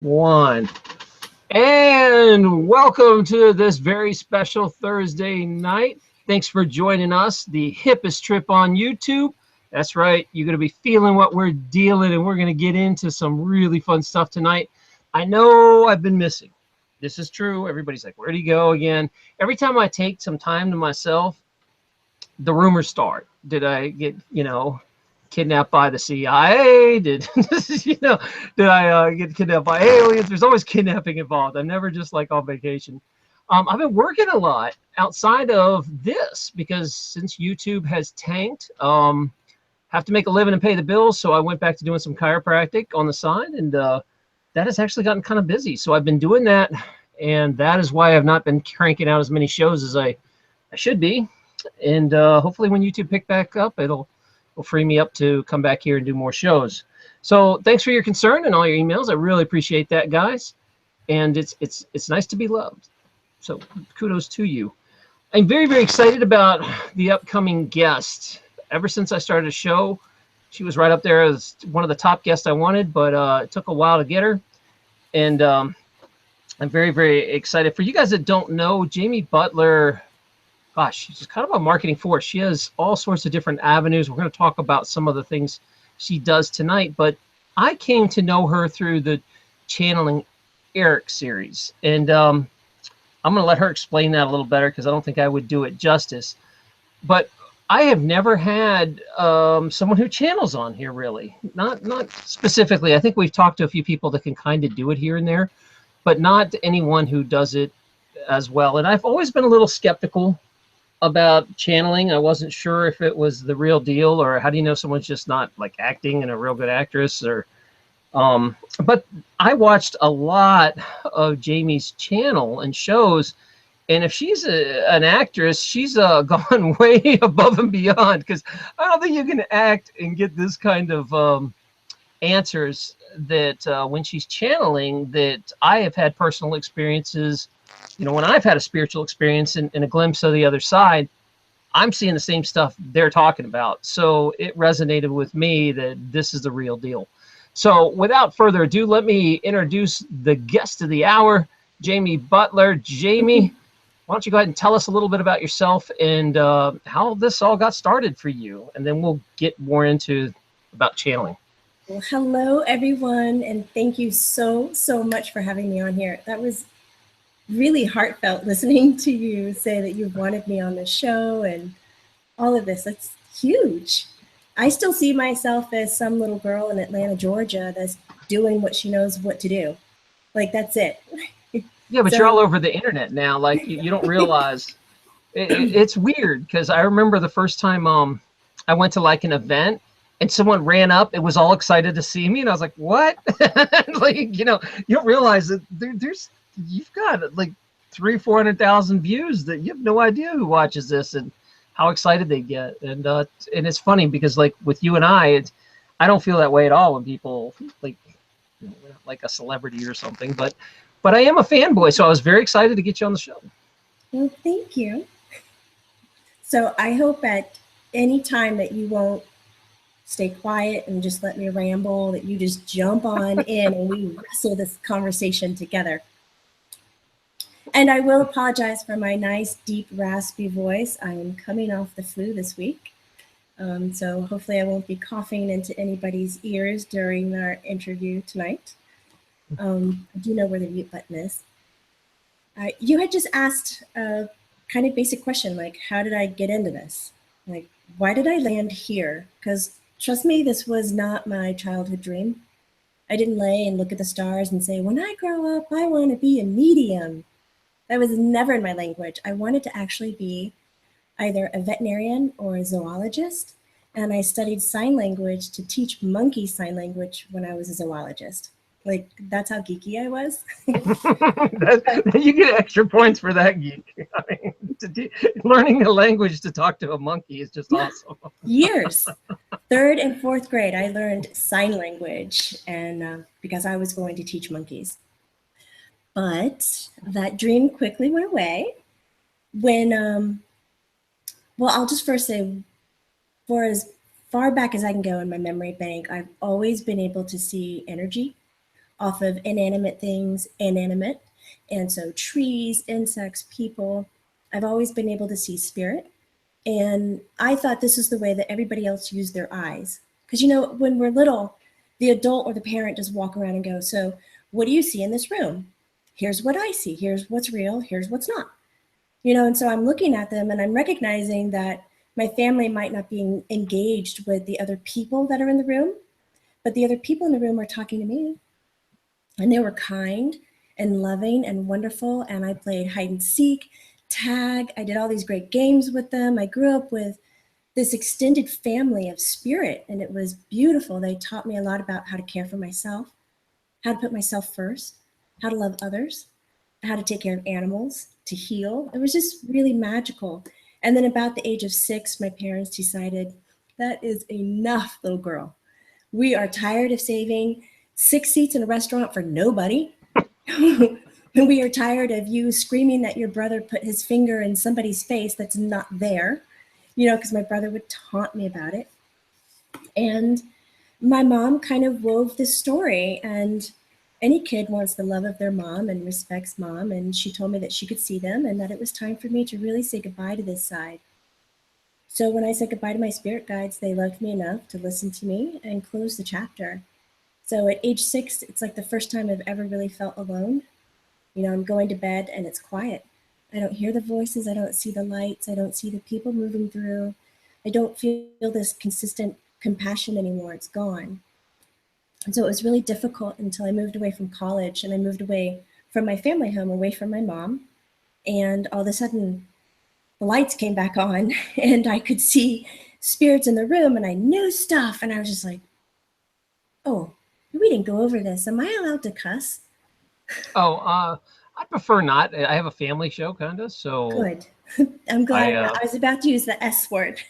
One. And welcome to this very special Thursday night. Thanks for joining us, the hippest trip on YouTube. That's right, you're going to be feeling what we're dealing, and we're going to get into some really fun stuff tonight. I know I've been missing. This is true. Everybody's like, where'd he go again? Every time I take some time to myself, the rumors start. Did I get, kidnapped by the CIA? Did did I get kidnapped by aliens? There's always kidnapping involved. I'm never just like on vacation. I've been working a lot outside of this because since YouTube has tanked, have to make a living and pay the bills. So I went back to doing some chiropractic on the side, and that has actually gotten kind of busy. So I've been doing that, and that is why I've not been cranking out as many shows as I should be. And hopefully when YouTube pick back up, it'll free me up to come back here and do more shows. So thanks for your concern and all your emails. I really appreciate that, guys. And it's nice to be loved. So kudos to you. I'm very, very excited about the upcoming guest. Ever since I started a show, she was right up there as one of the top guests I wanted, but it took a while to get her. And I'm very, very excited. For you guys that don't know, Jamie Butler, gosh, she's kind of a marketing force. She has all sorts of different avenues. We're going to talk about some of the things she does tonight, but I came to know her through the Channeling Erik series. And I'm going to let her explain that a little better because I don't think I would do it justice. But I have never had someone who channels on here, really. Not specifically. I think we've talked to a few people that can kind of do it here and there, but not anyone who does it as well. And I've always been a little skeptical about channeling. I wasn't sure if it was the real deal, or how do you know someone's just not like acting and a real good actress, or but I watched a lot of Jamie's channel and shows, and if she's an actress, she's gone way above and beyond, because I don't think you can act and get this kind of answers that when she's channeling, that I have had personal experiences. When I've had a spiritual experience and a glimpse of the other side, I'm seeing the same stuff they're talking about. So it resonated with me that this is the real deal. So without further ado, let me introduce the guest of the hour, Jamie Butler. Jamie, why don't you go ahead and tell us a little bit about yourself and how this all got started for you, and then we'll get more into about channeling. Well, hello, everyone, and thank you so much for having me on here. That was really heartfelt listening to you say that you wanted me on the show and all of this. That's huge. I still see myself as some little girl in Atlanta, Georgia that's doing what she knows what to do. Like, that's it. Yeah, but you're all over the internet now. Like, you don't realize. It's weird, because I remember the first time I went to like an event and someone ran up and was all excited to see me, and I was like, what? Like, you don't realize that you've got like 300,000-400,000 views that you have no idea who watches this and how excited they get. And it's funny because like with you and I don't feel that way at all when people like like a celebrity or something, but I am a fanboy, so I was very excited to get you on the show. Well, thank you. So I hope at any time that you won't stay quiet and just let me ramble, that you just jump on in and we wrestle this conversation together. And I will apologize for my nice, deep, raspy voice. I am coming off the flu this week. So hopefully I won't be coughing into anybody's ears during our interview tonight. I do know where the mute button is. You had just asked a kind of basic question, like, how did I get into this? Like, why did I land here? Because trust me, this was not my childhood dream. I didn't lay and look at the stars and say, when I grow up, I want to be a medium. That was never in my language. I wanted to actually be either a veterinarian or a zoologist. And I studied sign language to teach monkey sign language when I was a zoologist. Like, that's how geeky I was. You get extra points for that geek. I mean, learning a language to talk to a monkey is just awesome. Years. 3rd and 4th grade, I learned sign language, and because I was going to teach monkeys. But that dream quickly went away when, well, I'll just first say, for as far back as I can go in my memory bank, I've always been able to see energy, off of inanimate things, animate. And so trees, insects, people, I've always been able to see spirit. And I thought this is the way that everybody else used their eyes. Because, when we're little, the adult or the parent just walk around and go, so what do you see in this room? Here's what I see. Here's what's real. Here's what's not. And so I'm looking at them and I'm recognizing that my family might not be engaged with the other people that are in the room, but the other people in the room were talking to me. And they were kind and loving and wonderful. And I played hide and seek, tag. I did all these great games with them. I grew up with this extended family of spirit, and it was beautiful. They taught me a lot about how to care for myself, how to put myself first, how to love others, how to take care of animals, to heal. It was just really magical. And then about the age of 6, my parents decided, that is enough, little girl. We are tired of saving 6 seats in a restaurant for nobody. We are tired of you screaming that your brother put his finger in somebody's face that's not there, because my brother would taunt me about it. And my mom kind of wove this story, and any kid wants the love of their mom and respects mom. And she told me that she could see them and that it was time for me to really say goodbye to this side. So when I said goodbye to my spirit guides, they loved me enough to listen to me and close the chapter. So at age 6, it's like the first time I've ever really felt alone. I'm going to bed and it's quiet. I don't hear the voices. I don't see the lights. I don't see the people moving through. I don't feel this consistent compassion anymore. It's gone. And so it was really difficult until I moved away from college and I moved away from my family home, away from my mom. And all of a sudden, the lights came back on and I could see spirits in the room and I knew stuff. And I was just like, oh, we didn't go over this. Am I allowed to cuss? Oh, I prefer not. I have a family show, kind of. So good. I'm glad. I was about to use the S word.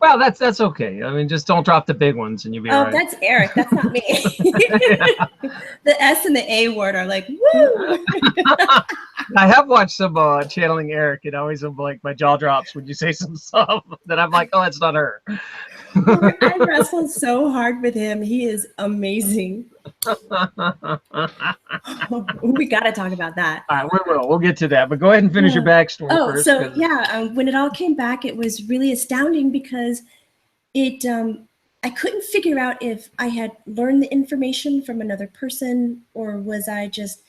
Well, that's okay. I mean, just don't drop the big ones, and you'll be all right. That's Erik. That's not me. The S and the A word are like, woo. I have watched some channeling Erik, and always I'm like, my jaw drops when you say some stuff that I'm like, oh, that's not her. I wrestled so hard with him. He is amazing. We got to talk about that. All right, we will. We'll get to that. But go ahead and finish your backstory first. So when it all came back, it was really astounding because I couldn't figure out if I had learned the information from another person or was I just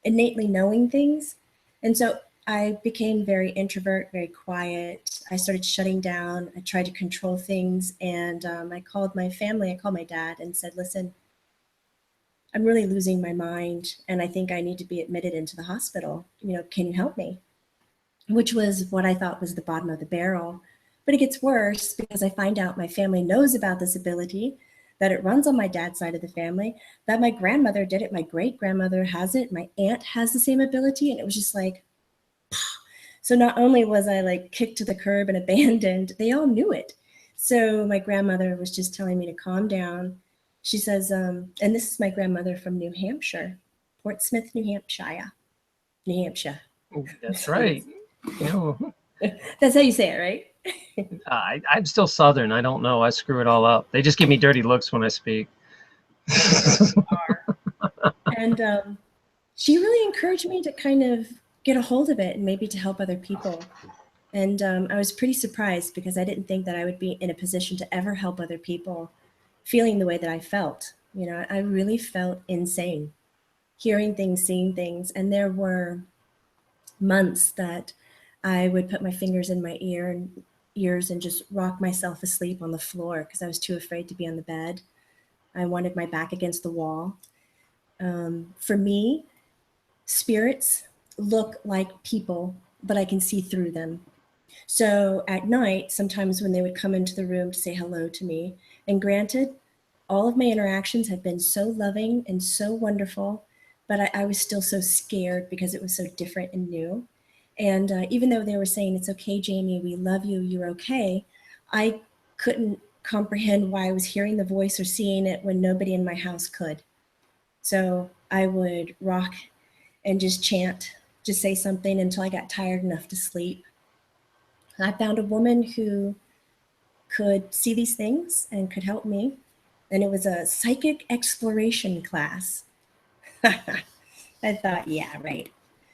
innately knowing things. And so I became very introvert, very quiet. I started shutting down. I tried to control things. And I called my family. I called my dad and said, listen, I'm really losing my mind. And I think I need to be admitted into the hospital. Can you help me? Which was what I thought was the bottom of the barrel. But it gets worse because I find out my family knows about this ability, that it runs on my dad's side of the family, that my grandmother did it, my great-grandmother has it, my aunt has the same ability. And it was just like, so not only was I like kicked to the curb and abandoned, they all knew it. So my grandmother was just telling me to calm down. She says, and this is my grandmother from New Hampshire, Portsmouth, New Hampshire. That's right. That's how you say it, right? I'm still Southern. I don't know. I screw it all up. They just give me dirty looks when I speak. And she really encouraged me to kind of get a hold of it and maybe to help other people. And I was pretty surprised because I didn't think that I would be in a position to ever help other people feeling the way that I felt. I really felt insane, hearing things, seeing things. And there were months that I would put my fingers in my ears and just rock myself asleep on the floor because I was too afraid to be on the bed. I wanted my back against the wall. For me, spirits look like people, but I can see through them. So at night, sometimes when they would come into the room to say hello to me, and granted, all of my interactions had been so loving and so wonderful, but I was still so scared because it was so different and new. And even though they were saying, it's okay, Jamie, we love you, you're okay, I couldn't comprehend why I was hearing the voice or seeing it when nobody in my house could. So I would rock and just chant, just say something until I got tired enough to sleep. I found a woman who could see these things and could help me. And it was a psychic exploration class. I thought, yeah, right.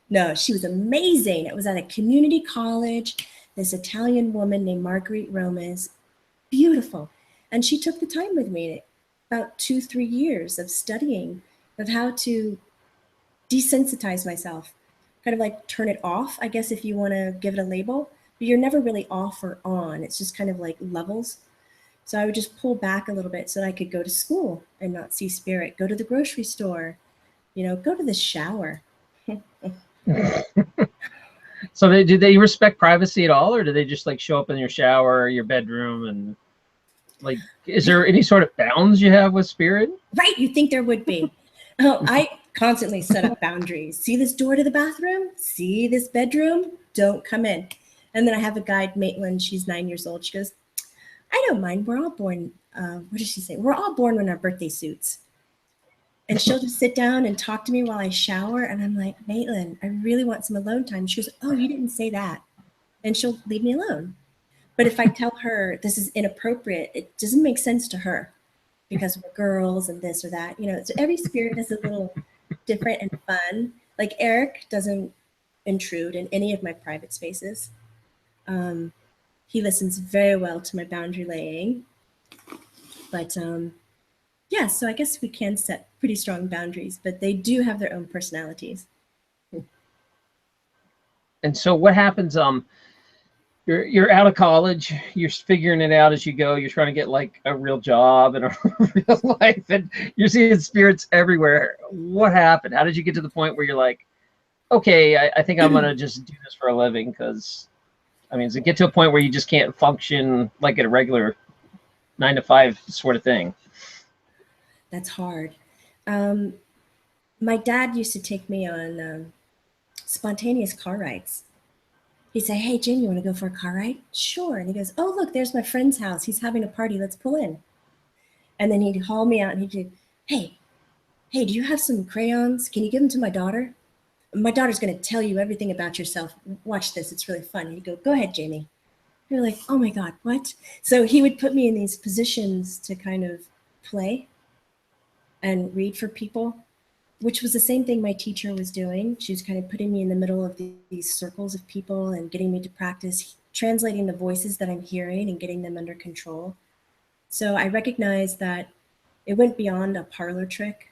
No, she was amazing. It was at a community college. This Italian woman named Marguerite Romas, beautiful. And she took the time with me, about 2-3 years of studying of how to desensitize myself, kind of like turn it off, I guess, if you want to give it a label. But you're never really off or on. It's just kind of like levels. So I would just pull back a little bit so that I could go to school and not see spirit, go to the grocery store, go to the shower. So do they respect privacy at all, or do they just like show up in your shower or your bedroom? And like, is there any sort of bounds you have with spirit? Right, you think there would be. Oh, I constantly set up boundaries. See this door to the bathroom? See this bedroom? Don't come in. And then I have a guide, Maitland. She's 9 years old. She goes, I don't mind. We're all born. What does she say? We're all born in our birthday suits. And she'll just sit down and talk to me while I shower. And I'm like, Maitland, I really want some alone time. She goes, oh, you didn't say that. And she'll leave me alone. But if I tell her this is inappropriate, it doesn't make sense to her because we're girls and this or that. So every spirit is a little different and fun. Like Erik doesn't intrude in any of my private spaces. He listens very well to my boundary laying. But yeah, so I guess we can set pretty strong boundaries, but they do have their own personalities. And so what happens? You're out of college, you're figuring it out as you go, you're trying to get like a real job and a real life, and you're seeing spirits everywhere. What happened? How did you get to the point where you're like, okay, I think I'm gonna just do this for a living? Because I mean, does it get to a point where you just can't function like at a regular 9-to-5 sort of thing? That's hard. My dad used to take me on spontaneous car rides. He'd say, hey, Jamie, you want to go for a car ride? Sure. And he goes, oh, look, there's my friend's house. He's having a party. Let's pull in. And then he'd haul me out and he'd do, hey, do you have some crayons? Can you give them to my daughter? My daughter's going to tell you everything about yourself. Watch this. It's really fun. And he'd go ahead, Jamie. You're like, oh my God, what? So he would put me in these positions to kind of play and read for people, which was the same thing my teacher was doing. She was kind of putting me in the middle of these circles of people and getting me to practice translating the voices that I'm hearing and getting them under control. So I recognized that it went beyond a parlor trick,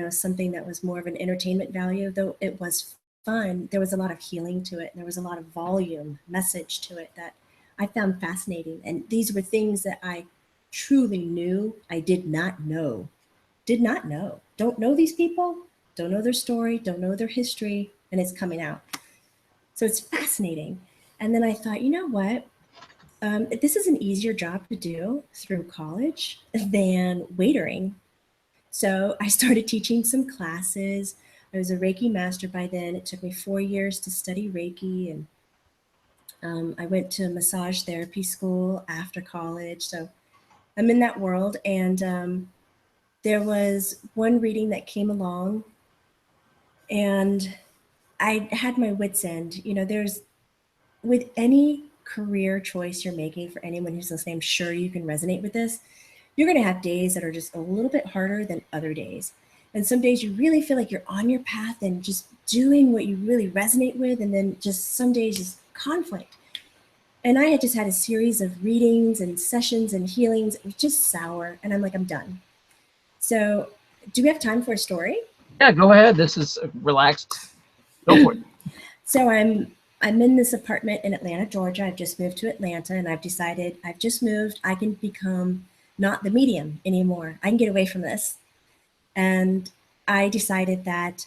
something that was more of an entertainment value, though it was fun. There was a lot of healing to it. And there was a lot of volume, message to it that I found fascinating. And these were things that I truly knew I did not know. Don't know these people, don't know their story, don't know their history, and it's coming out. So it's fascinating. And then I thought, you know what? This is an easier job to do through college than waitering. So I started teaching some classes. I was a Reiki master by then. It took me 4 years to study Reiki, and I went to massage therapy school after college. So I'm in that world, and there was one reading that came along and I had my wits end. There's, with any career choice you're making, for anyone who's listening, I'm sure you can resonate with this. You're going to have days that are just a little bit harder than other days. And some days you really feel like you're on your path and just doing what you really resonate with. And then just some days just conflict. And I had just had a series of readings and sessions and healings. It was just sour. And I'm like, I'm done. So do we have time for a story? Yeah, go ahead. This is relaxed. Go for it. So I'm in this apartment in Atlanta, Georgia. I've just moved to Atlanta, and I've decided I've just moved. I can become not the medium anymore. I can get away from this. And I decided that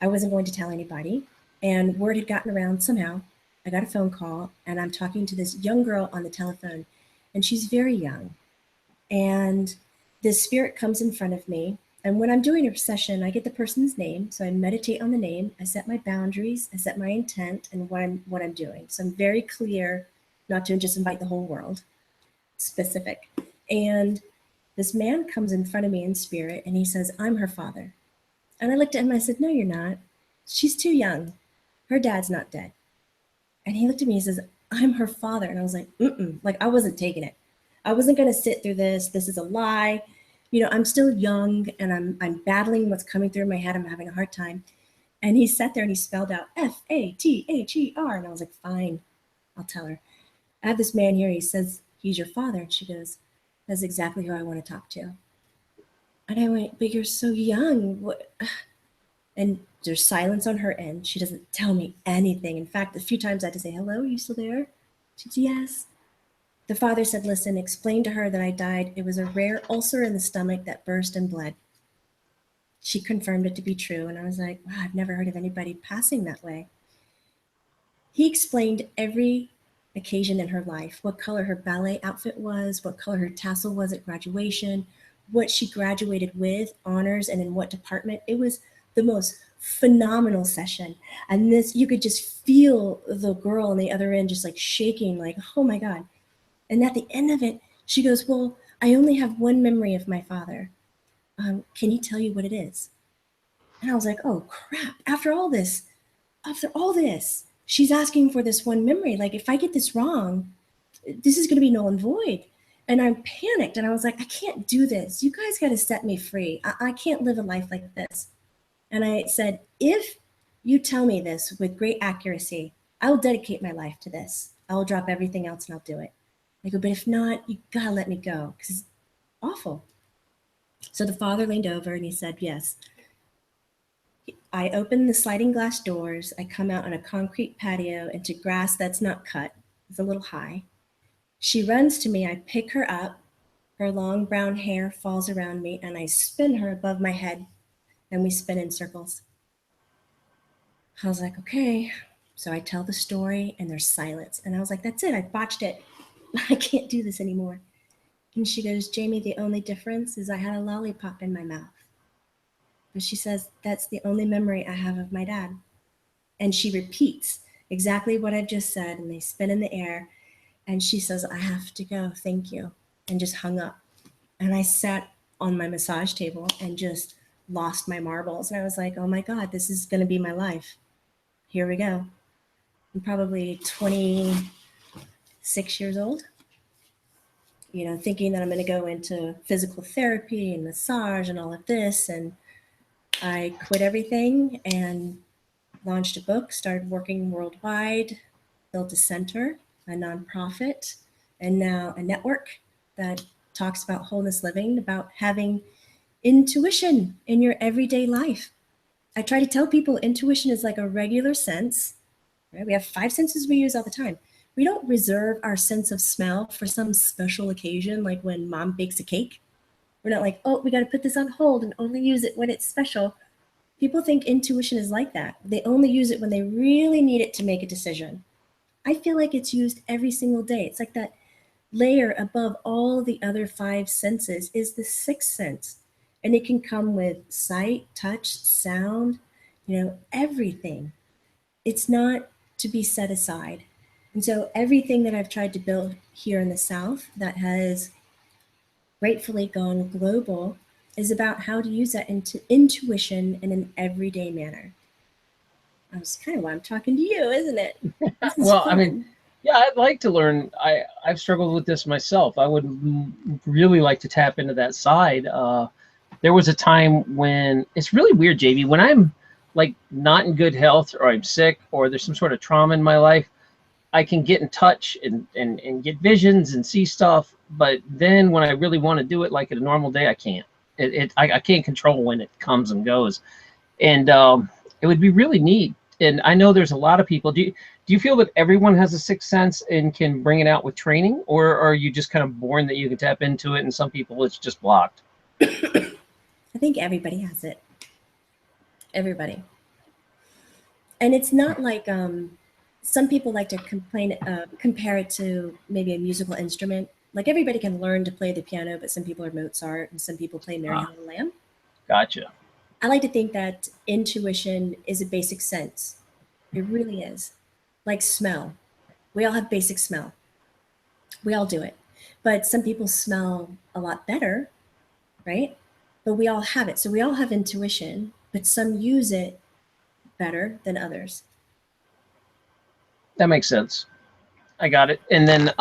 I wasn't going to tell anybody. And word had gotten around somehow. I got a phone call, and I'm talking to this young girl on the telephone, and she's very young. And this spirit comes in front of me. And when I'm doing a session, I get the person's name. So I meditate on the name. I set my boundaries. I set my intent and what I'm doing. So I'm very clear not to just invite the whole world, specific. And this man comes in front of me in spirit, and he says, I'm her father. And I looked at him and I said, no, you're not. She's too young. Her dad's not dead. And he looked at me and he says, I'm her father. And I was like, like I wasn't taking it. I wasn't going to sit through this. This is a lie. I'm still young and I'm battling what's coming through my head. I'm having a hard time. And he sat there and he spelled out Father. And I was like, fine, I'll tell her. I have this man here. He says he's your father. And she goes, that's exactly who I want to talk to. And I went, but you're so young. What? And there's silence on her end. She doesn't tell me anything. In fact, a few times I had to say, hello, are you still there? She said, yes. The father said, listen, explain to her that I died. It was a rare ulcer in the stomach that burst and bled. She confirmed it to be true. And I was like, wow, I've never heard of anybody passing that way. He explained every occasion in her life, what color her ballet outfit was, what color her tassel was at graduation, what she graduated with, honors, and in what department. It was the most phenomenal session. And this, you could just feel the girl on the other end just like shaking, like, oh my God. And at the end of it, she goes, well, I only have one memory of my father. Can he tell you what it is? And I was like, oh crap, after all this, she's asking for this one memory. Like, if I get this wrong, this is going to be null and void. And I panicked and I was like, I can't do this. You guys got to set me free. I can't live a life like this. And I said, if you tell me this with great accuracy, I will dedicate my life to this. I will drop everything else and I'll do it. I go, but if not, you got to let me go because it's awful. So the father leaned over and he said, yes. I open the sliding glass doors. I come out on a concrete patio into grass that's not cut. It's a little high. She runs to me. I pick her up. Her long brown hair falls around me, and I spin her above my head, and we spin in circles. I was like, okay. So I tell the story, and there's silence. And I was like, that's it. I botched it. I can't do this anymore. And she goes, Jamie, the only difference is I had a lollipop in my mouth. But she says, that's the only memory I have of my dad. And she repeats exactly what I've just said, and they spin in the air. And she says, I have to go, thank you, and just hung up. And I sat on my massage table and just lost my marbles. And I was like, oh my God, this is going to be my life. Here we go. I'm probably 26 years old, thinking that I'm going to go into physical therapy and massage and all of this. And I quit everything and launched a book, started working worldwide, built a center, a nonprofit, and now a network that talks about wholeness living, about having intuition in your everyday life. I try to tell people intuition is like a regular sense. Right? We have 5 senses we use all the time. We don't reserve our sense of smell for some special occasion, like when mom bakes a cake. We're not like, oh, we got to put this on hold and only use it when it's special. People think intuition is like that. They only use it when they really need it to make a decision. I feel like it's used every single day. It's like that layer above all the other 5 senses is the 6th sense. And it can come with sight, touch, sound, everything. It's not to be set aside. And so everything that I've tried to build here in the South that has gratefully gone global is about how to use that intuition in an everyday manner. That's kind of why I'm talking to you, isn't it? Well, fun. I mean, yeah, I'd like to learn. I've struggled with this myself. I would really like to tap into that side. There was a time when it's really weird, JB, when I'm like not in good health or I'm sick or there's some sort of trauma in my life, I can get in touch and get visions and see stuff. But then when I really want to do it like at a normal day, I can't. I can't control when it comes and goes. And it would be really neat. And I know there's a lot of people. Do you feel that everyone has a 6th sense and can bring it out with training? Or are you just kind of born that you can tap into it and some people it's just blocked? I think everybody has it. Everybody. And it's not like some people like to compare it to maybe a musical instrument. Like everybody can learn to play the piano, but some people are Mozart and some people play Mary Helen Lamb. Gotcha. I like to think that intuition is a basic sense. It really is. Like smell. We all have basic smell. We all do it. But some people smell a lot better, right? But we all have it. So we all have intuition, but some use it better than others. That makes sense. I got it. And then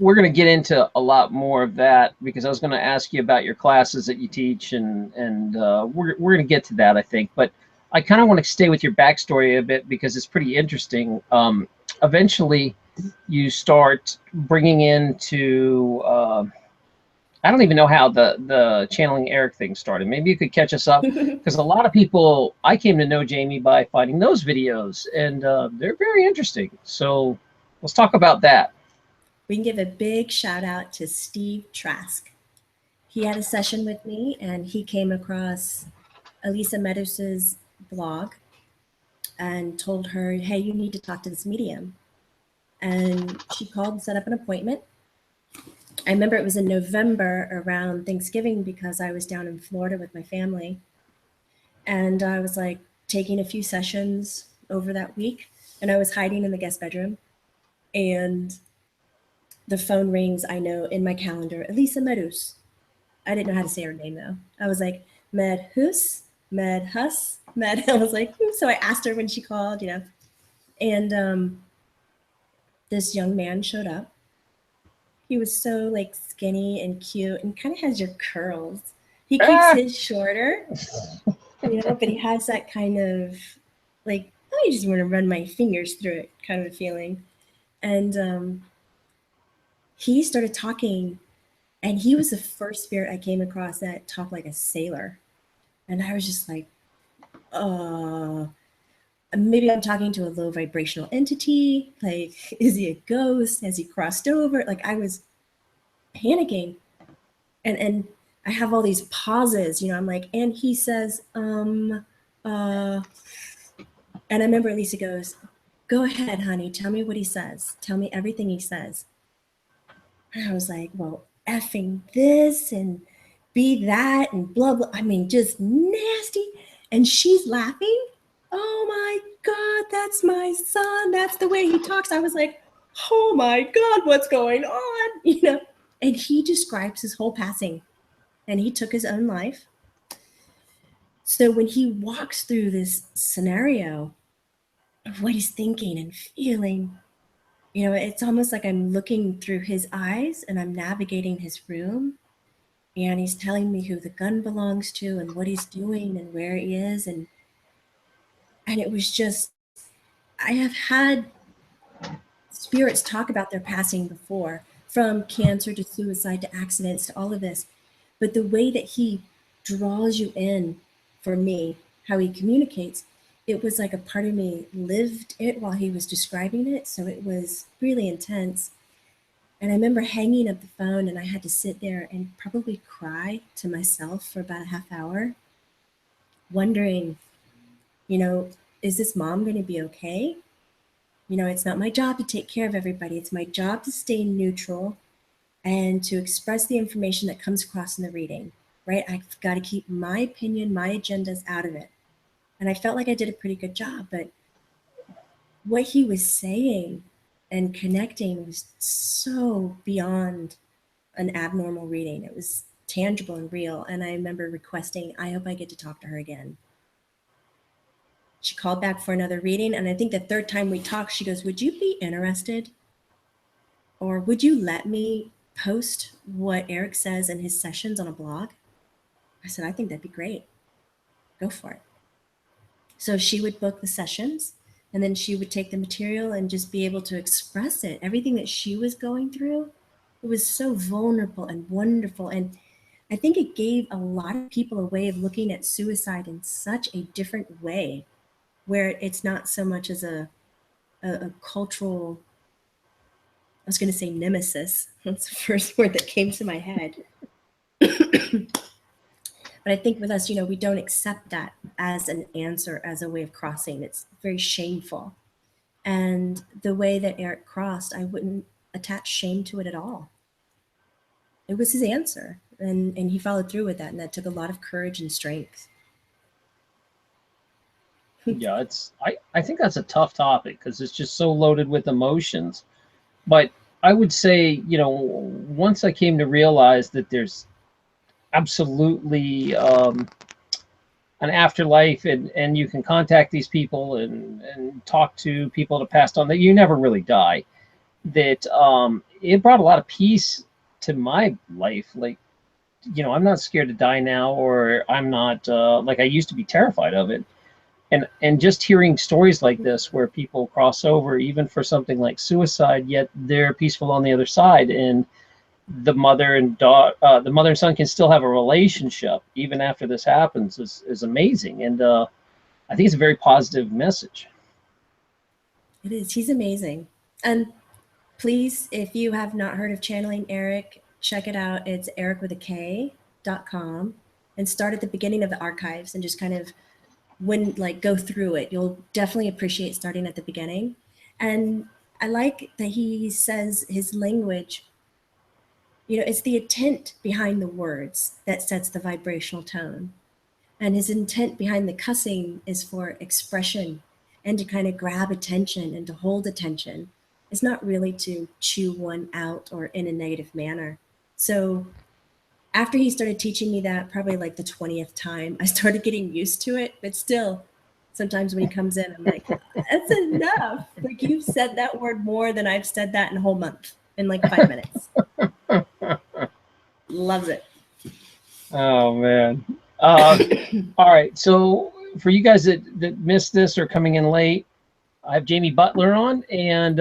we're going to get into a lot more of that, because I was going to ask you about your classes that you teach, and we're going to get to that, I think. But I kind of want to stay with your backstory a bit, because it's pretty interesting. Eventually, you start bringing into I don't even know how the channeling Erik thing started. Maybe you could catch us up, because a lot of people, I came to know Jamie by finding those videos, and they're very interesting. So let's talk about that. We can give a big shout out to Steve Trask. He had a session with me, and he came across Elisa Medus's blog and told her, hey, you need to talk to this medium. And she called and set up an appointment. I remember it was in November around Thanksgiving, because I was down in Florida with my family. And I was like taking a few sessions over that week, and I was hiding in the guest bedroom. And the phone rings, I know in my calendar, Elisa Medus. I didn't know how to say her name though. I was like, Medhus, Medhus, Med. I was like, so I asked her when she called, you know. And this young man showed up. He was so like skinny and cute, and kind of has your curls. He keeps his shorter, you know, but he has that kind of like, oh, I just want to run my fingers through it kind of a feeling. And he started talking, and he was the first spirit I came across that talked like a sailor. And I was just like, maybe I'm talking to a low vibrational entity. Like, is he a ghost? Has he crossed over? Like, I was panicking. And I have all these pauses, you know, I'm like, and he says, and I remember Lisa goes, go ahead, honey, tell me what he says. Tell me everything he says. And I was like, well, effing this and be that and blah, blah. I mean, just nasty. And she's laughing. Oh my God, that's my son. That's the way he talks. I was like, oh my God, what's going on? You know, and he describes his whole passing, and he took his own life. So when he walks through this scenario of what he's thinking and feeling, you know, it's almost like I'm looking through his eyes and I'm navigating his room, and he's telling me who the gun belongs to and what he's doing and where he is. And it was just, I have had spirits talk about their passing before, from cancer to suicide to accidents to all of this. But the way that he draws you in, for me, how he communicates, it was like a part of me lived it while he was describing it. So it was really intense. And I remember hanging up the phone, and I had to sit there and probably cry to myself for about a half hour, wondering, you know, is this mom going to be okay? You know, it's not my job to take care of everybody. It's my job to stay neutral and to express the information that comes across in the reading, right? I've got to keep my opinion, my agendas out of it. And I felt like I did a pretty good job, but what he was saying and connecting was so beyond an abnormal reading. It was tangible and real. And I remember requesting, I hope I get to talk to her again. She called back for another reading. And I think the third time we talked, she goes, would you be interested? Or would you let me post what Erik says in his sessions on a blog? I said, I think that'd be great. Go for it. So she would book the sessions, and then she would take the material and just be able to express it. Everything that she was going through, it was so vulnerable and wonderful. And I think it gave a lot of people a way of looking at suicide in such a different way, where it's not so much as a cultural, I was going to say nemesis. That's the first word that came to my head. But I think with us, you know, we don't accept that as an answer, as a way of crossing. It's very shameful. And the way that Erik crossed, I wouldn't attach shame to it at all. It was his answer. And he followed through with that. And that took a lot of courage and strength. Yeah, I think that's a tough topic, because it's just so loaded with emotions. But I would say, you know, once I came to realize that there's absolutely an afterlife, and you can contact these people and talk to people that passed on, that you never really die, that it brought a lot of peace to my life. Like, I'm not scared to die now, or I'm not like I used to be terrified of it. And just hearing stories like this where people cross over even for something like suicide, yet they're peaceful on the other side, and the mother and son can still have a relationship even after this happens is amazing. And I think it's a very positive message. It is. He's amazing. And please, if you have not heard of Channeling Erik, check it out. It's erikwithak.com, and start at the beginning of the archives and just kind of go through it. You'll definitely appreciate starting at the beginning. And I like that he says his language, it's the intent behind the words that sets the vibrational tone. And his intent behind the cussing is for expression and to kind of grab attention and to hold attention. It's not really to chew one out or in a negative manner. So after he started teaching me that, probably like the 20th time, I started getting used to it. But still, sometimes when he comes in, I'm like, that's enough. Like, you've said that word more than I've said that in a whole month in like 5 minutes. Loves it. Oh, man. All right. So for you guys that missed this or coming in late, I have Jamie Butler on, and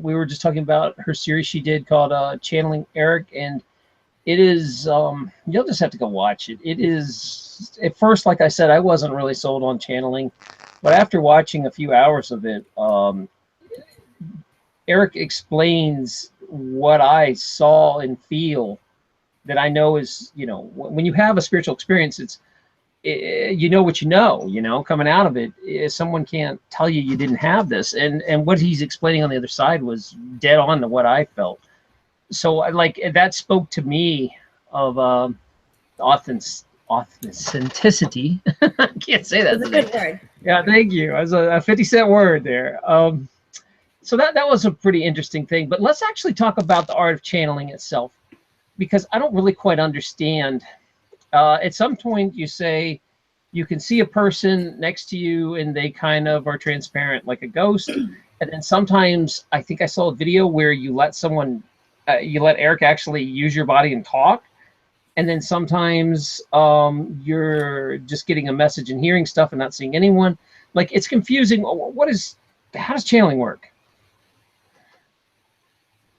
we were just talking about her series she did called Channeling Erik, and it is, you'll just have to go watch it. It is, at first, like I said, I wasn't really sold on channeling, but after watching a few hours of it, Erik explains what I saw and feel that I know is, when you have a spiritual experience, you know what coming out of it. Someone can't tell you didn't have this. And what he's explaining on the other side was dead on to what I felt. So that spoke to me of authenticity. I can't say that. That's a good word. Yeah, thank you. It was a 50-cent word there. So that was a pretty interesting thing. But let's actually talk about the art of channeling itself, because I don't really quite understand. At some point, you say you can see a person next to you and they kind of are transparent like a ghost. And then sometimes I think I saw a video where you let Erik actually use your body and talk. And then sometimes you're just getting a message and hearing stuff and not seeing anyone. Like, it's confusing. How does channeling work?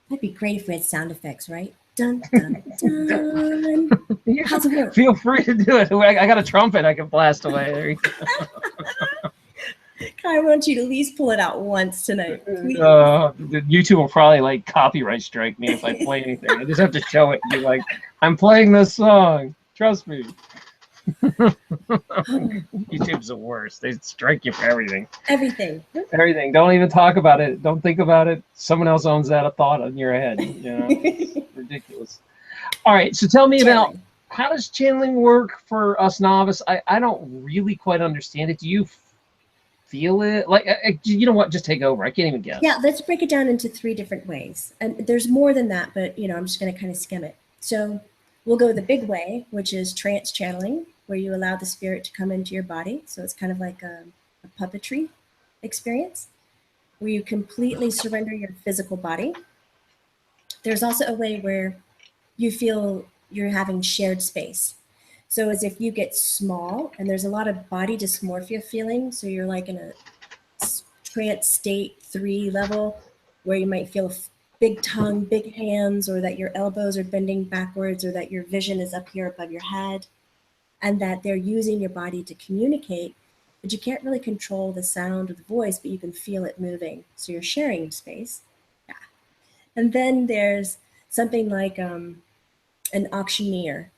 That'd be great if we had sound effects, right? Dun, dun, dun. How's it work? Feel free to do it. I got a trumpet I can blast away. I want you to at least pull it out once tonight, please. YouTube will probably copyright strike me if I play anything. I just have to show it and be like, I'm playing this song. Trust me. YouTube's the worst. They strike you for everything. Everything. Don't even talk about it. Don't think about it. Someone else owns that thought in your head. It's ridiculous. All right. So tell me about, how does channeling work for us novice? I don't really quite understand it. Do you feel it? You know what? Just take over. I can't even guess. Yeah, let's break it down into 3 different ways. And there's more than that, but I'm just going to kind of skim it. So we'll go the big way, which is trance channeling, where you allow the spirit to come into your body. So it's kind of like a puppetry experience where you completely surrender your physical body. There's also a way where you feel you're having shared space. So as if you get small, and there's a lot of body dysmorphia feeling. So you're like in a trance state 3 level where you might feel big tongue, big hands, or that your elbows are bending backwards, or that your vision is up here above your head, and that they're using your body to communicate, but you can't really control the sound of the voice, but you can feel it moving. So you're sharing space. Yeah. And then there's something like an auctioneer,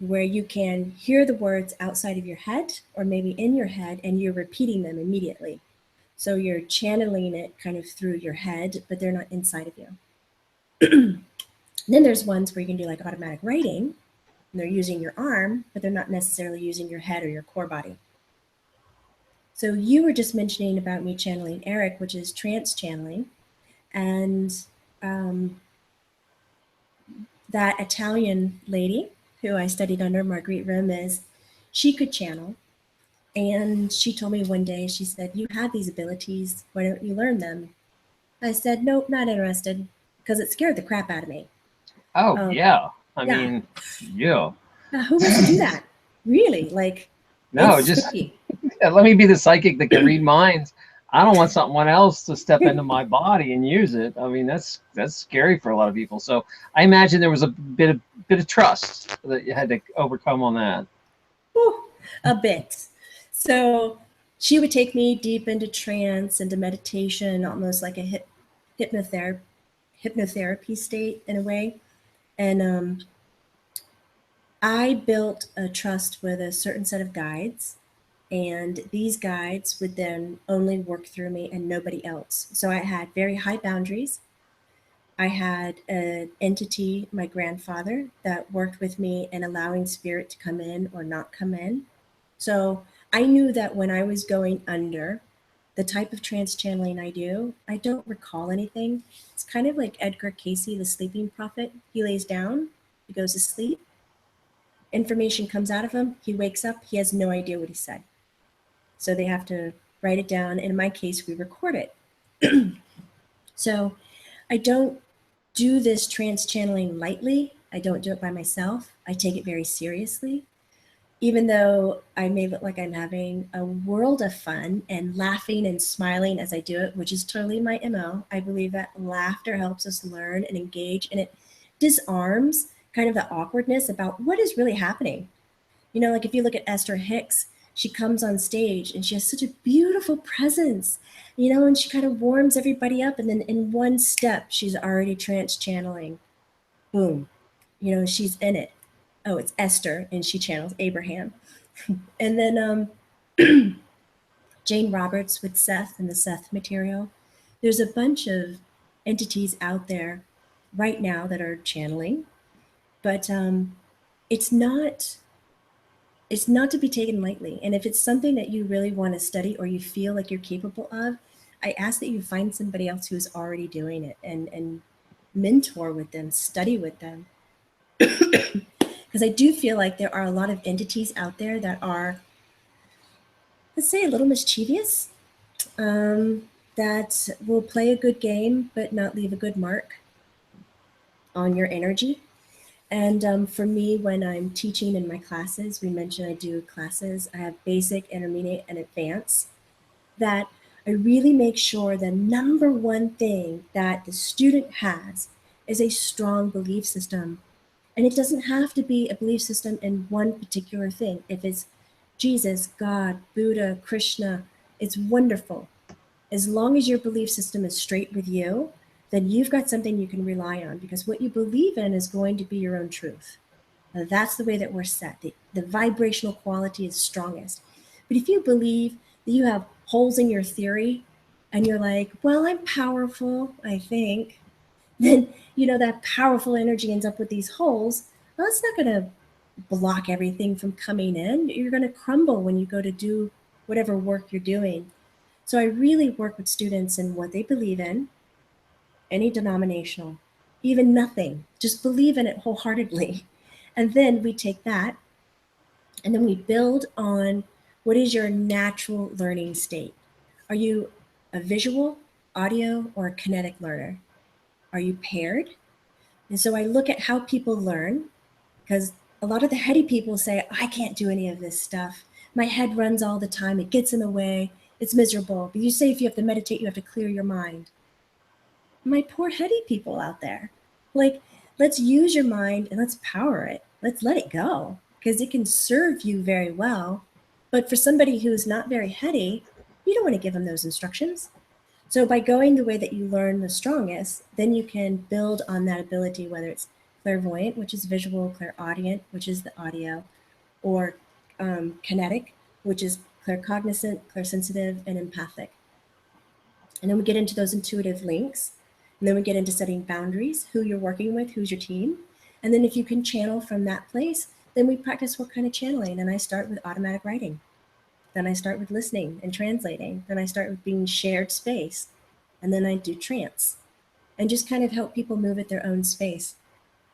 where you can hear the words outside of your head or maybe in your head, and you're repeating them immediately. So you're channeling it kind of through your head, but they're not inside of you. Then there's ones where you can do like automatic writing, and they're using your arm, but they're not necessarily using your head or your core body. So you were just mentioning about me channeling Erik, which is trance channeling. And that Italian lady who I studied under, Marguerite Ramez, she could channel. And she told me one day, she said, you have these abilities. Why don't you learn them? I said, nope, not interested. because it scared the crap out of me. Oh, yeah. I yeah. mean, yeah. Who wants to do that? Really? Like, No, it's just spooky. let me be the psychic that can read minds. I don't want someone else to step into my body and use it. I mean, that's scary for a lot of people. So I imagine there was a bit of trust that you had to overcome on that. Whew, a bit. So she would take me deep into trance, into meditation, almost like a hypnotherapy state in a way. And I built a trust with a certain set of guides, and these guides would then only work through me and nobody else. So I had very high boundaries. I had an entity, my grandfather, that worked with me in allowing spirit to come in or not come in. So I knew that when I was going under, the type of trance channeling I do, I don't recall anything. It's kind of like Edgar Casey, the sleeping prophet. He lays down, he goes to sleep, information comes out of him, he wakes up, he has no idea what he said. So they have to write it down. In my case, we record it. So I don't do this trance channeling lightly. I don't do it by myself. I take it very seriously. Even though I may look like I'm having a world of fun and laughing and smiling as I do it, which is totally my MO. I believe that laughter helps us learn and engage, and it disarms kind of the awkwardness about what is really happening. You know, like if you look at Esther Hicks, she comes on stage and she has such a beautiful presence, you know, and she kind of warms everybody up. And then in one step, she's already trance channeling. Boom. You know, she's in it. Oh, it's Esther, and she channels Abraham. And then Jane Roberts with Seth and the Seth material. There's a bunch of entities out there right now that are channeling, but it's not it's not to be taken lightly. And if it's something that you really want to study or you feel like you're capable of, I ask that you find somebody else who's already doing it and mentor with them, study with them. Because I do feel like there are a lot of entities out there that are, let's say, a little mischievous, that will play a good game but not leave a good mark on your energy. And for me, when I'm teaching in my classes, we mentioned I do classes, I have basic, intermediate, and advanced, that I really make sure the number one thing that the student has is a strong belief system. And it doesn't have to be a belief system in one particular thing. If it's Jesus, God, Buddha, Krishna, it's wonderful. As long as your belief system is straight with you, then you've got something you can rely on, because what you believe in is going to be your own truth. Now, that's the way that we're set. The vibrational quality is strongest. But if you believe that you have holes in your theory and you're like, well, I'm powerful, I think, then you know that powerful energy ends up with these holes. Well, it's not going to block everything from coming in. You're going to crumble when you go to do whatever work you're doing. So I really work with students in what they believe in, any denominational, even nothing. Just believe in it wholeheartedly. And then we take that and then we build on what is your natural learning state. Are you a visual, audio, or a kinetic learner? Are you paired? And so I look at how people learn, because a lot of the heady people say, I can't do any of this stuff. My head runs all the time. It gets in the way. It's miserable. But you say if you have to meditate, you have to clear your mind. My poor heady people out there. Like, let's use your mind and let's power it. Let's let it go, because it can serve you very well. But for somebody who's not very heady, you don't want to give them those instructions. So by going the way that you learn the strongest, then you can build on that ability, whether it's clairvoyant, which is visual, clairaudient, which is the audio, or kinetic, which is claircognizant, clairsensitive, and empathic. And then we get into those intuitive links. And then we get into setting boundaries, who you're working with, who's your team. And then if you can channel from that place, then we practice what kind of channeling. And I start with automatic writing. Then I start with listening and translating. Then I start with being shared space. And then I do trance and just kind of help people move at their own space.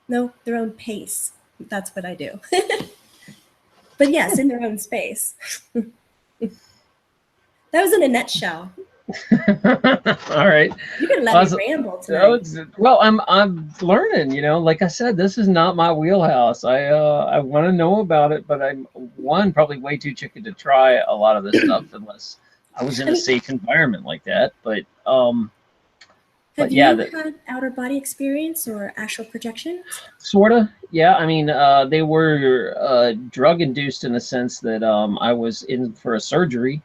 No, their own pace. That's what I do. But yes, in their own space. That was in a nutshell. All right. You can let me ramble tonight. Well, I'm learning. You know, like I said, this is not my wheelhouse. I want to know about it, but I'm probably way too chicken to try a lot of this stuff unless I was in I a mean, safe environment like that. But have yeah, you had outer body experience or astral projections? sorta. Yeah, I mean, they were drug induced in the sense that I was in for a surgery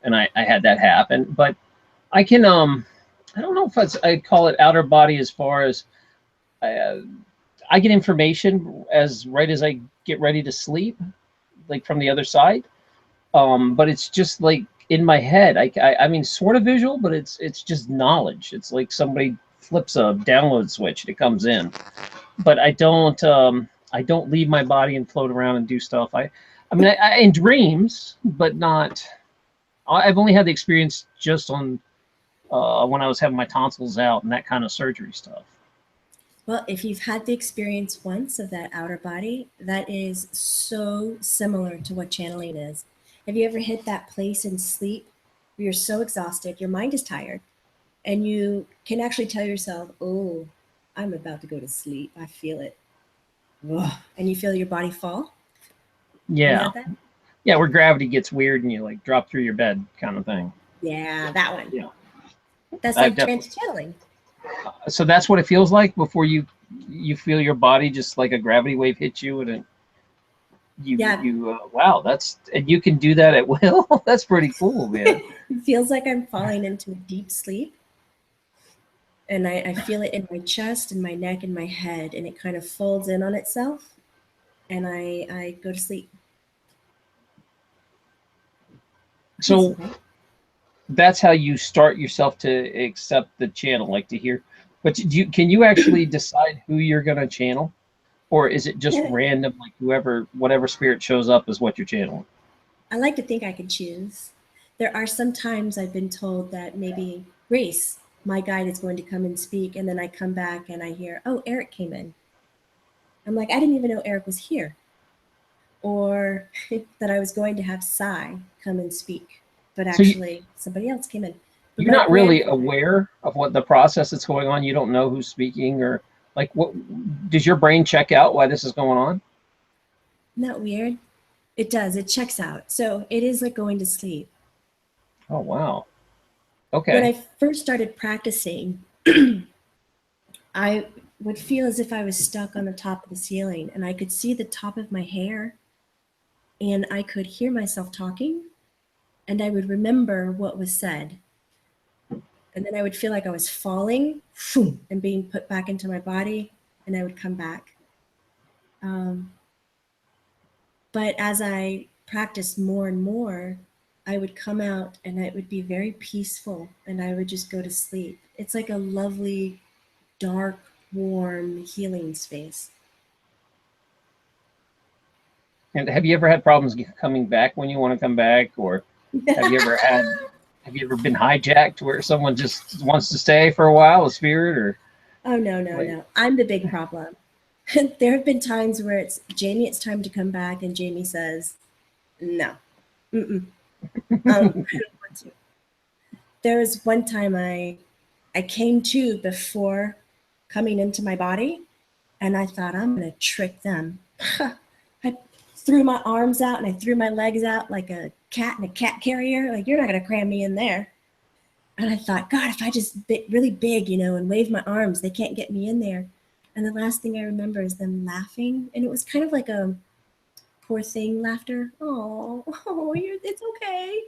and I had that happen. But I can I don't know if I'd call it outer body as far as uh, I get information as right as I get ready to sleep, like from the other side. But it's just like in my head. I mean, sort of visual, but it's just knowledge. It's like somebody flips a download switch and it comes in. But I don't leave my body and float around and do stuff. I mean, I in dreams, but not. I've only had the experience just on when I was having my tonsils out and that kind of surgery stuff. Well, if you've had the experience once of that outer body, that is so similar to what channeling is. Have you ever hit that place in sleep where you're so exhausted, your mind is tired, and you can actually tell yourself, oh, I'm about to go to sleep. I feel it. Ugh. And you feel your body fall? Have you Yeah, had that? yeah, where gravity gets weird and you like drop through your bed, kind of thing. Yeah, that one. Yeah, That's I've like definitely. trance channeling. So that's what it feels like before you feel your body just like a gravity wave hits you and it, Yeah, you wow, that's and you can do that at will. That's pretty cool, man. it feels like I'm falling into a deep sleep. And I feel it in my chest and my neck and my head, and it kind of folds in on itself, and I go to sleep. Crazy, So right? that's how you start yourself to accept the channel, like to hear. But can you actually decide who you're gonna channel, or is it just random, like whoever, whatever spirit shows up is what you're channeling? I like to think I can choose. There are some times I've been told that maybe Grace, my guide, is going to come and speak, and then I come back and I hear, oh, Erik came in. I'm like, I didn't even know Erik was here. Or that I was going to have Sai come and speak, but So actually somebody else came in. But you're my not really grandfather, aware of what the process that's going on. You don't know who's speaking or like what does your brain check out why this is going on? isn't that weird? It does, it checks out. So it is like going to sleep. Oh wow. When Okay. I first started practicing, I would feel as if I was stuck on the top of the ceiling and I could see the top of my hair and I could hear myself talking and I would remember what was said. And then I would feel like I was falling and being put back into my body and I would come back. Um, but as I practiced more and more, I would come out and it would be very peaceful and I would just go to sleep. It's like a lovely, dark, warm, healing space. And have you ever had problems coming back when you want to come back, or have you ever had have you ever been hijacked where someone just wants to stay for a while, a spirit, or Oh, no, no, like no. I'm the big problem. There have been times where it's Jamie, it's time to come back, and Jamie says, no, mm-mm, I don't want to. There was one time I came to before coming into my body, and I thought I'm gonna trick them. I threw my arms out and I threw my legs out like a cat in a cat carrier. Like you're not gonna cram me in there. And I thought, God, if I just really big, and wave my arms, they can't get me in there. And the last thing I remember is them laughing, and it was kind of like a poor thing laughter. Oh, it's okay.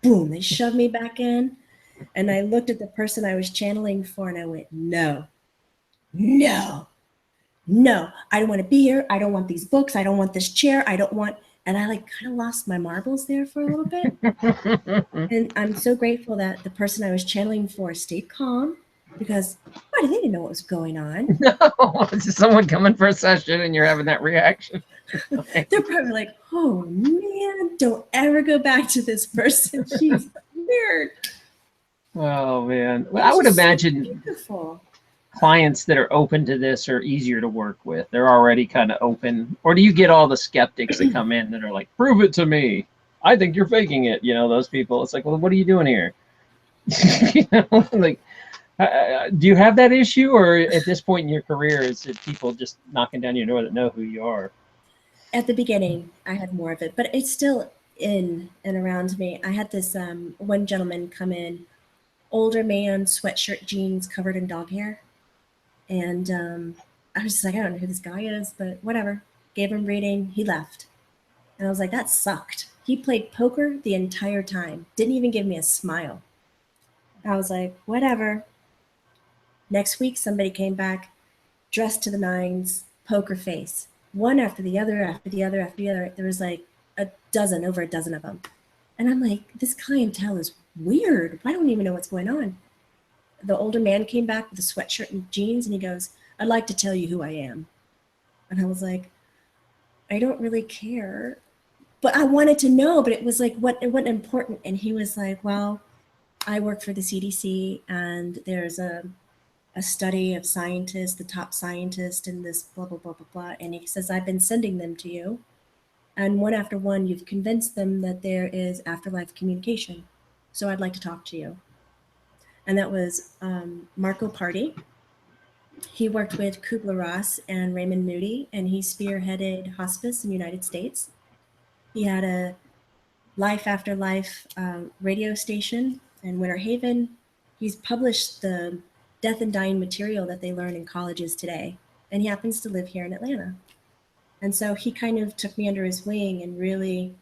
Boom! They shoved me back in, and I looked at the person I was channeling for, and I went, no, no, no, I don't want to be here. I don't want these books. I don't want this chair. I don't want. And I like kind of lost my marbles there for a little bit. And I'm so grateful that the person I was channeling for stayed calm because why, they didn't know what was going on. no, it's just someone coming for a session and you're having that reaction. They're probably like, oh man, don't ever go back to this person. She's weird. Oh man. It Well, I was would just so imagine beautiful. clients that are open to this are easier to work with. They're already kind of open. Or do you get all the skeptics that come in that are like, prove it to me. I think you're faking it. Those people. It's like, well, what are you doing here? You know, like, do you have that issue, or at this point in your career, is it people just knocking down your door that know who you are? At the beginning, I had more of it, but it's still in and around me. I had this one gentleman come in, older man, sweatshirt, jeans, covered in dog hair, and I was just like, I don't know who this guy is, but whatever. Gave him reading. He left, and I was like, that sucked. He played poker the entire time. Didn't even give me a smile. I was like, whatever. Next week, somebody came back, dressed to the nines, poker face, one after the other, after the other, after the other. There was like over a dozen of them. And I'm like, this clientele is weird. I don't even know what's going on. The older man came back with a sweatshirt and jeans, and he goes, I'd like to tell you who I am. And I was like, I don't really care. But I wanted to know, but it was like, what important? And he was like, well, I work for the CDC, and there's a study of scientists, the top scientist in this blah, blah, blah, blah, blah. And he says, I've been sending them to you. And one after one, you've convinced them that there is afterlife communication. So I'd like to talk to you. And that was Marco Party. He worked with Kubler-Ross and Raymond Moody, and he spearheaded hospice in the United States. He had a Life After Life radio station in Winter Haven. He's published the death and dying material that they learn in colleges today. And he happens to live here in Atlanta. And so he kind of took me under his wing and really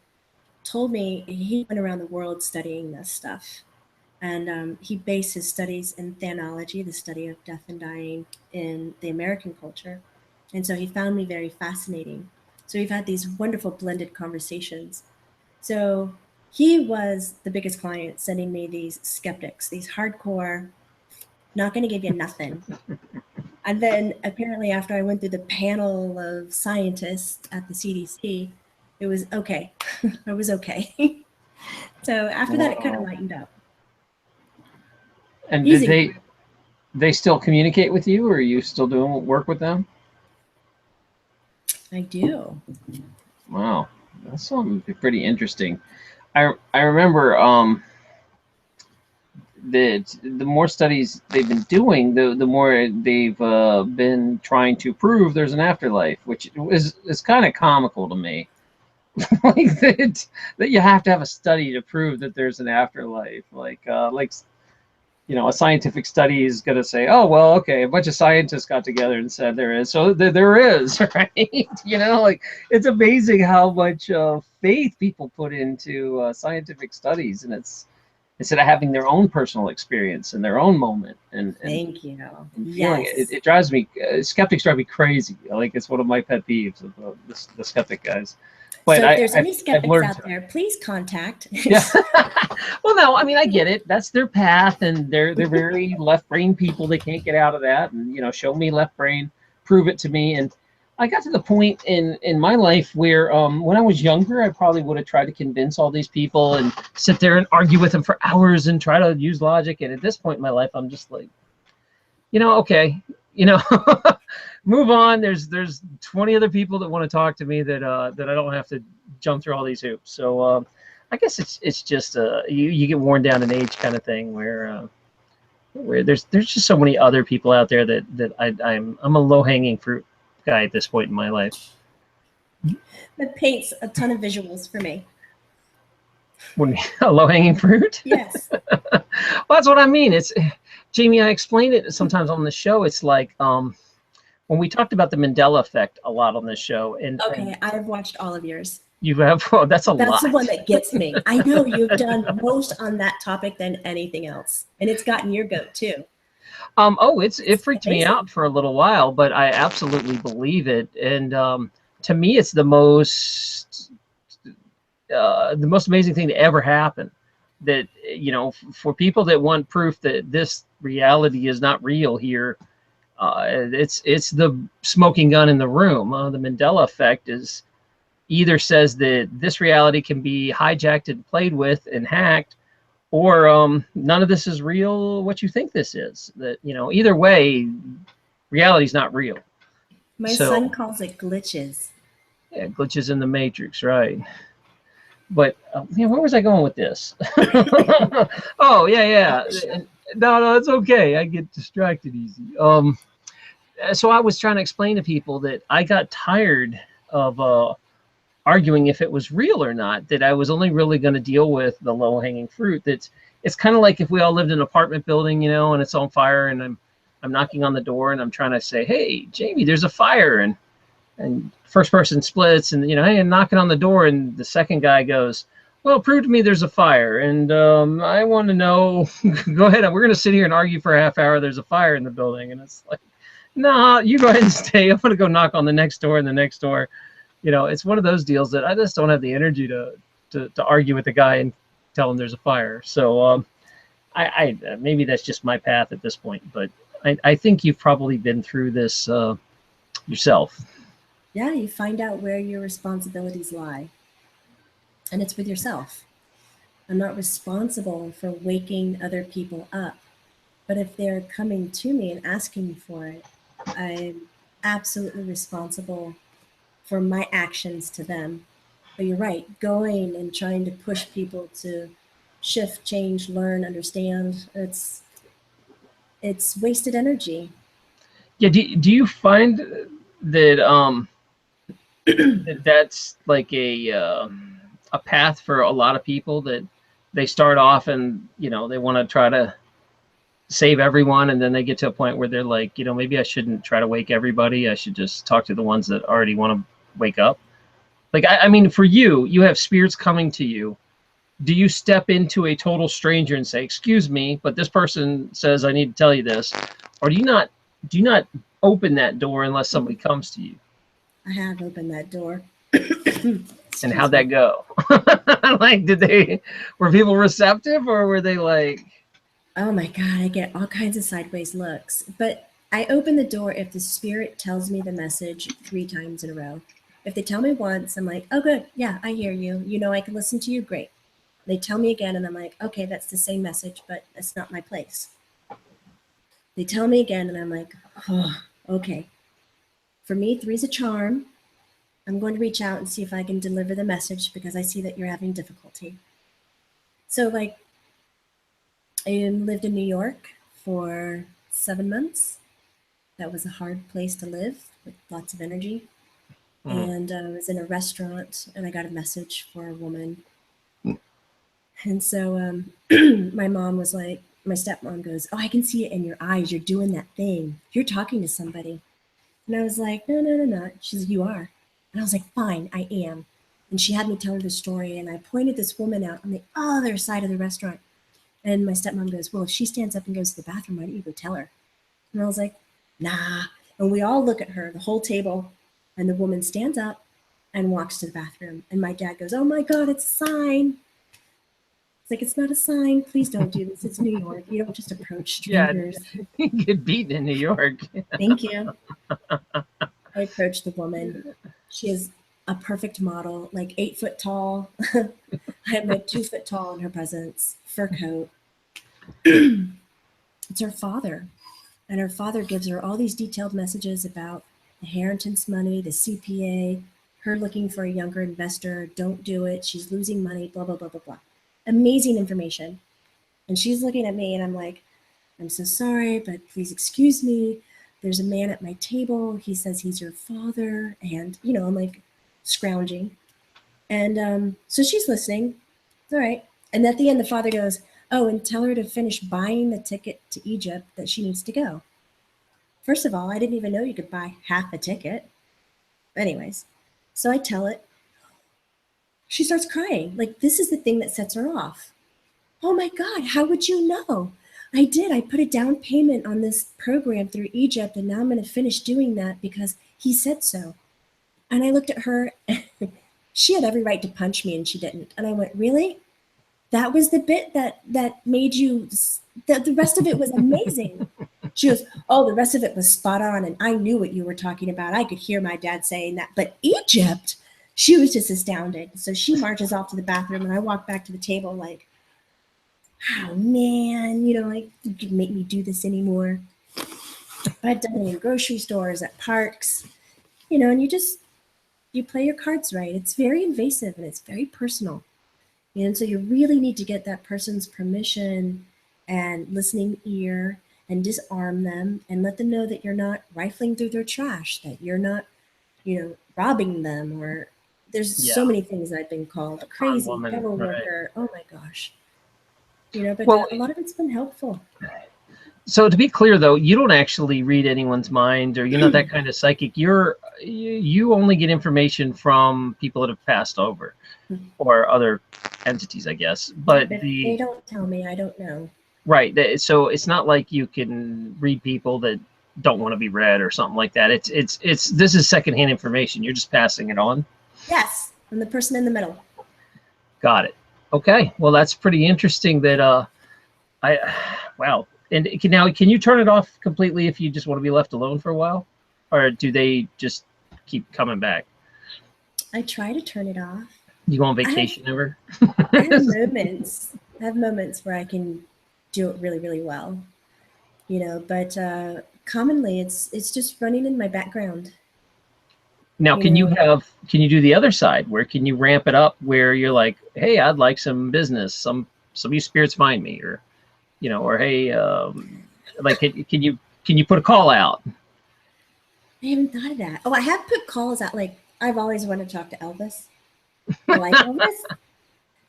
told me, he went around the world studying this stuff. And he based his studies in thanology, the study of death and dying in the American culture. And so he found me very fascinating. So we've had these wonderful blended conversations. So he was the biggest client, sending me these skeptics, these hardcore, not going to give you nothing. And then apparently after I went through the panel of scientists at the CDC, it was okay. I was okay. So after that, it kind of lightened up. And did they still communicate with you, or are you still doing work with them? I do. Wow, that's something pretty interesting. I remember that the more studies they've been doing, the more they've been trying to prove there's an afterlife, which is kind of comical to me. Like that you have to have a study to prove that there's an afterlife. Like you know, a scientific study is going to say, oh, well, okay, a bunch of scientists got together and said there is. So there is, right? You know, like, it's amazing how much faith people put into scientific studies. And it's instead of having their own personal experience and their own moment. And thank you. And feeling it drives me, skeptics drive me crazy. Like, it's one of my pet peeves of the skeptic guys. But so if there's any skeptics out there, please contact. Yeah. Well, no, I mean, I get it. That's their path, and they're very left brain people. They can't get out of that. And, you know, show me left brain, prove it to me. And I got to the point in my life where when I was younger, I probably would have tried to convince all these people and sit there and argue with them for hours and try to use logic. And at this point in my life, I'm just like, you know, okay, you know, move on. There's 20 other people that want to talk to me that I don't have to jump through all these hoops. So I guess it's just you get worn down in age kind of thing where there's just so many other people out there that I'm a low hanging fruit guy at this point in my life. That paints a ton of visuals for me. A low hanging fruit? Yes. Well, that's what I mean. It's Jamie, I explain it sometimes on the show. It's like when we talked about the Mandela Effect a lot on this show. And I've watched all of yours. You have? Oh, that's a lot. That's the one that gets me. I know you've done most on that topic than anything else, and it's gotten your goat too. It freaked me out for a little while, but I absolutely believe it. And to me, it's the most amazing thing to ever happen. That, you know, for people that want proof that this reality is not real here, it's the smoking gun in the room. The Mandela Effect either says that this reality can be hijacked and played with and hacked, or none of this is real. What you think this is, that, you know, either way, reality's not real. My son calls it glitches. Yeah, glitches in the matrix, right? But where was I going with this? Oh, yeah. No, it's okay. I get distracted easy. So I was trying to explain to people that I got tired of arguing if it was real or not, that I was only really going to deal with the low-hanging fruit. It's kind of like if we all lived in an apartment building, and it's on fire, and I'm knocking on the door and I'm trying to say, "Hey, Jamie, there's a fire." And first person splits, and hey, I'm knocking on the door, and the second guy goes, "Well, prove to me there's a fire." And I want to know, go ahead, we're going to sit here and argue for a half hour. There's a fire in the building. And it's like, nah, you go ahead and stay. I'm going to go knock on the next door and the next door. It's one of those deals that I just don't have the energy to argue with the guy and tell him there's a fire. So I maybe that's just my path at this point, but I think you've probably been through this yourself. Yeah, you find out where your responsibilities lie, and it's with yourself. I'm not responsible for waking other people up, but if they're coming to me and asking for it, I'm absolutely responsible for my actions to them. But you're right, going and trying to push people to shift, change, learn, understand, it's wasted energy. Yeah. Do you find that that's like a path for a lot of people, that they start off and they want to try to save everyone, and then they get to a point where they're like, maybe I shouldn't try to wake everybody. I should just talk to the ones that already want to wake up. Like, I mean, for you have spirits coming to you. Do you step into a total stranger and say, "Excuse me, but this person says I need to tell you this," or do you not open that door unless somebody comes to you? I have opened that door. And Excuse how'd that me. go? Like, were people receptive, or were they like, Oh my God, I get all kinds of sideways looks. But I open the door if the spirit tells me the message 3 times in a row. If they tell me once, I'm like, oh, good. Yeah, I hear you. You know, I can listen to you. Great. They tell me again, and I'm like, okay, that's the same message, but it's not my place. They tell me again, and I'm like, oh, okay. For me, three's a charm. I'm going to reach out and see if I can deliver the message because I see that you're having difficulty. So, like, I lived in New York for 7 months. That was a hard place to live with lots of energy. mm, And I was in a restaurant and I got a message for a woman. And so my mom was like, my stepmom goes, oh, I can see it in your eyes. You're doing that thing. You're talking to somebody. And I was like, no, no, no, no. She's like, you are. And I was like, fine, I am. And she had me tell her the story. And I pointed this woman out on the other side of the restaurant. And my stepmom goes, well, if she stands up and goes to the bathroom, why don't you go tell her? And I was like, nah. And we all look at her, the whole table. And the woman stands up and walks to the bathroom. And my dad goes, oh my God, it's a sign. It's like, it's not a sign. Please don't do this. It's New York. You don't just approach yeah, strangers. you get beaten in New York? Thank you. I approached the woman. She is a perfect model, like 8 foot tall. I'm like 2 foot tall in her presence, fur coat. It's her father. And her father gives her all these detailed messages about the inheritance money, the CPA, her looking for a younger investor. Don't do it. She's losing money, blah, blah, blah, blah, blah. Amazing information. And she's looking at me and I'm like, I'm so sorry, but please excuse me. There's a man at my table. He says he's your father. And, I'm like scrounging. And so she's listening. It's all right. And at the end, the father goes, oh, and tell her to finish buying the ticket to Egypt that she needs to go. First of all, I didn't even know you could buy half a ticket. Anyways, so I tell it. She starts crying. Like, this is the thing that sets her off. Oh my God, how would you know? I did. I put a down payment on this program through Egypt, and now I'm going to finish doing that because he said so. And I looked at her. She had every right to punch me, and she didn't. And I went, really? That was the bit that made you, the rest of it was amazing. She goes, oh, the rest of it was spot on. And I knew what you were talking about. I could hear my dad saying that. But Egypt, she was just astounded. So she marches off to the bathroom and I walk back to the table like, oh man, like you could make me do this anymore. But I've done it in grocery stores, at parks, and you play your cards right. It's very invasive and it's very personal. And so you really need to get that person's permission and listening ear and disarm them and let them know that you're not rifling through their trash, that you're not, robbing them, or there's so many things I've been called crazy, woman, devil right. worker. Oh my gosh. But Well, a lot of it's been helpful. So to be clear, though, you don't actually read anyone's mind, or you're not that kind of psychic. You only get information from people that have passed over, or other entities, I guess. But they don't tell me, I don't know. Right. So it's not like you can read people that don't want to be read or something like that. This is secondhand information. You're just passing it on. Yes, I'm the person in the middle. Got it. Okay. Well, that's pretty interesting. That wow. And can you turn it off completely if you just want to be left alone for a while, or do they just keep coming back? I try to turn it off. You go on vacation ever? I have moments where I can do it really, really well, but commonly it's just running in my background. Now, can you do the other side where can you ramp it up where you're like, hey, I'd like some business, some of you spirits find me, or or hey, like can you put a call out? I haven't thought of that. Oh, I have put calls out. Like, I've always wanted to talk to Elvis. You like Elvis?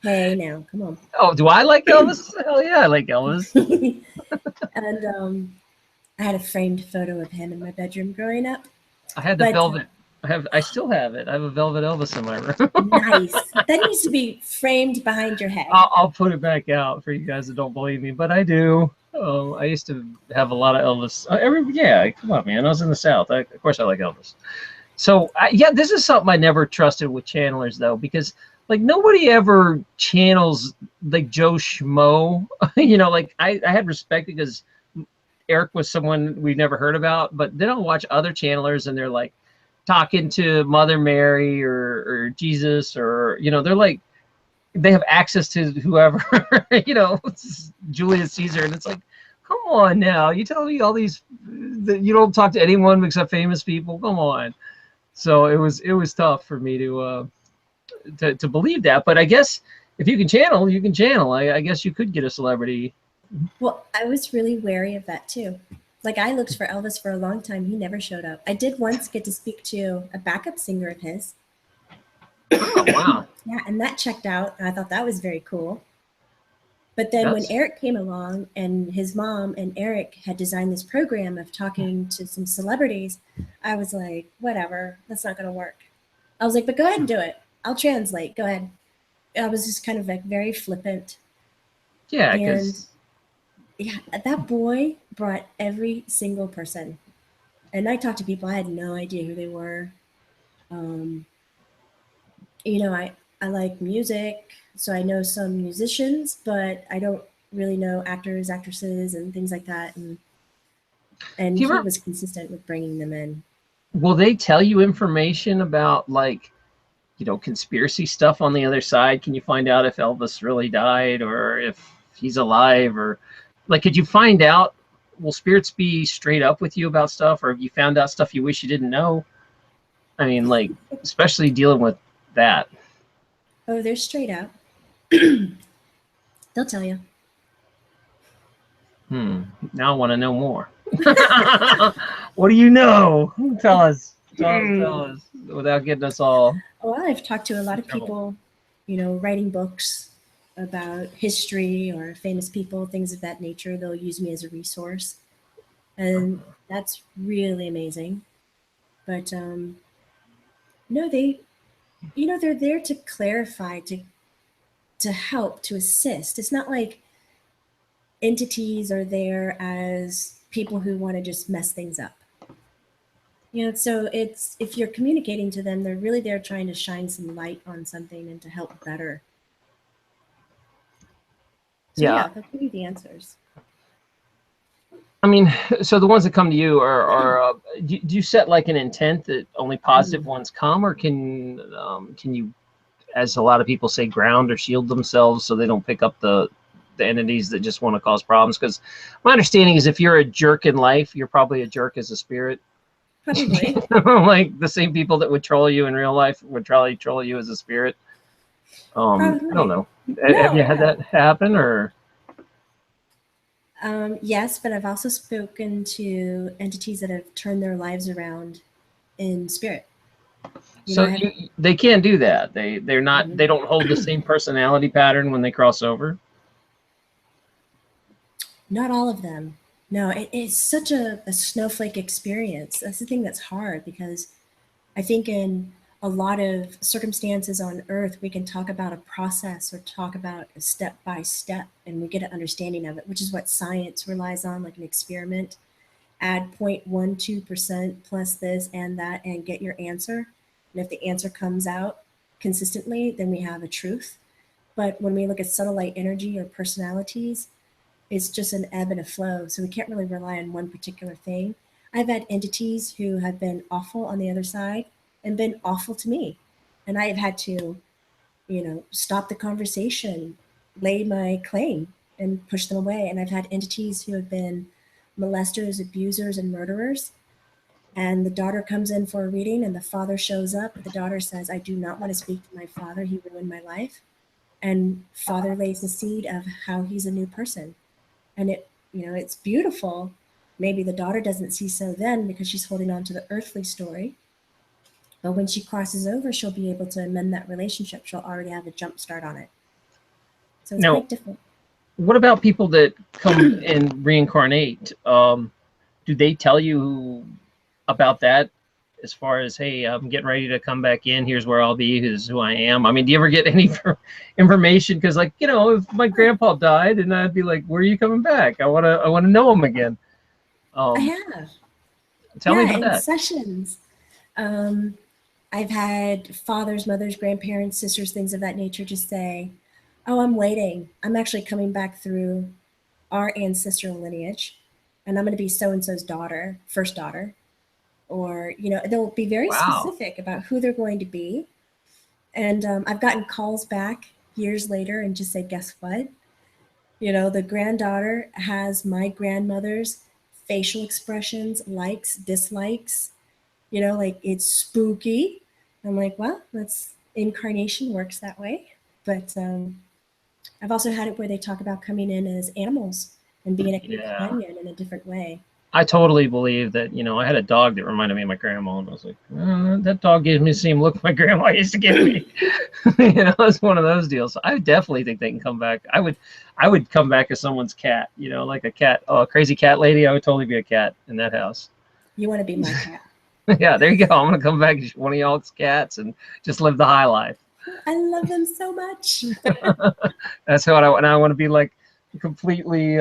Hey, now, come on. Oh, do I like Elvis? Hell yeah, I like Elvis. And I had a framed photo of him in my bedroom growing up. I had the velvet. I still have it. I have a velvet Elvis in my room. Nice. That needs to be framed behind your head. I'll put it back out for you guys that don't believe me, but I do. Oh, I used to have a lot of Elvis. Come on, man. I was in the South. Of course, I like Elvis. So, this is something I never trusted with channelers, though, because like nobody ever channels like Joe Schmo. Like I had respect because Erik was someone we never heard about, but then I'll watch other channelers and they're like talking to Mother Mary or Jesus, or they're like they have access to whoever, Julius Caesar, and it's like, come on now, you tell me all these that you don't talk to anyone except famous people? Come on. So it was tough for me to believe that, but I guess if you can channel, you can channel. I guess you could get a celebrity. Well, I was really wary of that too. Like, I looked for Elvis for a long time. He never showed up. I did once get to speak to a backup singer of his. Oh, wow. Yeah, and that checked out. And I thought that was very cool. But then when Erik came along and his mom and Erik had designed this program of talking to some celebrities, I was like, whatever, that's not going to work. I was like, but go ahead and do it. I'll translate. Go ahead. I was just kind of like very flippant. Yeah, because that boy brought every single person. And I talked to people, I had no idea who they were. I like music, so I know some musicians, but I don't really know actors, actresses, and things like that. And he was consistent with bringing them in. Will they tell you information about, like, conspiracy stuff on the other side? Can you find out if Elvis really died or if he's alive? Or, like, could you find out, will spirits be straight up with you about stuff? Or have you found out stuff you wish you didn't know? I mean, like, especially dealing with that. Oh, they're straight up. They'll tell you. Now I want to know more. What do you know? Tell us. Tell us without getting us all. Well, I've talked to a lot of people, writing books about history or famous people, things of that nature. They'll use me as a resource. And that's really amazing. But no, they're there to clarify, to help, to assist. It's not like entities are there as people who want to just mess things up. So it's, if you're communicating to them, they're really there trying to shine some light on something and to help better. So yeah, they'll give you the answers. I mean, so the ones that come to you are do you set like an intent that only positive ones come, or can you, as a lot of people say, ground or shield themselves so they don't pick up the entities that just want to cause problems? Because my understanding is if you're a jerk in life, you're probably a jerk as a spirit. Probably. Like the same people that would troll you in real life would probably troll you as a spirit. I don't know. Have No, you had that happen, or? yes, but I've also spoken to entities that have turned their lives around in spirit. So they can't do that. They're not. Mhm. They don't hold the same personality pattern when they cross over. Not all of them. No, it's such a snowflake experience. That's the thing that's hard because I think in a lot of circumstances on earth, we can talk about a process or talk about a step by step and we get an understanding of it, which is what science relies on, like an experiment. Add 0.12% plus this and that and get your answer. And if the answer comes out consistently, then we have a truth. But when we look at subtle light energy or personalities, it's just an ebb and a flow. So we can't really rely on one particular thing. I've had entities who have been awful on the other side and been awful to me. And I have had to, stop the conversation, lay my claim, and push them away. And I've had entities who have been molesters, abusers, and murderers. And the daughter comes in for a reading, and the father shows up. The daughter says, I do not want to speak to my father. He ruined my life. And father lays the seed of how he's a new person. And it's beautiful. Maybe the daughter doesn't see so then because she's holding on to the earthly story. But when she crosses over, she'll be able to amend that relationship. She'll already have a jump start on it. So it's Now, quite different. what about people that come and reincarnate? Do they tell you about that as far as, hey, I'm getting ready to come back in, here's where I'll be, here's who I am? I mean, do you ever get any information? Because, like, if my grandpa died, and I'd be like, where are you coming back? I want to know him again. I have. Tell me about in that. sessions. I've had fathers, mothers, grandparents, sisters, things of that nature just say, oh, I'm waiting. I'm actually coming back through our ancestral lineage, and I'm going to be so-and-so's daughter, first daughter. Or, they'll be very Wow. specific about who they're going to be. And I've gotten calls back years later and just say, guess what? The granddaughter has my grandmother's facial expressions, likes, dislikes, like it's spooky. I'm like, well, that's incarnation works that way. But I've also had it where they talk about coming in as animals and being a Yeah. companion in a different way. I totally believe that, I had a dog that reminded me of my grandma, and I was like, that dog gives me the same look my grandma used to give me. It's one of those deals. I definitely think they can come back. I would come back as someone's cat, like a cat, a crazy cat lady. I would totally be a cat in that house. You want to be my cat. Yeah, there you go. I'm going to come back as one of y'all's cats and just live the high life. I love them so much. That's what I want to be, like, completely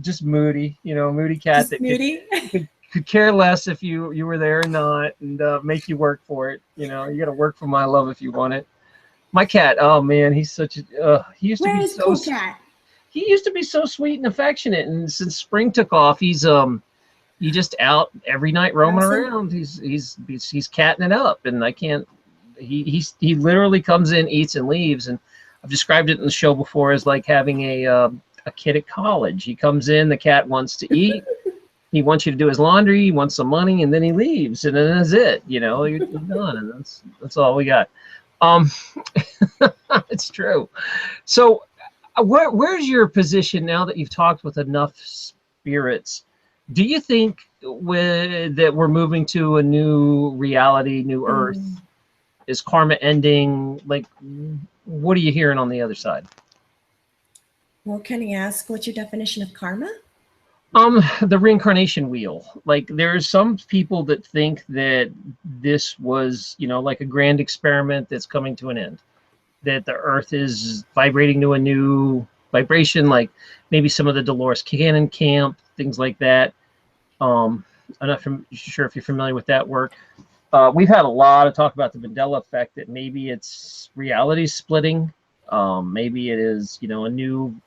just moody, moody cat Just that moody. could care less if you were there or not, and make you work for it. You got to work for my love if you want it. My cat, oh man, he's such a he used to Where be is so Cool Cat? he used to be so sweet and affectionate, and since spring took off, he's just out every night roaming around. He's catting it up, and I can't. He literally comes in, eats, and leaves. And I've described it in the show before as like having a kid at college. He comes in, the cat wants to eat, he wants you to do his laundry, he wants some money, and then he leaves, and then that's it. You're done, and that's all we got. It's true. So, where's your position now that you've talked with enough spirits? Do you think that we're moving to a new reality, new Earth? Is karma ending? Like, what are you hearing on the other side? Well, can I ask what's your definition of karma? The reincarnation wheel. Like, there's some people that think that this was, like a grand experiment that's coming to an end. That the Earth is vibrating to a new vibration, like maybe some of the Dolores Cannon camp, things like that. I'm not sure if you're familiar with that work. We've had a lot of talk about the Mandela Effect, that maybe it's reality splitting. Maybe it is, a new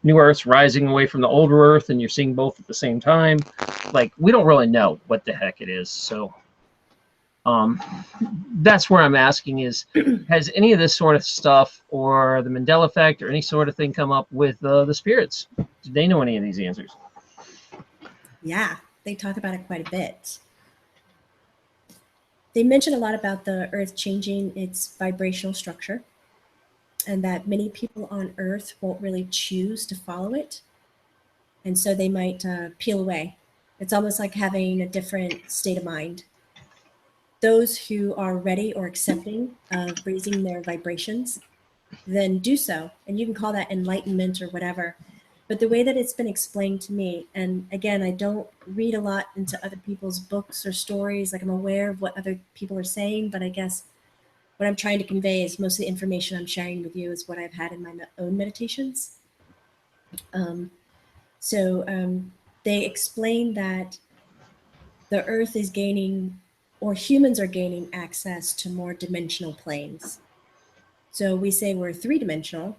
Earth rising away from the older Earth, and you're seeing both at the same time. Like, we don't really know what the heck it is. So that's where I'm asking is, has any of this sort of stuff or the Mandela Effect or any sort of thing come up with the spirits? Do they know any of these answers? Yeah, they talk about it quite a bit. they mention a lot about the Earth changing its vibrational structure, and that many people on Earth won't really choose to follow it. And so they might peel away. It's almost like having a different state of mind. Those who are ready or accepting of raising their vibrations, then do so. And you can call that enlightenment or whatever. But the way that it's been explained to me, and again, I don't read a lot into other people's books or stories. Like, I'm aware of what other people are saying, but I guess what I'm trying to convey is most of the information I'm sharing with you is what I've had in my own meditations. So they explain that the Earth is gaining, or humans are gaining access to more dimensional planes. So we say we're 3-dimensional,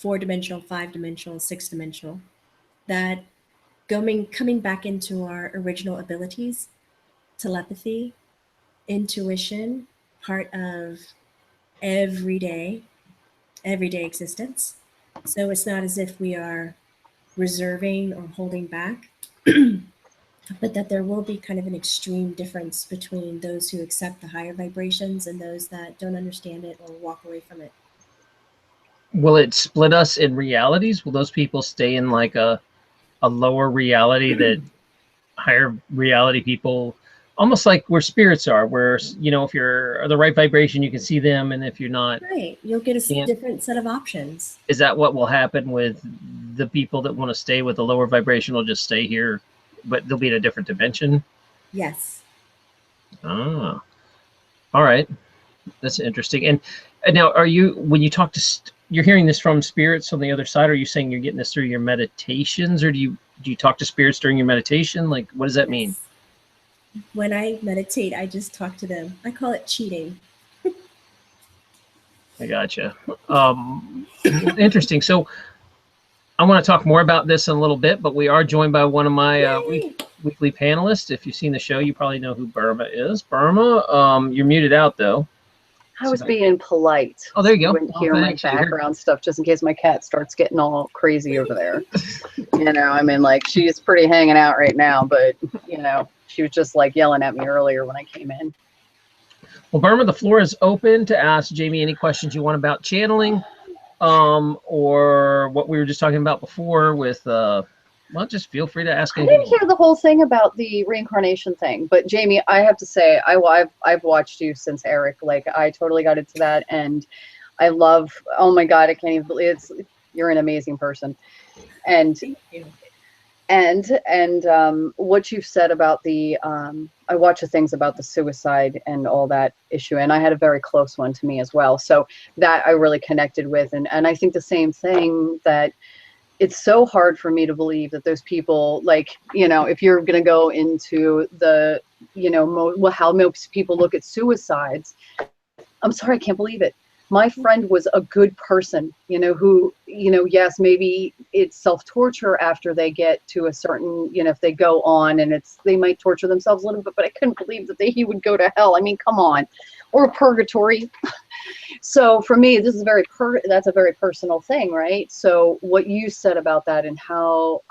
4-dimensional, 5-dimensional, 6-dimensional, that coming back into our original abilities, telepathy, intuition, part of everyday existence. So it's not as if we are reserving or holding back, but that there will be kind of an extreme difference between those who accept the higher vibrations and those that don't understand it or walk away from it. Will it split us in realities? Will those people stay in like a lower reality that higher reality people, almost like where spirits are, where, you know, if you're the right vibration, you can see them, and if you're not, right, you'll get a different set of options. Is that what will happen with the people that want to stay with the lower vibration? Will just stay here, but they'll be in a different dimension? Yes. Ah, all right. That's interesting. And now, are you, when you talk to, you're hearing this from spirits on the other side? Are you saying you're getting this through your meditations, or do you talk to spirits during your meditation? Like, what does that mean? When I meditate, I just talk to them. I call it cheating. I gotcha. Interesting. So I want to talk more about this in a little bit, but we are joined by one of my weekly panelists. If you've seen the show, you probably know who Burma is. Burma, you're muted out though. I was being polite. Oh, there you go. You wouldn't hear my background stuff just in case my cat starts getting all crazy over there. You know, I mean, like, she's pretty hanging out right now, but, you know, she was just like yelling at me earlier when I came in. Well, Burma, the floor is open to ask Jamie any questions you want about channeling, or what we were just talking about before with, well, just feel free to ask. I didn't hear the whole thing about the reincarnation thing, but Jamie, I have to say, I've watched you since Erik. Like, I totally got into that, and I love. Oh my God, I can't even believe you're an amazing person, and Thank you. And what you've said about the I watch the things about the suicide and all that issue, and I had a very close one to me as well. So that I really connected with, and I think the same thing, that it's so hard for me to believe that those people, like, you know, if you're going to go into the, you know, how most people look at suicides, I'm sorry, I can't believe it. My friend was a good person, you know, who, you know, yes, maybe it's self-torture after they get to a certain, you know, if they go on, and they might torture themselves a little bit, but I couldn't believe that he would go to hell. I mean, come on, or purgatory. So for me, this is that's a very personal thing, right? So what you said about that, and how,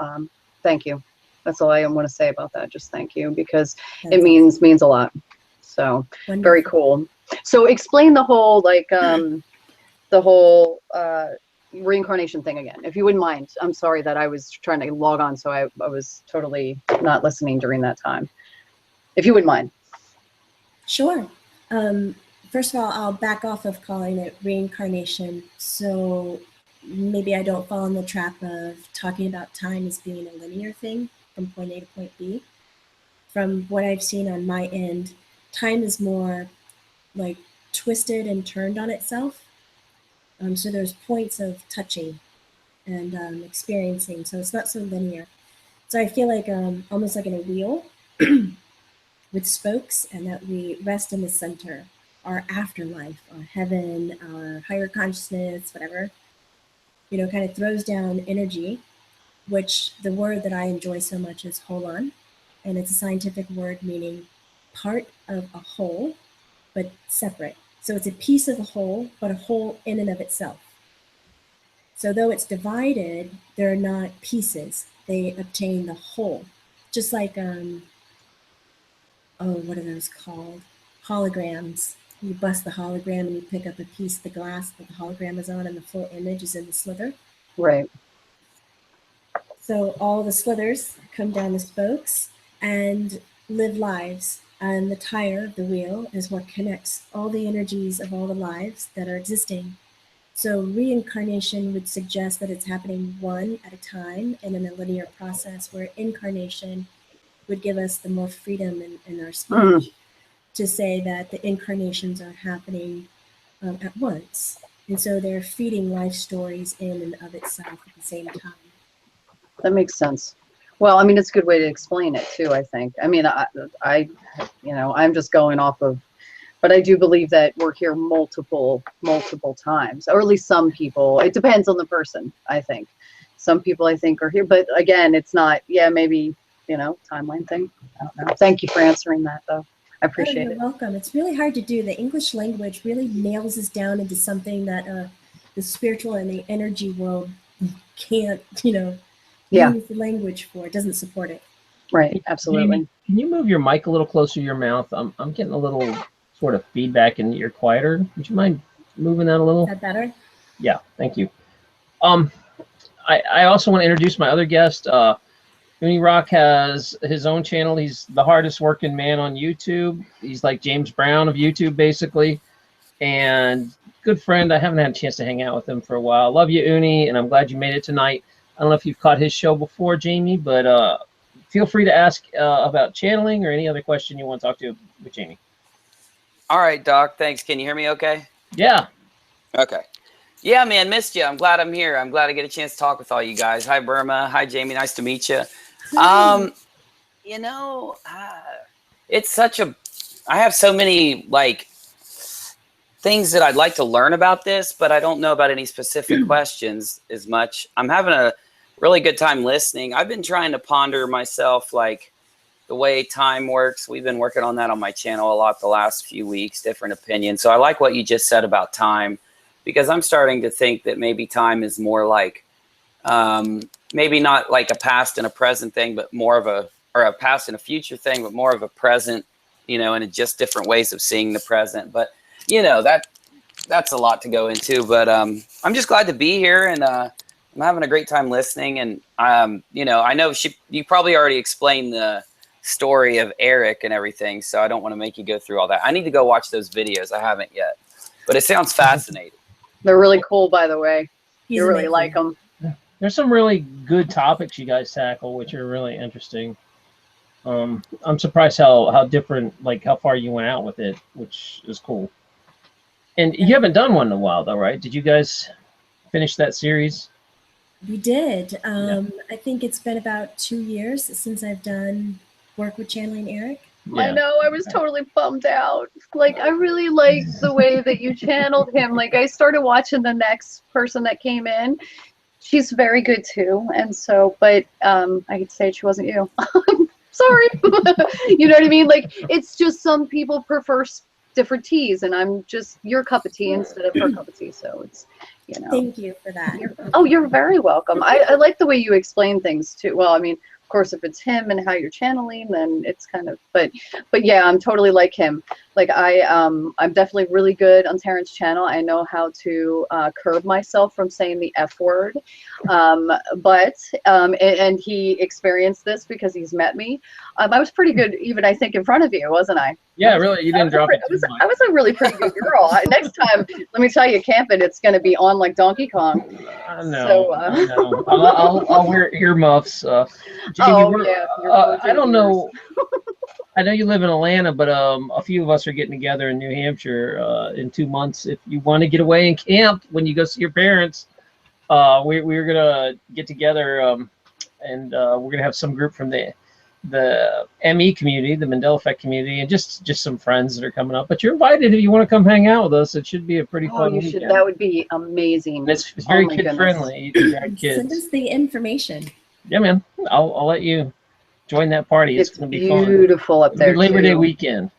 thank you. That's all I want to say about that. Just thank you, because it means a lot. So wonderful. Very cool. So explain the whole, like, the whole reincarnation thing again, if you wouldn't mind. I'm sorry that I was trying to log on, so I was totally not listening during that time. If you wouldn't mind. Sure. First of all, I'll back off of calling it reincarnation. So maybe I don't fall in the trap of talking about time as being a linear thing from point A to point B. From what I've seen on my end, time is more like twisted and turned on itself. So there's points of touching and experiencing. So it's not so linear. So I feel like almost like in a wheel with spokes, and that we rest in the center. Our afterlife, our heaven, our higher consciousness, whatever, you know, kind of throws down energy, which the word that I enjoy so much is holon. And it's a scientific word meaning part of a whole, but separate. So it's a piece of a whole, but a whole in and of itself. So though it's divided, they're not pieces. They obtain the whole. Just like, what are those called? holograms. You bust the hologram and you pick up a piece of the glass that the hologram is on, and the full image is in the slither. Right. So all the slithers come down the spokes and live lives. And the tire of the wheel is what connects all the energies of all the lives that are existing. So reincarnation would suggest that it's happening one at a time and in a linear process, where incarnation would give us the more freedom in our speech to say that the incarnations are happening at once. And so they're feeding life stories in and of itself at the same time. That makes sense. Well, I mean, it's a good way to explain it too, I think. I mean, I'm just going off of, but I do believe that we're here multiple times, or at least some people. It depends on the person, I think. Some people, I think, are here, but again, it's not, maybe, timeline thing. I don't know. Thank you for answering that, though. I appreciate it. You're welcome. It's really hard to do. The English language really nails us down into something that the spiritual and the energy world can't, use the language for. It doesn't support it. Right, absolutely. Jamie, can you move your mic a little closer to your mouth? I'm getting a little sort of feedback and you're quieter. Would you mind moving that a little? Is that better? Yeah, thank you. I also want to introduce my other guest. Uni Rock has his own channel. He's the hardest working man on YouTube. He's like James Brown of YouTube, basically. And good friend. I haven't had a chance to hang out with him for a while. Love you, Uni, and I'm glad you made it tonight. I don't know if you've caught his show before, Jamie, but feel free to ask about channeling or any other question you want to talk to with Jamie. All right, Doc. Thanks. Can you hear me okay? Yeah. Okay. Yeah, man, missed you. I'm glad I'm here. I'm glad I get a chance to talk with all you guys. Hi, Burma. Hi, Jamie. Nice to meet you. It's such a, I have so many things that I'd like to learn about this, but I don't know about any specific questions as much. I'm having a really good time listening. I've been trying to ponder myself, the way time works. We've been working on that on my channel a lot the last few weeks, different opinions. So I like what you just said about time, because I'm starting to think that maybe time is more maybe not like a past and a present thing, but more of a past and a future thing, but more of a present, and just different ways of seeing the present. But, that's a lot to go into, but I'm just glad to be here, and I'm having a great time listening. And, I know you probably already explained the story of Erik and everything, so I don't want to make you go through all that. I need to go watch those videos. I haven't yet, but it sounds fascinating. They're really cool, by the way. You really like them. There's some really good topics you guys tackle, which are really interesting. I'm surprised how different, how far you went out with it, which is cool. And you haven't done one in a while, though, right? Did you guys finish that series? We did. I think it's been about 2 years since I've done work with channeling Erik. Yeah. I know, I was totally bummed out. I really liked the way that you channeled him. I started watching the next person that came in. She's very good too. And so, but I could say she wasn't you. Sorry. You know what I mean? It's just some people prefer different teas, and I'm just your cup of tea instead of her cup of tea. So it's, Thank you for that. You're very welcome. I like the way you explain things too. Well, I mean, of course, if it's him and how you're channeling, then it's kind of, but yeah, I'm totally like him. I'm definitely really good on Terrence's channel. I know how to curb myself from saying the F word. And he experienced this because he's met me. I was pretty good, even I think in front of you, wasn't I? Yeah, really. You didn't drop it. I was a really pretty good girl. Next time, let me tell you, camping, it's going to be on like Donkey Kong. I know. I know. I'll wear earmuffs. Jamie, I don't know. I know you live in Atlanta, but a few of us are getting together in New Hampshire in 2 months. If you want to get away and camp when you go see your parents, we're gonna get together and we're gonna have some group from the ME community, the Mandela Effect community, and just some friends that are coming up. But you're invited if you want to come hang out with us. It should be a pretty fun weekend. That would be amazing. And it's very kid friendly. Send us the information. Yeah, man. I'll let you join that party. It's going to be fun. Beautiful up there. Labor Day weekend.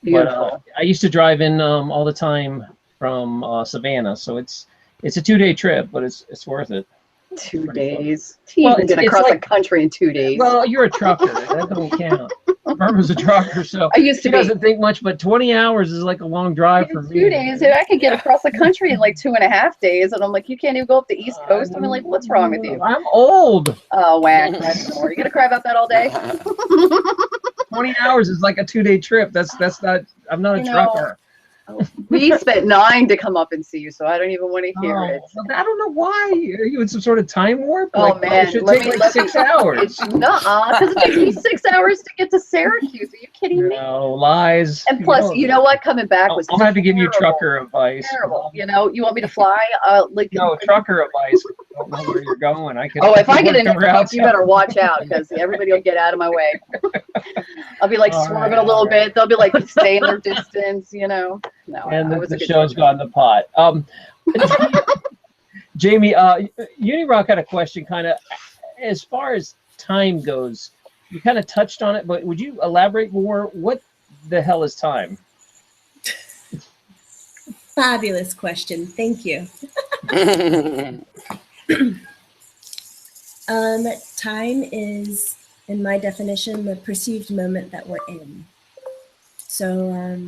Beautiful. But I used to drive in all the time from Savannah, so it's a 2-day trip, but it's worth it. 2 days. You can get across the country in 2 days. Well, you're a trucker. That don't count. Irma's a trucker, so I used to she be. doesn't think much, but 20 hours is like a long drive for me. 2 days, and I could get across the country in like 2.5 days, and I'm like, you can't even go up the East Coast. I'm like, what's wrong with you? I'm old. Oh, whack. You're gonna cry about that all day. 20 hours is like a 2-day trip. That's not. I'm not a trucker. We spent 9 to come up and see you, so I don't even want to hear it. I don't know why. Are you in some sort of time warp? Oh, like, man. It should take like 6 hours. Nuh-uh, because it takes me 6 hours to get to Syracuse. Are you kidding me? No, lies. And plus, you know what? Coming back was I'll have to give you terrible. trucker advice. Terrible. You know, you want me to fly? No, trucker advice. I don't know where you're going. I can. Oh, if I get in a truck, routes. you better watch out, because everybody will get out of my way. I'll be like swerving a little bit. They'll be like staying their distance, you know. No, and the show's gone to pot. Jamie, Unirock had a question, kind of as far as time goes. You kind of touched on it, but would you elaborate more? What the hell is time? Fabulous question. Thank you. Time is, in my definition, the perceived moment that we're in. So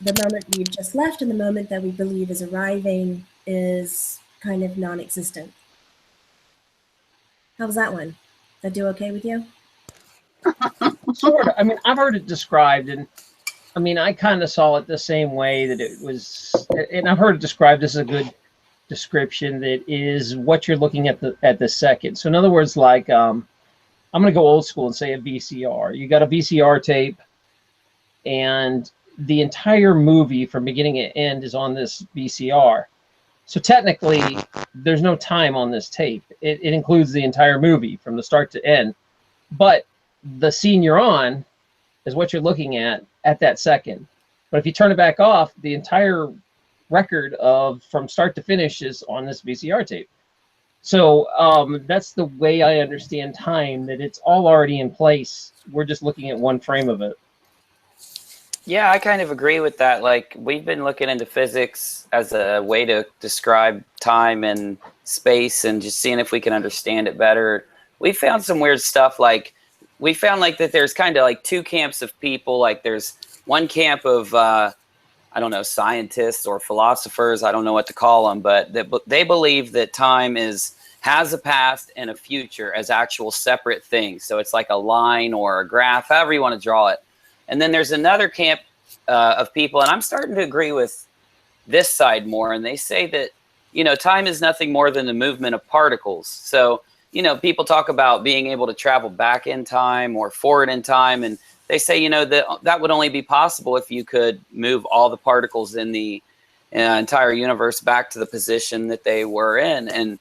the moment we've just left and the moment that we believe is arriving is kind of non-existent. How was that one? Did that do okay with you? Sort of. I mean, I've heard it described, and I mean, I kind of saw it the same way, that it was, and I've heard it described as a good description, that is what you're looking at the second. So in other words, like I'm going to go old school and say a VCR. You got a VCR tape, and the entire movie from beginning to end is on this VCR. So technically, there's no time on this tape. It includes the entire movie from the start to end. But the scene you're on is what you're looking at that second. But if you turn it back off, the entire record of from start to finish is on this VCR tape. So that's the way I understand time, that it's all already in place. We're just looking at one frame of it. Yeah, I kind of agree with that. Like, we've been looking into physics as a way to describe time and space and just seeing if we can understand it better. We found some weird stuff. Like, we found like that there's kind of like two camps of people. Like, there's one camp of, I don't know, scientists or philosophers. I don't know what to call them, but they believe that time has a past and a future as actual separate things. So it's like a line or a graph, however you want to draw it. And then there's another camp of people, and I'm starting to agree with this side more, and they say that, you know, time is nothing more than the movement of particles. So, you know, people talk about being able to travel back in time or forward in time, and they say, you know, that would only be possible if you could move all the particles in the entire universe back to the position that they were in. And,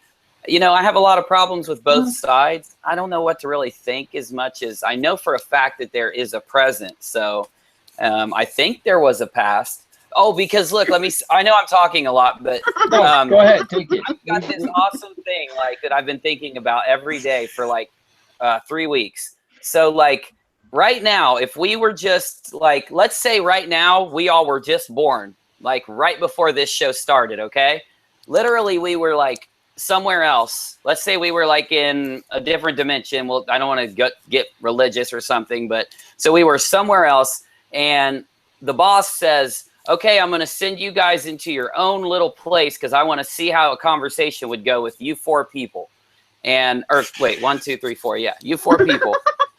you know, I have a lot of problems with both sides. I don't know what to really think, as much as I know for a fact that there is a present. So I think there was a past. Oh, because look, I know I'm talking a lot, but go ahead, take it. I've got this awesome thing like that I've been thinking about every day for like 3 weeks. So like right now, if we were just like, let's say right now we all were just born, like right before this show started, okay? Literally, we were like somewhere else. Let's say we were like in a different dimension. Well, I don't want to get religious or something, but so we were somewhere else, and the boss says, okay, I'm going to send you guys into your own little place because I want to see how a conversation would go with you 4 people. And, or wait, 1, 2, 3, 4. Yeah, you 4 people.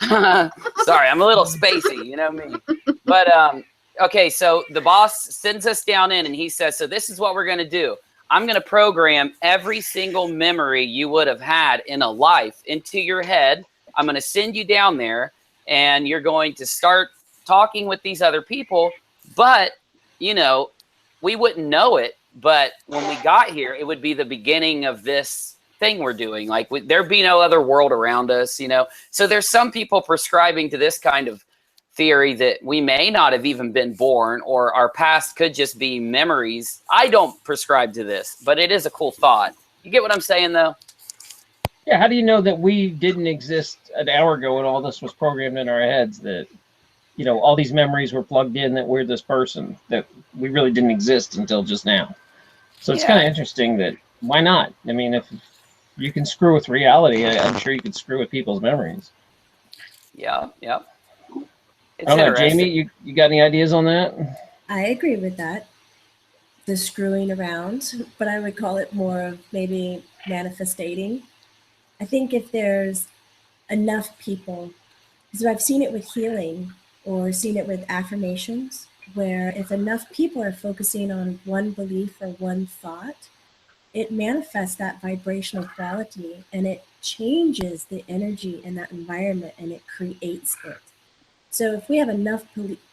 Sorry, I'm a little spacey, you know me. But, okay, so the boss sends us down in, and he says, so this is what we're going to do. I'm going to program every single memory you would have had in a life into your head. I'm going to send you down there, and you're going to start talking with these other people. But, you know, we wouldn't know it. But when we got here, it would be the beginning of this thing we're doing. Like, there'd be no other world around us, you know. So there's some people prescribing to this kind of theory that we may not have even been born, or our past could just be memories. I don't prescribe to this, but it is a cool thought. You get what I'm saying, though? Yeah, how do you know that we didn't exist an hour ago and all this was programmed in our heads, that, you know, all these memories were plugged in, that we're this person, that we really didn't exist until just now? So it's kind of interesting that, why not? I mean, if you can screw with reality, I'm sure you could screw with people's memories. Yeah, yeah. It's I don't know, interesting. Jamie, you got any ideas on that? I agree with that. The screwing around, but I would call it more of maybe manifestating. I think if there's enough people, so I've seen it with healing or seen it with affirmations, where if enough people are focusing on one belief or one thought, it manifests that vibrational quality and it changes the energy in that environment and it creates it. So if we have enough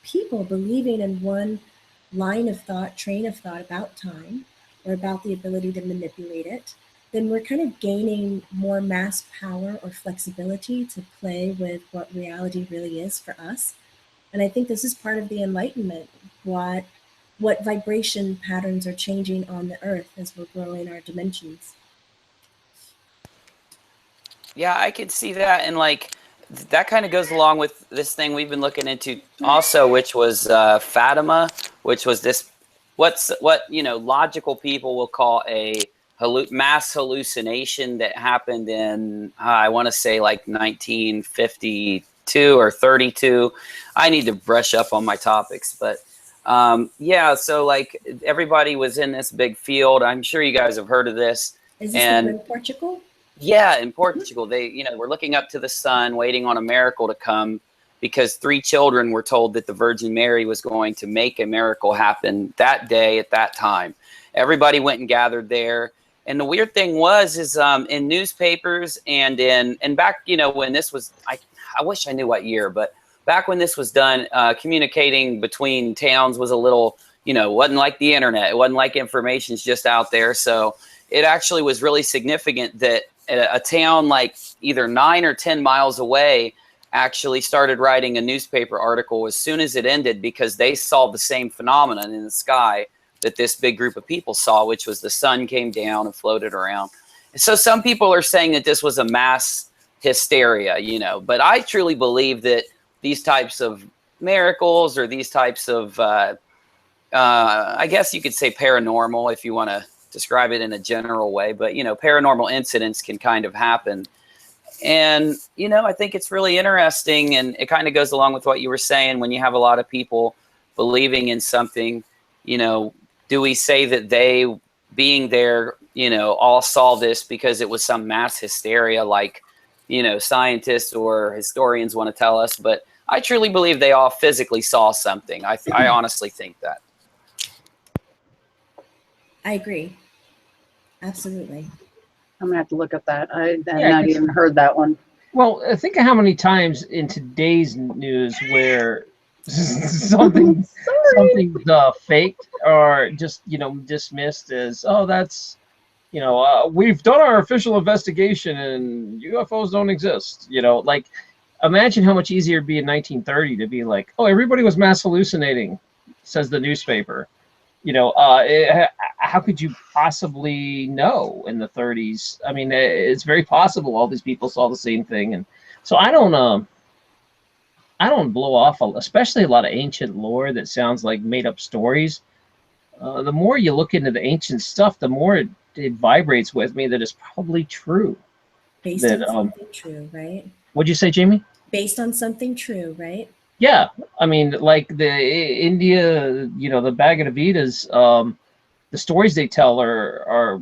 people believing in one line of thought, train of thought about time or about the ability to manipulate it, then we're kind of gaining more mass power or flexibility to play with what reality really is for us. And I think this is part of the enlightenment, what vibration patterns are changing on the earth as we're growing our dimensions. Yeah, I could see that, and like that kind of goes along with this thing we've been looking into also, which was Fatima, which was this what logical people will call a mass hallucination that happened in I want to say like 1952 or 32. I need to brush up on my topics, but yeah, so like everybody was in this big field. I'm sure you guys have heard of this. Is this one in Portugal? Yeah, in Portugal, they were looking up to the sun, waiting on a miracle to come, because 3 children were told that the Virgin Mary was going to make a miracle happen that day at that time. Everybody went and gathered there. And the weird thing is in newspapers and back, when this was, I wish I knew what year, but back when this was done, communicating between towns was a little, wasn't like the internet. It wasn't like information's just out there. So it actually was really significant that a town like either 9 or 10 miles away actually started writing a newspaper article as soon as it ended, because they saw the same phenomenon in the sky that this big group of people saw, which was the sun came down and floated around. And so some people are saying that this was a mass hysteria, but I truly believe that these types of miracles or these types of, I guess you could say paranormal if you want to describe it in a general way, but paranormal incidents can kind of happen. And I think it's really interesting, and it kind of goes along with what you were saying. When you have a lot of people believing in something, do we say that they being there all saw this because it was some mass hysteria like scientists or historians want to tell us? But I truly believe they all physically saw something. I honestly think that. I agree. Absolutely. I'm gonna have to look up that. I've not even heard that one. Well, think of how many times in today's news where something's faked or just dismissed as, oh, that's we've done our official investigation and UFOs don't exist. Like, imagine how much easier it'd be in 1930 to be like, oh, everybody was mass hallucinating, says the newspaper. How could you possibly know in the 30s? I mean, it's very possible all these people saw the same thing, and so I don't blow off, especially a lot of ancient lore that sounds like made up stories. The more you look into the ancient stuff, the more it vibrates with me that it's probably true. Based on something true, right? What'd you say, Jamie? Based on something true, right? Yeah, I mean, like the India, the Bhagavad Gita's, the stories they tell are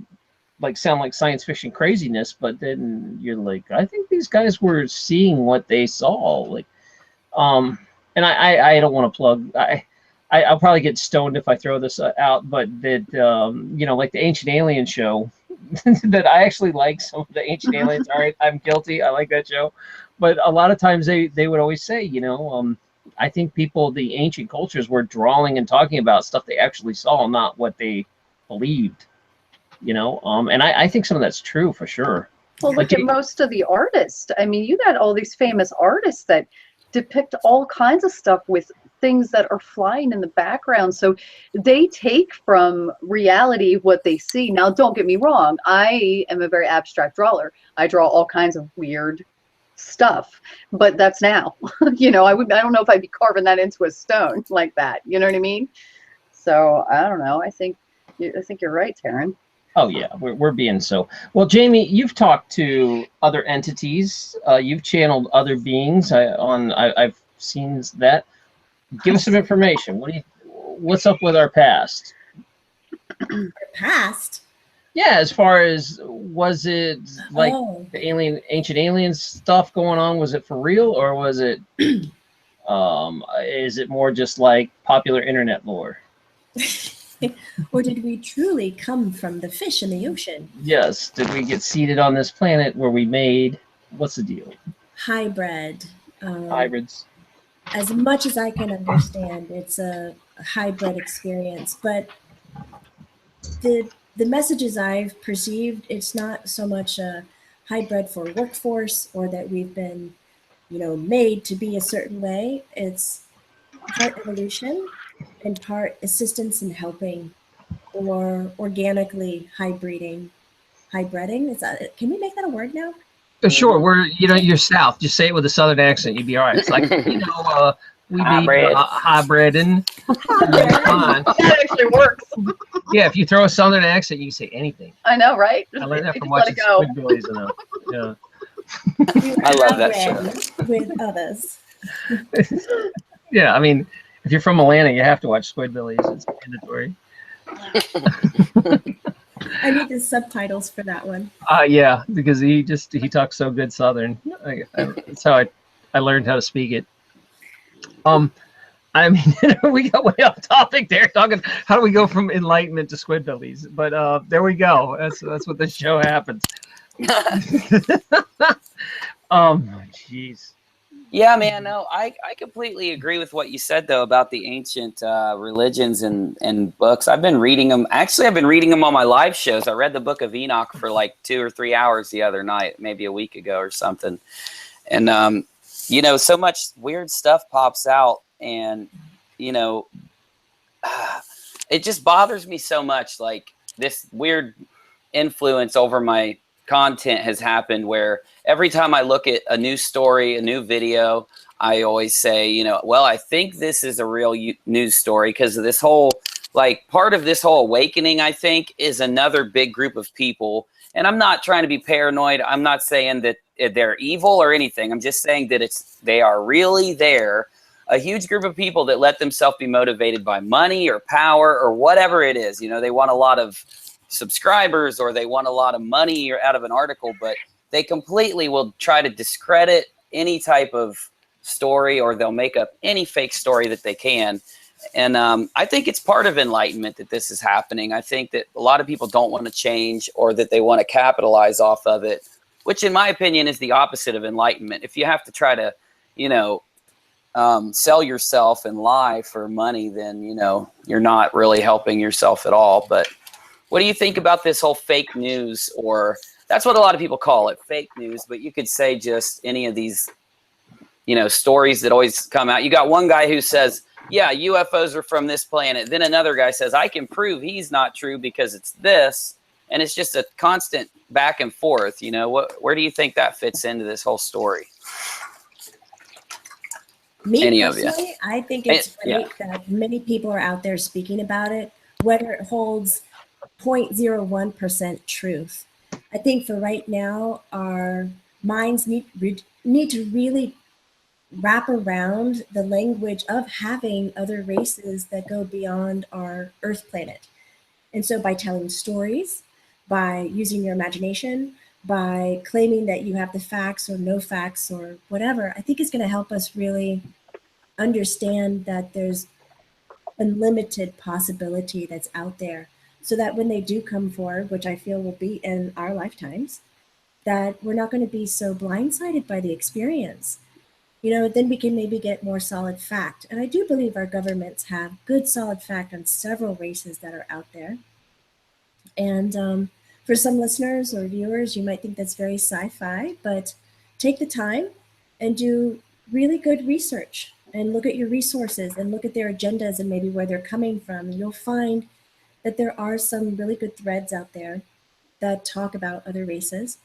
like sound like science fiction craziness, but then you're like, I think these guys were seeing what they saw, like, and I don't want to plug. I'll probably get stoned if I throw this out, but that like the Ancient Alien show, that I actually like some of the Ancient Aliens. All right, I'm guilty. I like that show, but a lot of times they would always say, I think the ancient cultures were drawing and talking about stuff they actually saw, not what they believed. And I think some of that's true for sure. Well, look at most of the artists. I mean, you got all these famous artists that depict all kinds of stuff with things that are flying in the background. So they take from reality what they see. Now, don't get me wrong. I am a very abstract drawer. I draw all kinds of weird stuff, but that's now. I don't know if I'd be carving that into a stone like that. You know what I mean? So I don't know. I think you're right, Taryn. Oh yeah, we're being so. Well, Jamie, you've talked to other entities. You've channeled other beings. I've seen that. Give us some information. What's up with our past? Our past? Yeah, as far as, was it like the ancient alien stuff going on? Was it for real, or was it is it more just like popular internet lore? Or did we truly come from the fish in the ocean? Yes. Did we get seeded on this planet where we made, what's the deal? Hybrid. Hybrids. As much as I can understand, it's a hybrid experience, but the messages I've perceived, it's not so much a hybrid for workforce or that we've been, made to be a certain way. It's part evolution and part assistance in helping, or organically hybriding. Hybriding, is that, can we make that a word now? Sure. You're South. Just say it with a Southern accent. You'd be all right. It's like, we Hybrid. be hybriding. That actually works. Yeah, if you throw a Southern accent, you can say anything. I know, right? I learned that You from just let watching it go. Squidbillies. Yeah. I love that show. With others. Yeah, I mean, if you're from Atlanta, you have to watch Squidbillies. It's mandatory. I need the subtitles for that one. Yeah, because he talks so good Southern. That's how I learned how to speak it. I mean, we got way off topic there, talking how do we go from enlightenment to Squidbillies? But there we go. That's what this show happens. Jeez. Yeah, man. No, I completely agree with what you said though about the ancient religions and books. I've been reading them. Actually, I've been reading them on my live shows. I read the Book of Enoch for like 2 or 3 hours the other night, maybe a week ago or something. And so much weird stuff pops out, and it just bothers me so much. Like, this weird influence over my content has happened where every time I look at a new story, a new video, I always say, well, I think this is a real news story, because of this whole, like, part of this whole awakening, I think, is another big group of people. And I'm not trying to be paranoid. I'm not saying that they're evil or anything. I'm just saying that they are really there. A huge group of people that let themselves be motivated by money or power or whatever it is. They want a lot of subscribers, or they want a lot of money out of an article, but they completely will try to discredit any type of story, or they'll make up any fake story that they can. And I think it's part of enlightenment that this is happening. I think that a lot of people don't want to change, or that they want to capitalize off of it, which in my opinion is the opposite of enlightenment. If you have to try to, sell yourself and lie for money, then, you're not really helping yourself at all. But what do you think about this whole fake news? Or that's what a lot of people call it, fake news, but you could say just any of these, stories that always come out. You got one guy who says, yeah, UFOs are from this planet. Then another guy says, I can prove he's not true because it's this. And it's just a constant back and forth. Where do you think that fits into this whole story? Me personally, I think it's great that many people are out there speaking about it, whether it holds 0.01% truth. I think for right now, our minds need to really wrap around the language of having other races that go beyond our Earth planet. And so by telling stories, by using your imagination, by claiming that you have the facts or no facts or whatever, I think it's going to help us really understand that there's unlimited possibility that's out there, so that when they do come forward, which I feel will be in our lifetimes, that we're not going to be so blindsided by the experience. Then we can maybe get more solid fact. And I do believe our governments have good solid fact on several races that are out there. And for some listeners or viewers, you might think that's very sci-fi, but take the time and do really good research and look at your resources and look at their agendas and maybe where they're coming from. And you'll find that there are some really good threads out there that talk about other races.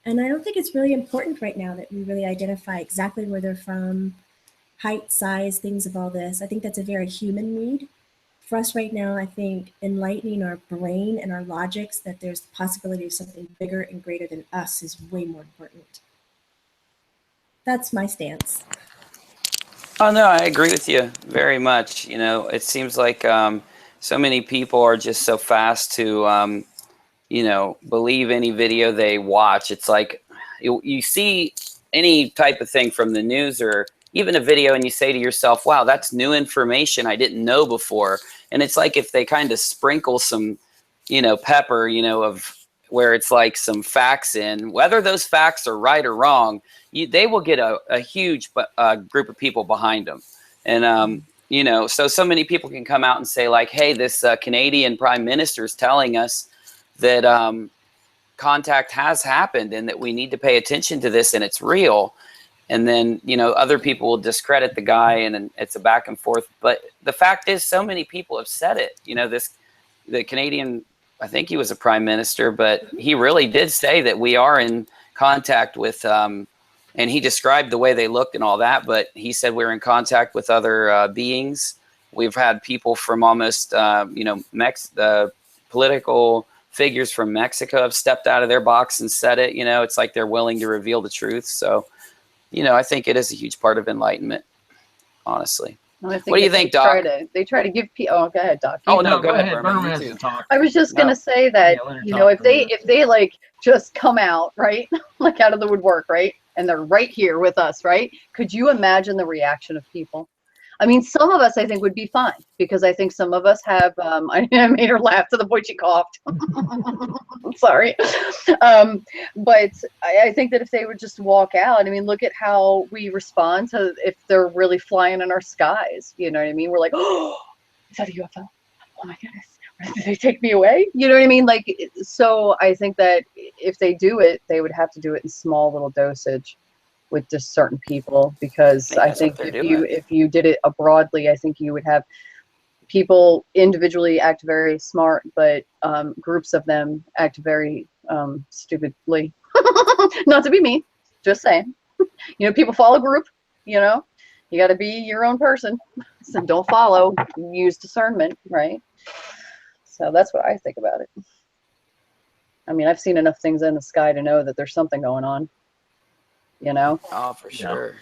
And I don't think it's really important right now that we really identify exactly where they're from, height, size, things of all this. I think that's a very human need. For us right now, I think enlightening our brain and our logics that there's the possibility of something bigger and greater than us is way more important. That's my stance. Oh no, I agree with you very much. You know, it seems like so many people are just so fast to you know, believe any video they watch. It's like you see any type of thing from the news or even a video and you say to yourself, wow, that's new information I didn't know before. And it's like if they kind of sprinkle some, you know, pepper, you know, of where it's like some facts in, whether those facts are right or wrong, they will get a huge group of people behind them. And, you know, so many people can come out and say like, hey, this Canadian prime minister is telling us that contact has happened and that we need to pay attention to this and it's real. And then, you know, other people will discredit the guy and it's a back and forth. But the fact is so many people have said it. You know, the Canadian, I think he was a prime minister, but he really did say that we are in contact with, and he described the way they looked and all that, but he said we're in contact with other beings. We've had people from almost, you know, political figures from Mexico have stepped out of their box and said it. You know, it's like they're willing to reveal the truth. So, you know, I think it is a huge part of enlightenment, honestly. What do you think, Doc? They try to give people. Oh, go ahead, Doc. Oh no, go ahead, Berman. Berman. Has to talk. I was just gonna say that you know, if they like just come out, right, like out of the woodwork, right, and they're right here with us, right? Could you imagine the reaction of people? I mean, some of us I think would be fine because I think some of us have. I made her laugh to the point she coughed. Sorry, but I think that if they would just walk out, I mean, look at how we respond to if they're really flying in our skies. You know what I mean? We're like, oh, is that a UFO? Oh my goodness, did they take me away? You know what I mean? Like, so I think that if they do it, they would have to do it in small little dosage with just certain people, because I think if you did it broadly, I think you would have people individually act very smart, but groups of them act very stupidly. Not to be mean, just saying. You know, people follow group, you know, you got to be your own person. So don't follow, use discernment, right? So that's what I think about it. I mean, I've seen enough things in the sky to know that there's something going on. You know? Oh, for sure.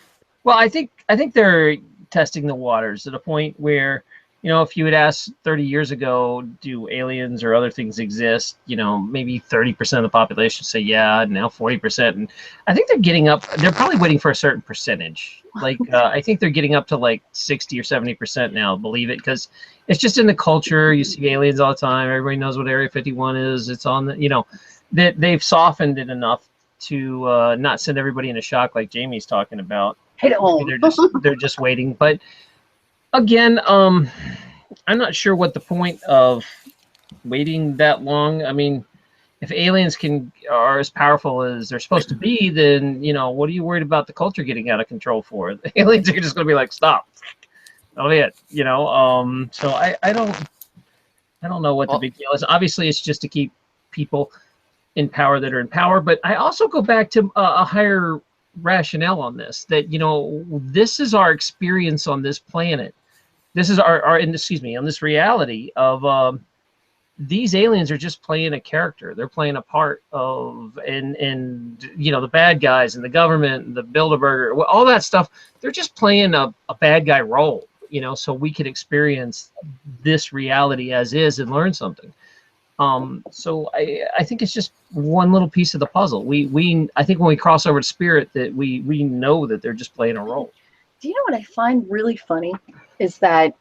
Well, I think they're testing the waters at a point where, you know, if you had asked 30 years ago, do aliens or other things exist? You know, maybe 30% of the population say yeah, and now 40%. And I think they're getting up. They're probably waiting for a certain percentage. Like I think they're getting up to like 60 or 70% now. Believe it, because it's just in the culture. You see aliens all the time. Everybody knows what Area 51 is. It's on the, you know, that they've softened it enough to not send everybody into shock like Jamie's talking about. Hit it home. They're just waiting. But again, I'm not sure what the point of waiting that long. I mean, if aliens are as powerful as they're supposed to be, then, you know, what are you worried about the culture getting out of control for? The aliens are just going to be like, stop. That'll be it. You know. So I don't know what the big deal is. Obviously, it's just to keep people in power that are in power, but I also go back to a higher rationale on this, that, you know, this is our experience on this planet. This is our on this reality of these aliens are just playing a character. They're playing a part of, and you know, the bad guys and the government and the Bilderberger, all that stuff. They're just playing a bad guy role, you know, so we could experience this reality as is and learn something. So I think it's just one little piece of the puzzle. I think when we cross over to spirit, that we know that they're just playing a role. Do you know what I find really funny is that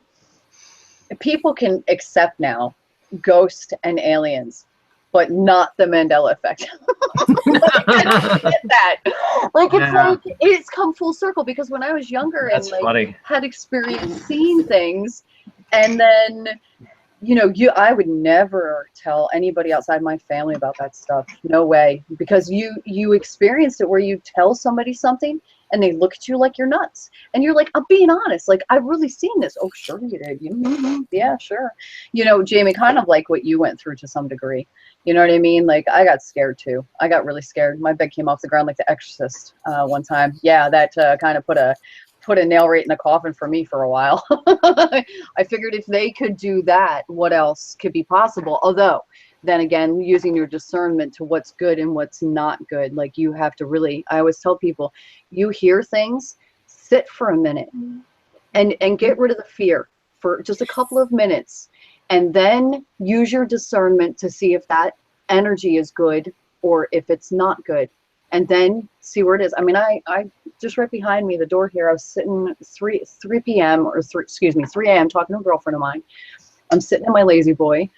people can accept now ghosts and aliens, but not the Mandela effect. I get that. Like, it's like it's come full circle, because when I was younger and like had experienced seeing things, and then, you know, I would never tell anybody outside my family about that stuff. No way. Because you experienced it where you tell somebody something and they look at you like you're nuts. And you're like, I'm being honest. Like, I've really seen this. Oh, sure you did. Yeah, sure. You know, Jamie, kind of like what you went through to some degree. You know what I mean? Like, I got scared too. I got really scared. My bed came off the ground like The Exorcist one time. Yeah, that kind of put a nail right in the coffin for me for a while. I figured if they could do that, what else could be possible? Although, then again, using your discernment to what's good and what's not good. Like, you have to really, I always tell people, you hear things, sit for a minute, and get rid of the fear for just a couple of minutes, and then use your discernment to see if that energy is good or if it's not good, and then see where it is. I mean, I just right behind me, the door here, I was sitting 3 p.m. or 3 a.m. talking to a girlfriend of mine. I'm sitting in my lazy boy,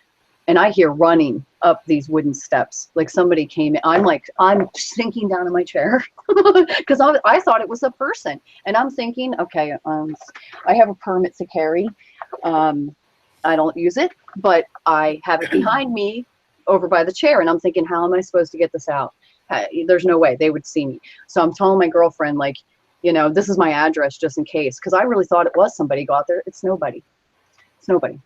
and I hear running up these wooden steps. Like somebody came in. I'm sinking down in my chair because I thought it was a person. And I'm thinking, okay, I have a permit to carry. I don't use it, but I have it behind me over by the chair. And I'm thinking, how am I supposed to get this out? There's no way they would see me. So I'm telling my girlfriend, like, you know, this is my address just in case. Because I really thought it was somebody go out there. It's nobody. It's nobody.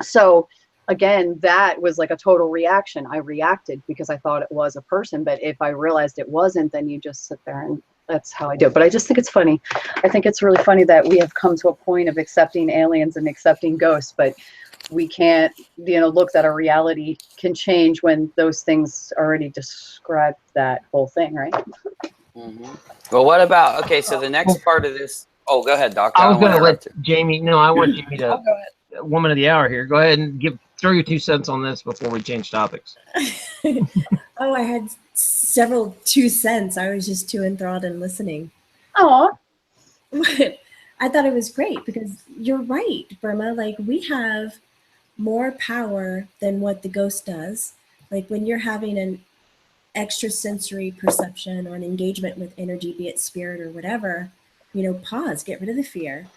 So again, that was like a total reaction. I reacted because I thought it was a person. But if I realized it wasn't, then you just sit there, and that's how I do it. But I just think it's funny. I think it's really funny that we have come to a point of accepting aliens and accepting ghosts, but we can't, you know, look that our reality can change when those things already describe that whole thing, right? Mm-hmm. Well, what about, okay, so the next part of this, oh, go ahead, Doctor. I was going to let interrupt Jamie, no, I want Jamie to, Oh, go ahead. woman of the hour here. Go ahead and throw your 2 cents on this before we change topics. Oh, I had several 2 cents. I was just too enthralled in listening. Oh, I thought it was great because you're right, Burma. Like, we have more power than what the ghost does. Like, when you're having an extrasensory perception or an engagement with energy, be it spirit or whatever, you know, pause, get rid of the fear,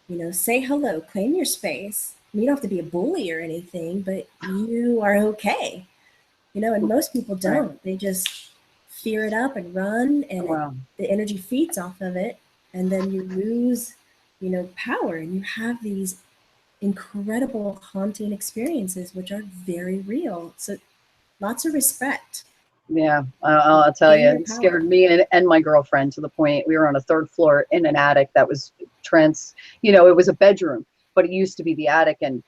you know, say hello, claim your space. You don't have to be a bully or anything, but you are okay. You know, and most people don't. Right. They just fear it up and run, and wow. the energy feeds off of it, and then you lose, you know, power, and you have these incredible haunting experiences, which are very real. So lots of respect. Yeah, I'll tell Gain you, your it power. scared me and my girlfriend to the point we were on a 3rd floor in an attic that was you know, it was a bedroom, but it used to be the attic, and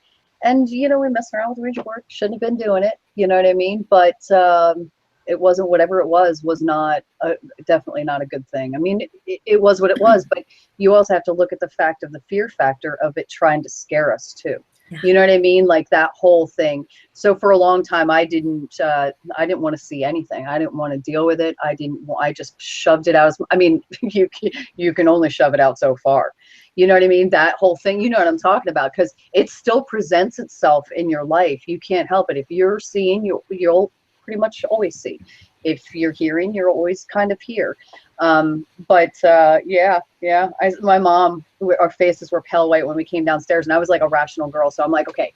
you know, we messed around with Ouija board, shouldn't have been doing it, you know what I mean? But it wasn't, whatever it was not definitely not a good thing. I mean, it was what it was, but you also have to look at the fact of the fear factor of it trying to scare us too. Yeah. You know what I mean? Like that whole thing. So for a long time, I didn't want to see anything. I didn't want to deal with it. I just shoved it out. I mean, you can only shove it out so far. You know what I mean? That whole thing, you know what I'm talking about, because it still presents itself in your life. You can't help it. If you're seeing, you'll pretty much always see. If you're hearing, you're always kind of hear. Yeah. My mom, our faces were pale white when we came downstairs, and I was like a rational girl. So I'm like, okay,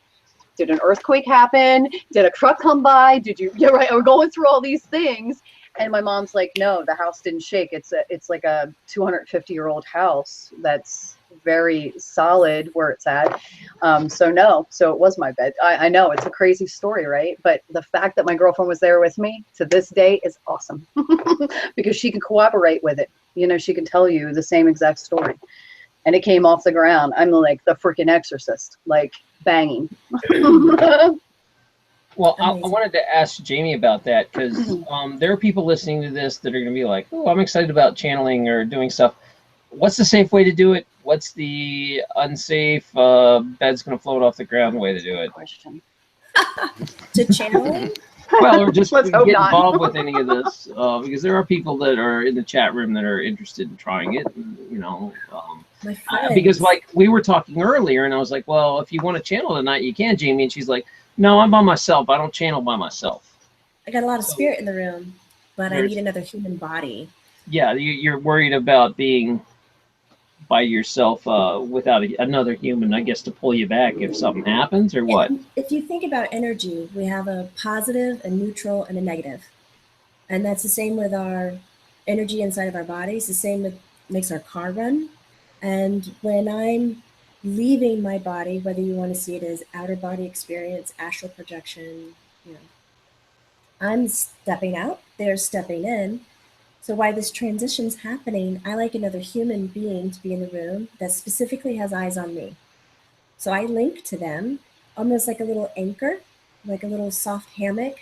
did an earthquake happen? Did a truck come by? Yeah, right. We're going through all these things. And my mom's like, no, the house didn't shake. It's like a 250-year-old house that's very solid where it's at. So it was my bed. I know it's a crazy story, right? But the fact that my girlfriend was there with me to this day is awesome because she can cooperate with it. You know, she can tell you the same exact story. And it came off the ground. I'm like the freaking exorcist, like banging. Well, I wanted to ask Jamie about that because there are people listening to this that are going to be like, oh, I'm excited about channeling or doing stuff. What's the safe way to do it? What's the unsafe, bed's going to float off the ground way to do it? Question. To channeling? Well, or just Let's get hope not. involved with any of this because there are people that are in the chat room that are interested in trying it. And, you know, My friends. because like we were talking earlier, and I was like, well, if you want to channel tonight, you can, Jamie. And she's like, no, I'm by myself. I don't channel by myself. I got a lot of spirit in the room, but I need another human body. Yeah, you're worried about being by yourself without another human, I guess, to pull you back if something happens, or what? And if you think about energy, we have a positive, a neutral, and a negative. And that's the same with our energy inside of our bodies. The same with makes our car run. And when I'm leaving my body, whether you want to see it as outer body experience, astral projection, you know, I'm stepping out, they're stepping in. So while this transition's happening, I like another human being to be in the room that specifically has eyes on me. So I link to them almost like a little anchor, like a little soft hammock,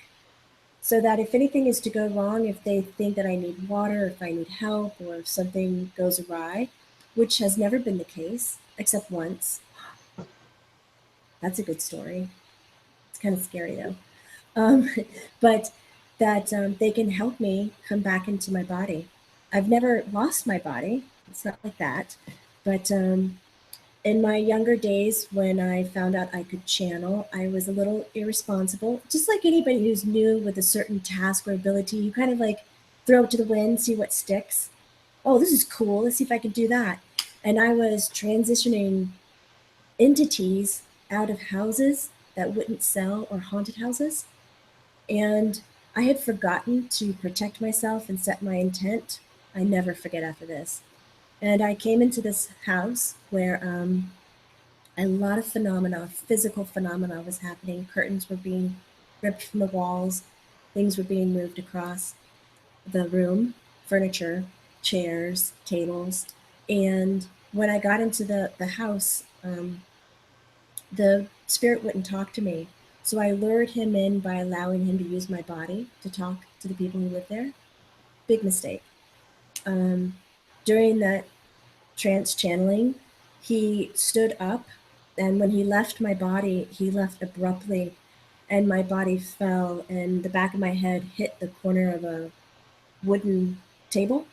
so that if anything is to go wrong, if they think that I need water, if I need help, or if something goes awry, which has never been the case, except once. That's a good story. It's kind of scary though. Um, but that they can help me come back into my body. I've never lost my body. It's not like that. But in my younger days, when I found out I could channel, I was a little irresponsible. Just like anybody who's new with a certain task or ability, you kind of like throw it to the wind, see what sticks. Oh, this is cool. Let's see if I can do that. And I was transitioning entities out of houses that wouldn't sell or haunted houses. And I had forgotten to protect myself and set my intent. I never forget after this. And I came into this house where a lot of phenomena, physical phenomena was happening. Curtains were being ripped from the walls. Things were being moved across the room, furniture, chairs, tables. And when I got into the house, the spirit wouldn't talk to me. So I lured him in by allowing him to use my body to talk to the people who live there. Big mistake. During that trance channeling, he stood up, and when he left my body, he left abruptly, and my body fell, and the back of my head hit the corner of a wooden table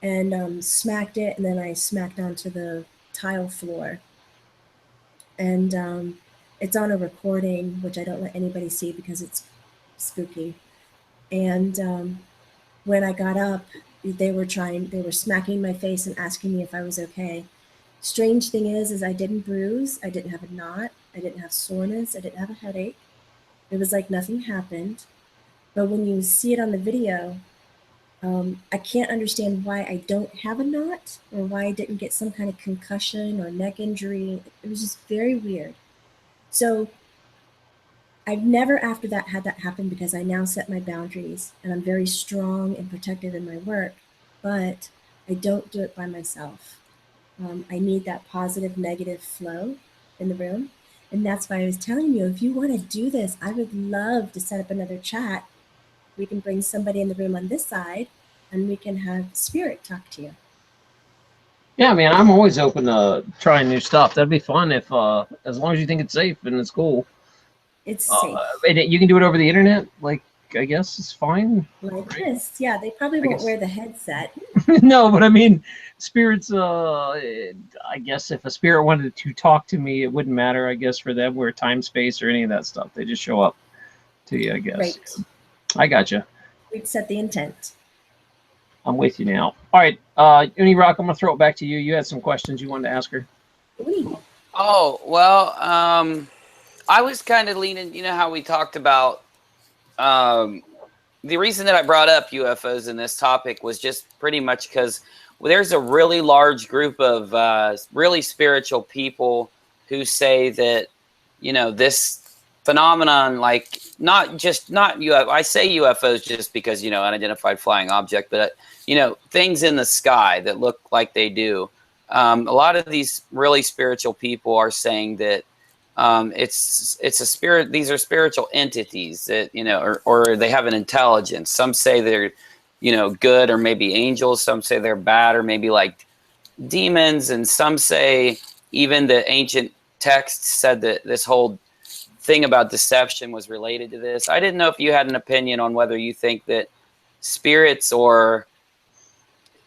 and smacked it, and then I smacked onto the tile floor. And it's on a recording, which I don't let anybody see because it's spooky. And when I got up, they were smacking my face and asking me if I was okay. Strange thing is I didn't bruise, I didn't have a knot, I didn't have soreness, I didn't have a headache. It was like nothing happened. But when you see it on the video, I can't understand why I don't have a knot or why I didn't get some kind of concussion or neck injury. It was just very weird. So I've never after that had that happen because I now set my boundaries and I'm very strong and protected in my work, but I don't do it by myself. I need that positive, negative flow in the room. And that's why I was telling you, if you want to do this, I would love to set up another chat. We can bring somebody in the room on this side and we can have spirit talk to you. Yeah, man, I'm always open to trying new stuff. That'd be fun if, as long as you think it's safe and it's cool. It's safe. And you can do it over the internet, like, I guess it's fine. Like right? this. Yeah, they probably won't wear the headset. No, but I mean, spirits, I guess if a spirit wanted to talk to me, it wouldn't matter, I guess, for them, where time, space, or any of that stuff. They just show up to you, I guess. Right. I gotcha. We'd set the intent. I'm with you now. All right, Uni Rock, I'm going to throw it back to you. You had some questions you wanted to ask her. Oh, well, I was kind of leaning, you know how we talked about the reason that I brought up UFOs in this topic was just pretty much because there's a really large group of really spiritual people who say that, you know, this phenomenon, like not UFO. I say UFOs just because, you know, unidentified flying object, but, you know, things in the sky that look like they do. A lot of these really spiritual people are saying that it's a spirit. These are spiritual entities that, you know, or they have an intelligence. Some say they're, you know, good or maybe angels. Some say they're bad or maybe like demons. And some say even the ancient texts said that this whole thing about deception was related to this. I didn't know if you had an opinion on whether you think that spirits or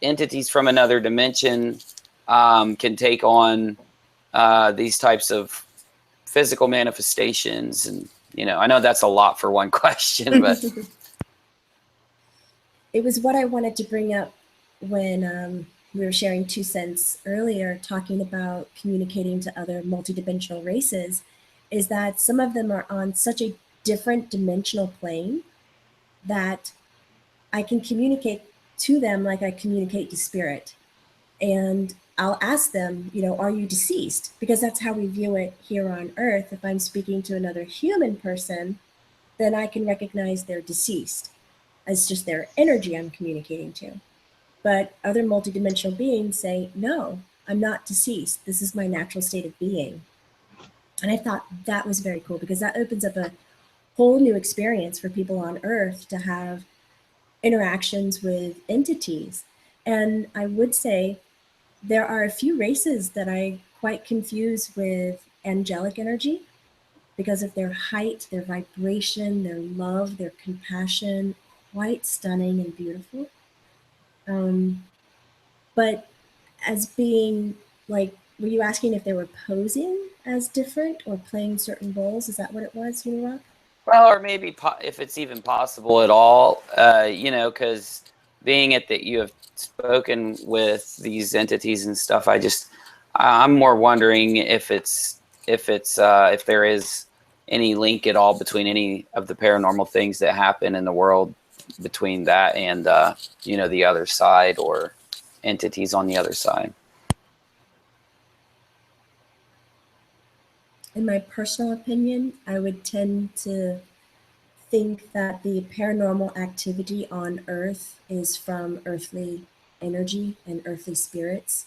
entities from another dimension can take on these types of physical manifestations. And, you know, I know that's a lot for one question, but it was what I wanted to bring up when we were sharing 2 cents earlier, talking about communicating to other multidimensional races, is that some of them are on such a different dimensional plane that I can communicate to them like I communicate to spirit. And I'll ask them, you know, are you deceased? Because that's how we view it here on Earth. If I'm speaking to another human person, then I can recognize they're deceased. It's just their energy I'm communicating to. But other multidimensional beings say, no, I'm not deceased. This is my natural state of being. And I thought that was very cool because that opens up a whole new experience for people on Earth to have interactions with entities. And I would say there are a few races that I quite confuse with angelic energy because of their height, their vibration, their love, their compassion, quite stunning and beautiful. But as being like, were you asking if they were posing as different or playing certain roles? Is that what it was, Unirock? Well, or maybe if it's even possible at all, you know, because being it that you have spoken with these entities and stuff, I'm more wondering if there is any link at all between any of the paranormal things that happen in the world between that and you know, the other side or entities on the other side. In my personal opinion, I would tend to think that the paranormal activity on Earth is from earthly energy and earthly spirits,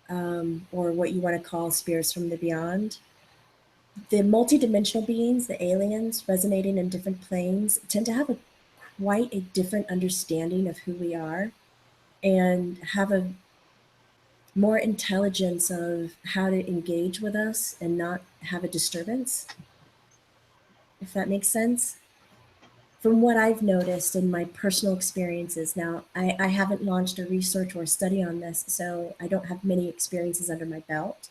or what you want to call spirits from the beyond. The multidimensional beings, the aliens resonating in different planes, tend to have quite a different understanding of who we are and have a more intelligence of how to engage with us and not have a disturbance, if that makes sense. From what I've noticed in my personal experiences, now I haven't launched a research or a study on this, so I don't have many experiences under my belt.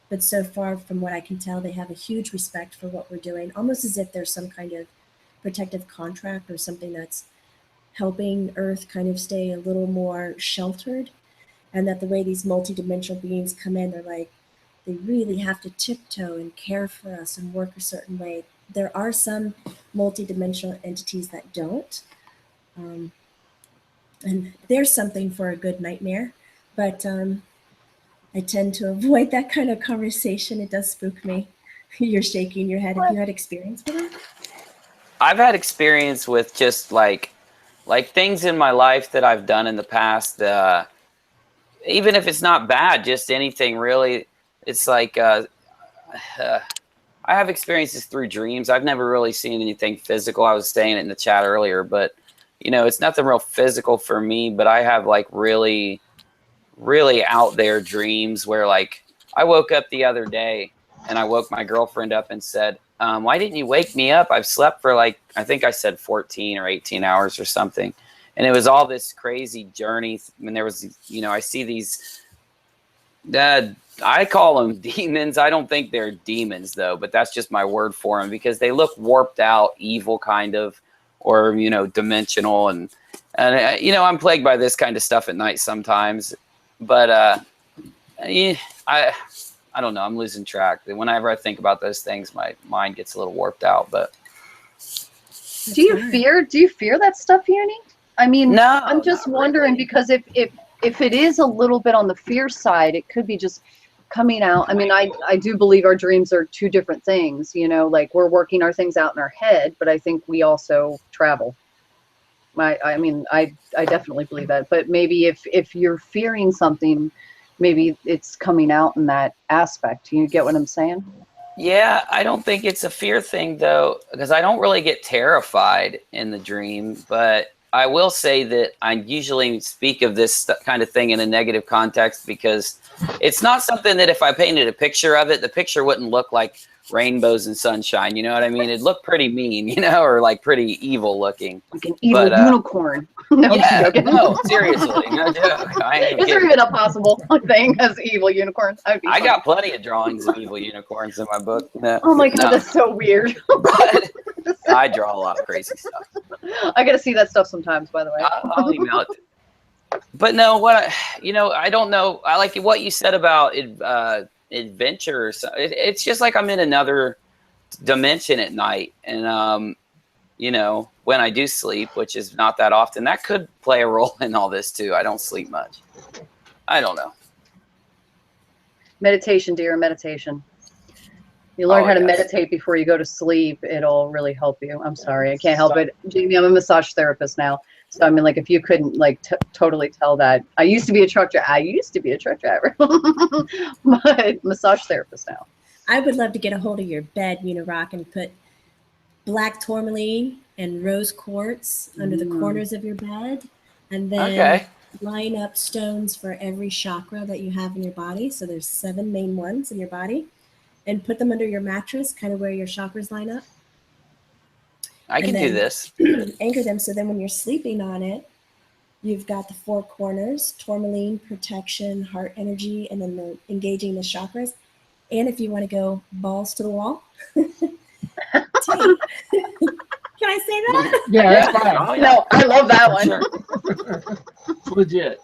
But so far, from what I can tell, they have a huge respect for what we're doing, almost as if there's some kind of protective contract or something that's helping Earth kind of stay a little more sheltered. And that the way these multidimensional beings come in, they're like, they really have to tiptoe and care for us and work a certain way. There are some multidimensional entities that don't. And there's something for a good nightmare. But I tend to avoid that kind of conversation. It does spook me. You're shaking your head. Have you had experience with it? I've had experience with just like things in my life that I've done in the past. Even if it's not bad, just anything really. It's like I have experiences through dreams. I've never really seen anything physical. I was saying it in the chat earlier, but you know, it's nothing real physical for me. But I have like really, really out there dreams where like I woke up the other day and I woke my girlfriend up and said, why didn't you wake me up? I've slept for like, I think I said 14 or 18 hours or something. And it was all this crazy journey. And there was, you know, I see these, I call them demons. I don't think they're demons though, but that's just my word for them because they look warped out, evil kind of, or, you know, dimensional. And you know, I'm plagued by this kind of stuff at night sometimes, but yeah, I don't know. I'm losing track. Whenever I think about those things, my mind gets a little warped out, but. Do you fear that stuff, Uni? I mean, no, I'm just wondering really. Because if it is a little bit on the fear side, it could be just coming out. I mean, I do believe our dreams are two different things, you know, like we're working our things out in our head, but I think we also travel. I mean, I definitely believe that, but maybe if you're fearing something, maybe it's coming out in that aspect. You get what I'm saying? Yeah, I don't think it's a fear thing though, because I don't really get terrified in the dream, but I will say that I usually speak of this kind of thing in a negative context because it's not something that if I painted a picture of it, the picture wouldn't look like rainbows and sunshine. You know what I mean? It'd look pretty mean, you know, or like pretty evil looking. Like an evil unicorn. No, yeah, no, seriously, no joke. Is there even a possible thing as evil unicorns? I got plenty of drawings of evil unicorns in my book. No, oh my God, that's so weird. But I draw a lot of crazy stuff. I got to see that stuff sometimes, by the way. I'll email it. But no, you know, I don't know. I like what you said about adventure. It's just like I'm in another dimension at night. And, you know, when I do sleep, which is not that often, that could play a role in all this too. I don't sleep much. I don't know. Meditation, dear, meditation. You learn how to meditate before you go to sleep. It'll really help you. I'm sorry, I can't help it. Jamie, I'm a massage therapist now. So I mean, like, if you couldn't like totally tell that, I used to be a truck driver, but massage therapist now. I would love to get a hold of your bed, Unirock, and put black tourmaline and rose quartz under the corners of your bed, and then line up stones for every chakra that you have in your body. So there's 7 main ones in your body, and put them under your mattress, kind of where your chakras line up. I can do this. Anchor them, so then when you're sleeping on it, you've got the 4 corners: tourmaline, protection, heart energy, and then the engaging the chakras. And if you want to go balls to the wall, tape. Can I say that? Yeah, that's fine. Oh, yeah. No, I love that one. Sure. Legit.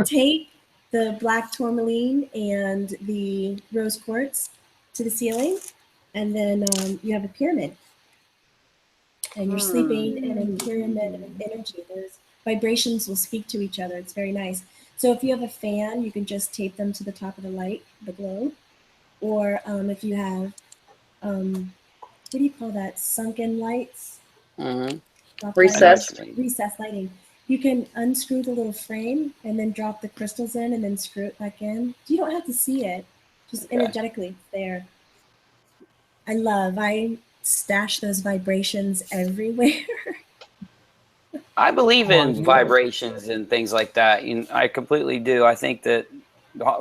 Tape the black tourmaline and the rose quartz to the ceiling, and then you have a pyramid. And you're sleeping in a pyramid of energy. Those vibrations will speak to each other. It's very nice. So if you have a fan, you can just tape them to the top of the light, the globe. Or if you have, what do you call that? Sunken lights? Recessed. Recessed lighting. You can unscrew the little frame and then drop the crystals in and then screw it back in. You don't have to see it. Just energetically, it's there. I stash those vibrations everywhere. I believe in vibrations and things like that. I completely do. I think that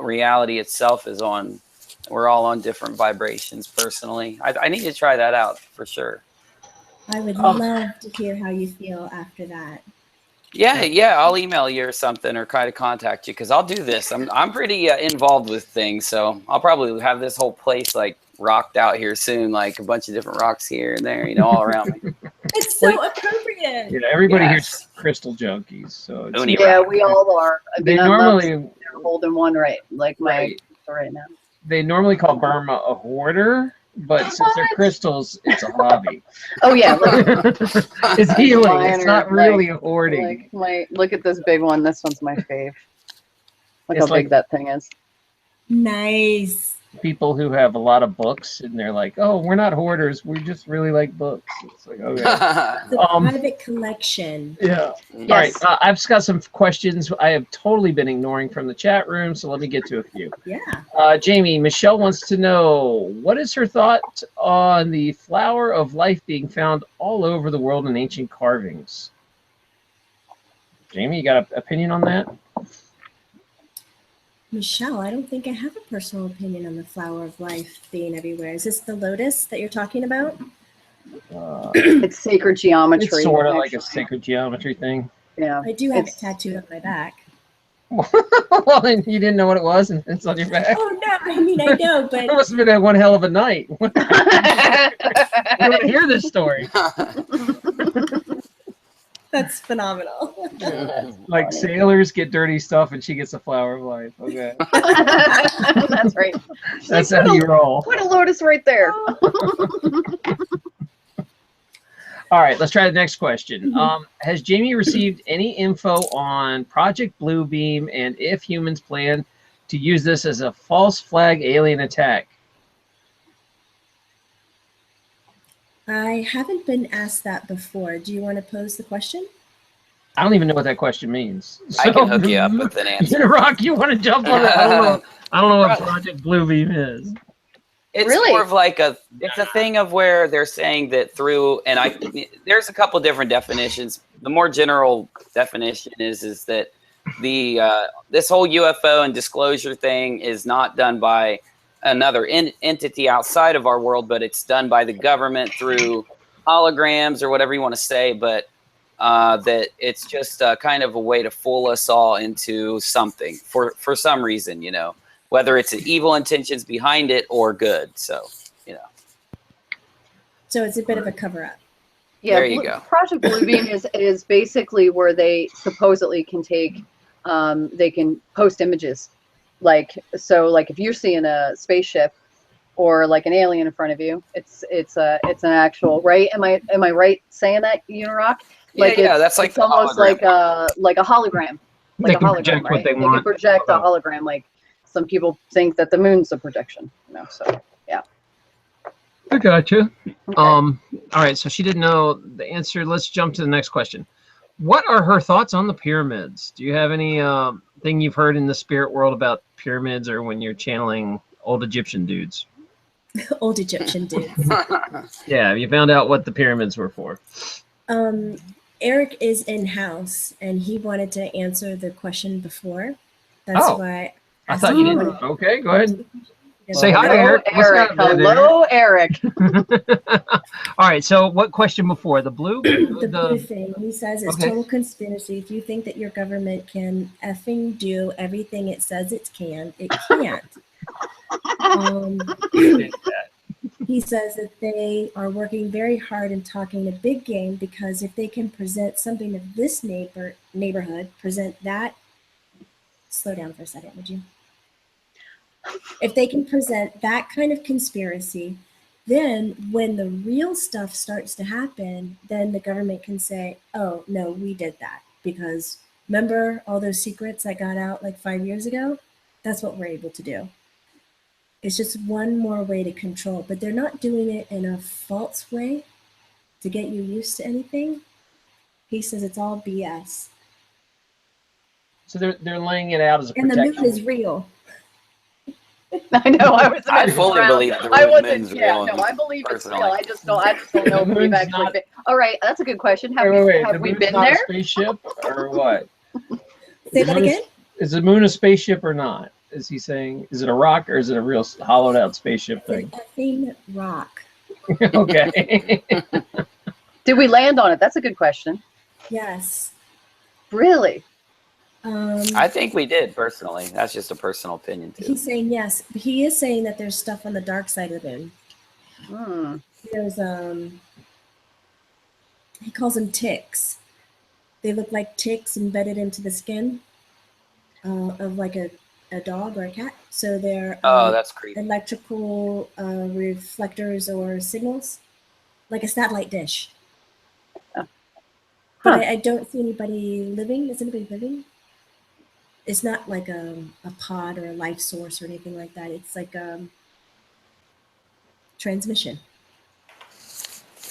reality itself is on, we're all on different vibrations personally. I need to try that out for sure. I would love to hear how you feel after that. Yeah, I'll email you or something, or try to contact you, because I'll do this. I'm pretty involved with things, so I'll probably have this whole place like rocked out here soon, like a bunch of different rocks here and there, all around me. It's so appropriate. Yeah, everybody here's crystal junkies, so it's, yeah, we all are. I mean, they normally holding one right now. They normally call Burma a hoarder, but since they're crystals, it's a hobby. Oh yeah, it's healing. It's not really hoarding. Look at this big one. This one's my fave. Look It's how big that thing is. Nice. People who have a lot of books and they're like, "Oh, we're not hoarders. We just really like books." It's like, okay. It's a private collection. Yeah. Yes. All right. I've just got some questions I have totally been ignoring from the chat room, so let me get to a few. Yeah. Jamie, Michelle wants to know, what is her thought on the flower of life being found all over the world in ancient carvings? Jamie, you got an opinion on that? Michelle, I don't think I have a personal opinion on the flower of life being everywhere. Is this the lotus that you're talking about? It's sacred geometry. It's sort of like a sacred geometry thing. Yeah. I do have it tattooed on my back. Well, then you didn't know what it was, and it's on your back. Oh, no. I mean, I know, but... It must have been one hell of a night. You want to hear this story? That's phenomenal. Like sailors get dirty stuff, and she gets a flower of life. Okay. That's right. That's how you roll. Put a lotus right there. All right, let's try the next question. Has Jamie received any info on Project Bluebeam, and if humans plan to use this as a false flag alien attack? I haven't been asked that before. Do you want to pose the question? I don't even know what that question means. I can hook you up with an answer. Rock, you want to jump on it? I don't know what Project Bluebeam is. It's Really? more of like it's a thing of where they're saying that through, and there's a couple different definitions. The more general definition is that the this whole UFO and disclosure thing is not done by another entity outside of our world, but it's done by the government through holograms or whatever you want to say, but that it's just kind of a way to fool us all into something for some reason, whether it's evil intentions behind it or good. So, So it's a bit of a cover-up. Yeah, there you go. Project Bluebeam is basically where they supposedly can take, they can post images. Like if you're seeing a spaceship or like an alien in front of you, it's an actual, right? Am I right saying that, Unirock? Like yeah, that's like it's almost like a hologram. They can project what they want. They can project a hologram. Like some people think that the moon's a projection. So yeah. I gotcha. Okay. All right, so she didn't know the answer. Let's jump to the next question. What are her thoughts on the pyramids? Do you have any thing you've heard in the spirit world about pyramids, or when you're channeling old Egyptian dudes? Old Egyptian dudes. Yeah, you found out what the pyramids were for. Erik is in-house, and he wanted to answer the question before. That's why I thought you didn't. Okay, go ahead. Say hi, Hello, Erik. Erik. Hello, Erik. All right, so what question before? The blue? The blue thing. He says it's Okay. total conspiracy. If you think that your government can effing do everything it says it can, it can't. He says that they are working very hard and talking a big game, because if they can present something of this neighborhood, present that. Slow down for a second, would you? If they can present that kind of conspiracy, then when the real stuff starts to happen, then the government can say, oh, no, we did that. Because remember all those secrets that got out like 5 years ago? That's what we're able to do. It's just one more way to control, but they're not doing it in a false way to get you used to anything. He says it's all BS. So they're laying it out as a And the protection. moon is real. I know. I fully believe the I wasn't. moon's Yeah, real. no, I believe it's personally. real. I just don't know if we've moon's actually not- been. All right, that's a good question. Have Wait. have The we moon's been not there? a spaceship or what? Say that again? Is the moon a spaceship or not? Is he saying, is it a rock or is it a real hollowed out spaceship thing? It's a effing rock. Okay. Did we land on it? That's a good question. Yes. Really? I think we did, personally. That's just a personal opinion, too. He's saying yes. He is saying that there's stuff on the dark side of the moon. Hmm. There's he calls them ticks. They look like ticks embedded into the skin of like a dog or a cat. So they're Oh, that's creepy. electrical reflectors or signals, like a satellite dish. Huh. But I don't see anybody living. Is anybody living? It's not like a pod or a life source or anything like that. It's like transmission.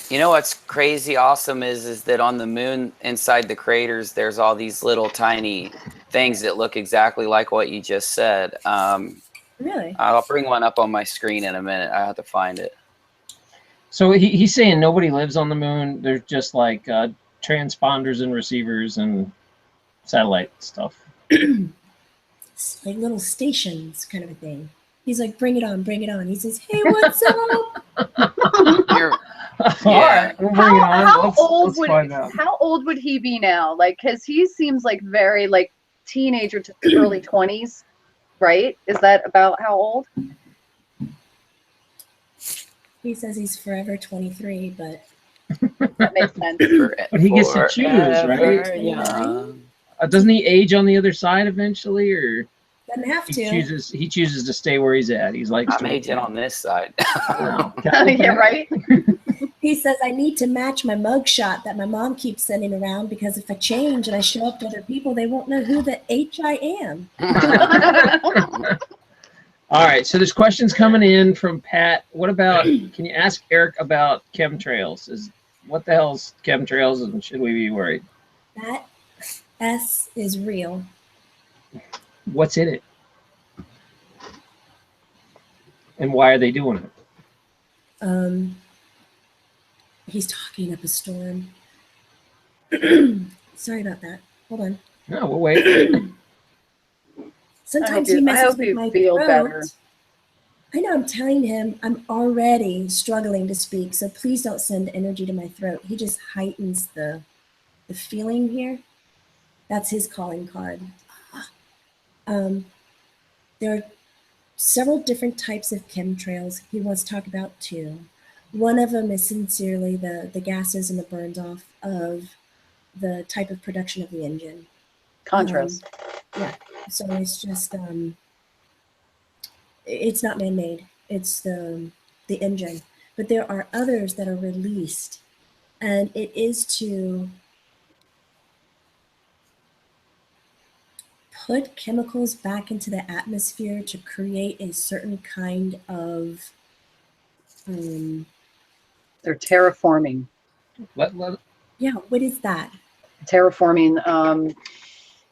You know what's crazy awesome is that on the moon, inside the craters, there's all these little tiny things that look exactly like what you just said. Really? I'll bring one up on my screen in a minute. I have to find it. So he's saying nobody lives on the moon. There's just like transponders and receivers and satellite stuff. It's like little stations kind of a thing. He's like, bring it on, bring it on. He says, hey, what's up? You're- All right, we'll bring it on. How old Let's would find out. how old would he be now? Like, because he seems like very like teenager to early 20s, right? Is that about how old? He says he's forever 23, but That makes sense. But he gets to choose, right? Forever young. Doesn't he age on the other side eventually, or doesn't have he to. chooses to stay where he's at? He's like, I'm aging on this side. Yeah, right. He says, I need to match my mugshot that my mom keeps sending around, because if I change and I show up to other people, they won't know who the H I am. All right, so there's questions coming in from Pat. What about, can you ask Erik about chemtrails? What the hell's chemtrails, and should we be worried? That S is real. What's in it? And why are they doing it? He's talking up a storm. Sorry about that. Hold on. No, we'll wait. Sometimes I he messes hope with you my feel throat. better. I know, I'm telling him I'm already struggling to speak, so please don't send energy to my throat. He just heightens the feeling here. That's his calling card. There are several different types of chemtrails he wants to talk about too. One of them is sincerely the gases and the burns off of the type of production of the engine. Contrast. Yeah, so it's just it's not man-made. It's the engine, but there are others that are released, and it is to put chemicals back into the atmosphere to create a certain kind of They're terraforming. yeah, what is that? Terraforming.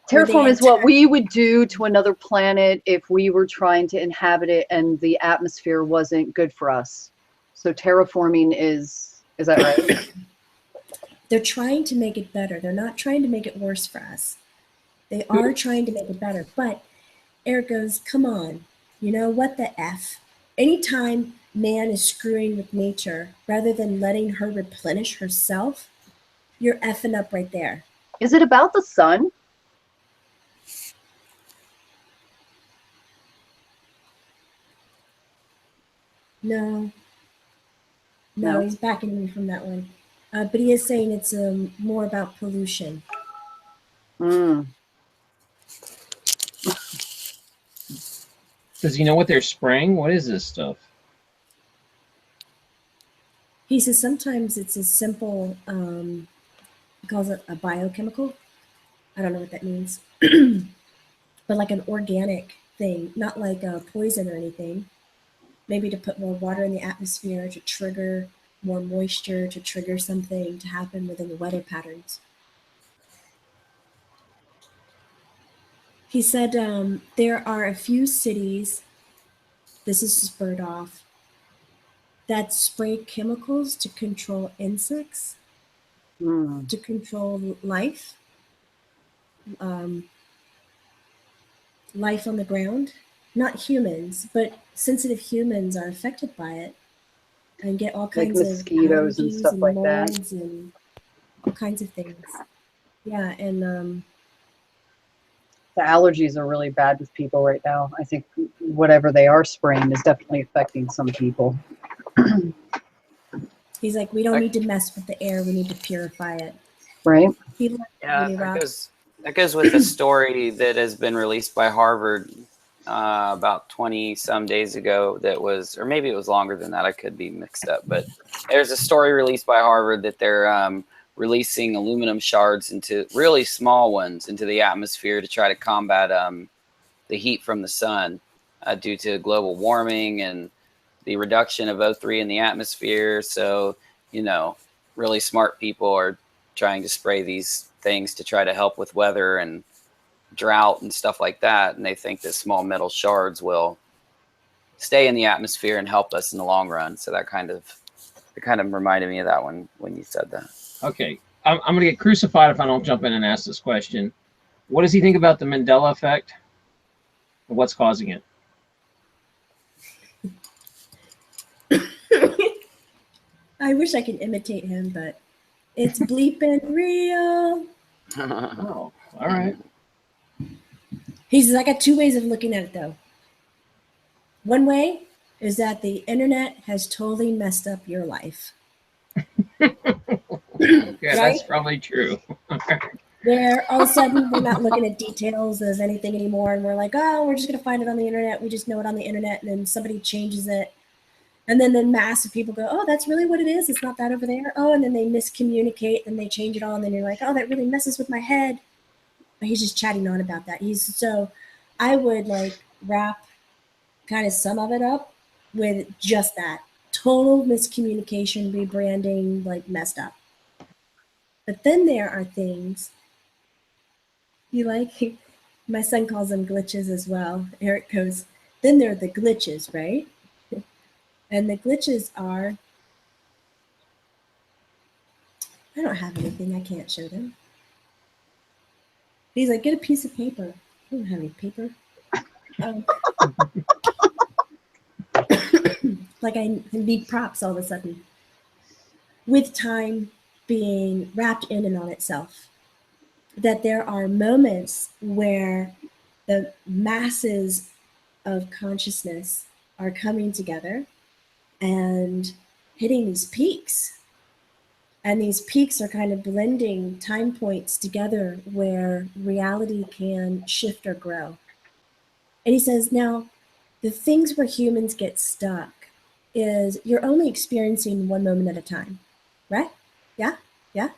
Terraform is what we would do to another planet if we were trying to inhabit it and the atmosphere wasn't good for us. So terraforming is that right? They're trying to make it better. They're not trying to make it worse for us. They are trying to make it better. But Erik goes, come on, you know, what the F? Anytime man is screwing with nature, rather than letting her replenish herself, you're effing up right there. Is it about the sun? No, No. he's backing me from that one. But he is saying it's more about pollution. Mm. Does he know what they're spraying? What is this stuff? He says sometimes it's as simple, he calls it a biochemical. I don't know what that means. But like an organic thing, not like a poison or anything. Maybe to put more water in the atmosphere, to trigger more moisture, to trigger something to happen within the weather patterns. He said there are a few cities, this is spurred off, that spray chemicals to control insects, to control life, life on the ground. Not humans, but sensitive humans are affected by it and get all kinds Like of mosquitoes and allergies stuff and like that. molds and all kinds of things. Yeah, and The allergies are really bad with people right now. I think whatever they are spraying is definitely affecting some people. he's like, we don't need to mess with the air, we need to purify it. Right? He Yeah, really rocks. that goes with a story that has been released by Harvard about 20 some days ago. That was, or maybe it was longer than that. I could be mixed up, but there's a story released by Harvard that they're releasing aluminum shards into really small ones into the atmosphere to try to combat the heat from the sun due to global warming and the reduction of O3 in the atmosphere. So, you know, really smart people are trying to spray these things to try to help with weather and drought and stuff like that. And they think that small metal shards will stay in the atmosphere and help us in the long run. So it kind of reminded me of that one when you said that. Okay, I'm going to get crucified if I don't jump in and ask this question. What does he think about the Mandela Effect? And what's causing it? I wish I could imitate him, but it's bleeping real. Oh, all right. He says, I got two ways of looking at it, though. One way is that the internet has totally messed up your life. Okay, Right? that's probably true. Where all of a sudden we're not looking at details of anything anymore, and we're like, oh, we're just going to find it on the internet. We just know it on the internet, and then somebody changes it. And then the mass of people go, oh, that's really what it is. It's not that over there. Oh, and then they miscommunicate, and they change it all, and then you're like, oh, that really messes with my head. But he's just chatting on about that. So I would like wrap kind of some of it up with just that. Total miscommunication, rebranding, like messed up. But then there are things you like, my son calls them glitches as well. Erik goes, then there are the glitches, right? And the glitches are, I don't have anything, I can't show them. He's like, get a piece of paper. I don't have any paper. Like I need props all of a sudden. With time being wrapped in and on itself. That there are moments where the masses of consciousness are coming together and hitting these peaks. And these peaks are kind of blending time points together where reality can shift or grow. And he says, now, the things where humans get stuck is you're only experiencing one moment at a time, right? Yeah? Yeah?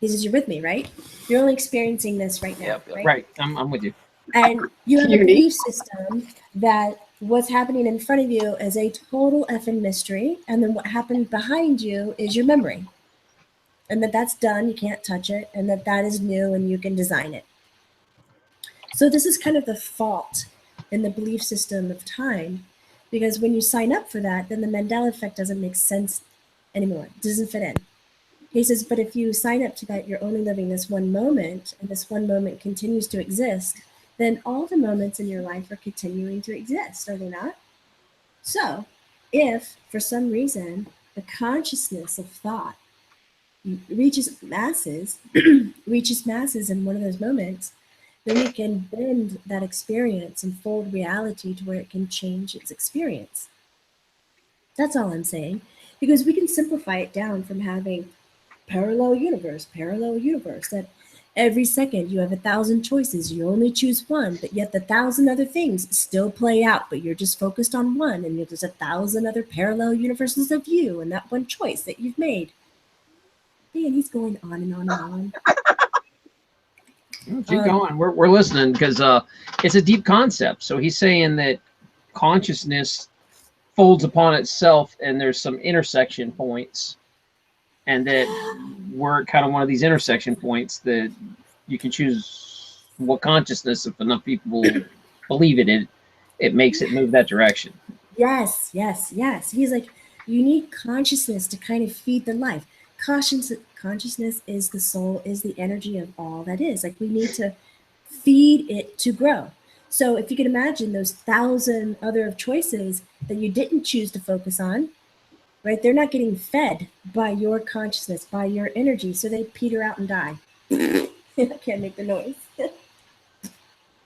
He says, you're with me, right? You're only experiencing this right now, Yep. right? Right, I'm with you. And you have a Unique. belief system that what's happening in front of you is a total effing mystery, and then what happened behind you is your memory. And that's done, you can't touch it, and that is new and you can design it. So this is kind of the fault in the belief system of time, because when you sign up for that, then the Mandela Effect doesn't make sense anymore. It doesn't fit in. He says, but if you sign up to that, you're only living this one moment, and this one moment continues to exist, then all the moments in your life are continuing to exist, are they not? So, if for some reason the consciousness of thought reaches masses, reaches masses in one of those moments, then we can bend that experience and fold reality to where it can change its experience. That's all I'm saying, because we can simplify it down from having parallel universe, that every second you have 1,000 choices, you only choose one, but yet the 1,000 other things still play out, but you're just focused on one, and there's 1,000 other parallel universes of you and that one choice that you've made. Man, he's going on and on and on. Keep going. We're listening, because it's a deep concept. So he's saying that consciousness folds upon itself, and there's some intersection points, and that we're kind of one of these intersection points that you can choose what consciousness. If enough people believe it makes it move that direction. Yes. He's like, you need consciousness to kind of feed the life. Consciousness is the soul, is the energy of all that is. Like, we need to feed it to grow. So if you can imagine those 1,000 other choices that you didn't choose to focus on, right? They're not getting fed by your consciousness, by your energy, so they peter out and die. I can't make the noise.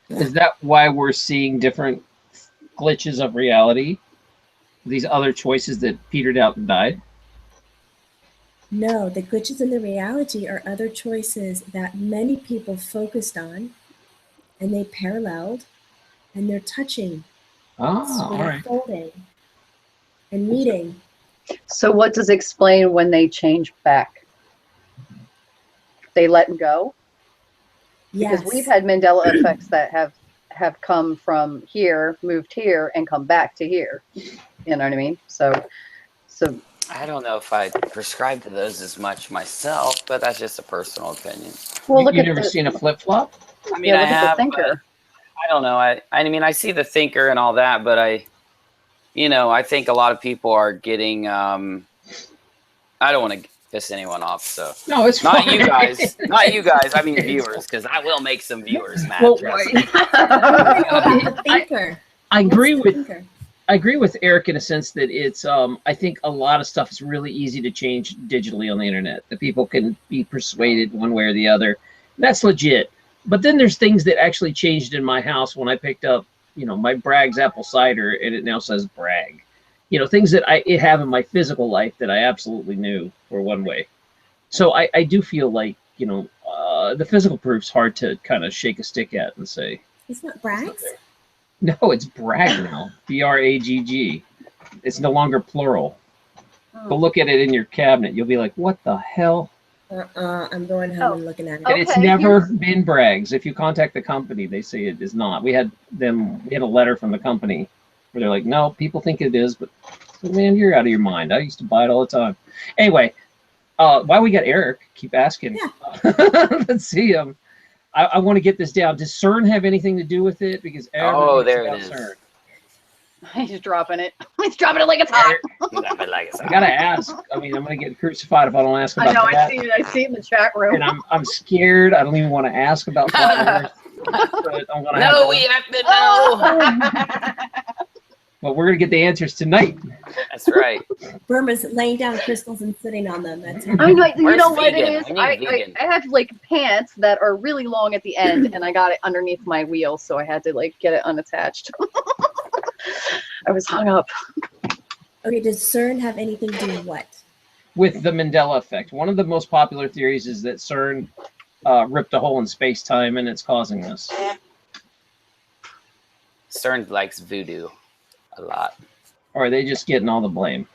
Is that why we're seeing different glitches of reality? These other choices that petered out and died? No, the glitches in the reality are other choices that many people focused on, and they paralleled, and they're touching, All right. folding, and meeting. So what does explain when they change back? They let go? Yes. Because we've had Mandela effects that have come from here, moved here, and come back to here. You know what I mean? So I don't know if I prescribe to those as much myself, but that's just a personal opinion. well, look You've at never the, seen a flip-flop? I mean, yeah, I look at have, the thinker. I don't know. I mean, I see the thinker and all that, but I think a lot of people are getting. I don't want to piss anyone off, so No, it's not fine. you guys. Not you guys. I mean, viewers, because I will make some viewers mad. Well, Trust me. The thinker. I agree What's the with thinker? I agree with Eric in a sense that it's I think a lot of stuff is really easy to change digitally on the internet. That people can be persuaded one way or the other. That's legit. But then there's things that actually changed in my house when I picked up, my Bragg's apple cider, and it now says Bragg. Things that I have in my physical life that I absolutely knew were one way. So I do feel like, the physical proof's hard to kind of shake a stick at and say. It's not Bragg's? No, it's Bragg now. Bragg. It's no longer plural. Go look at it in your cabinet. You'll be like, what the hell? I'm going home and looking at it. And it's Okay, never been Bragg's. If you contact the company, they say it is not. We had a letter from the company where they're like, no, people think it is, but man, you're out of your mind. I used to buy it all the time. Anyway, why we got Eric, keep asking. Yeah. Let's see him. I want to get this down. Does CERN have anything to do with it? Because There it is. CERN. He's dropping it. He's dropping it like it's hot. I gotta ask. I mean, I'm gonna get crucified if I don't ask about I know. that. I see it in the chat room. And I'm scared. I don't even want to ask about flat Earth. But I'm gonna We have to know. Well, we're gonna get the answers tonight. That's right. Burma's laying down crystals and sitting on them. That's I know. You Where's know what vegan? it is? I need vegan. I have like pants that are really long at the end, and I got it underneath my wheel, so I had to like get it unattached. I was hung up. Okay, does CERN have anything to do with what? With the Mandela Effect. One of the most popular theories is that CERN ripped a hole in space-time and it's causing this. CERN likes voodoo a lot. Or are they just getting all the blame?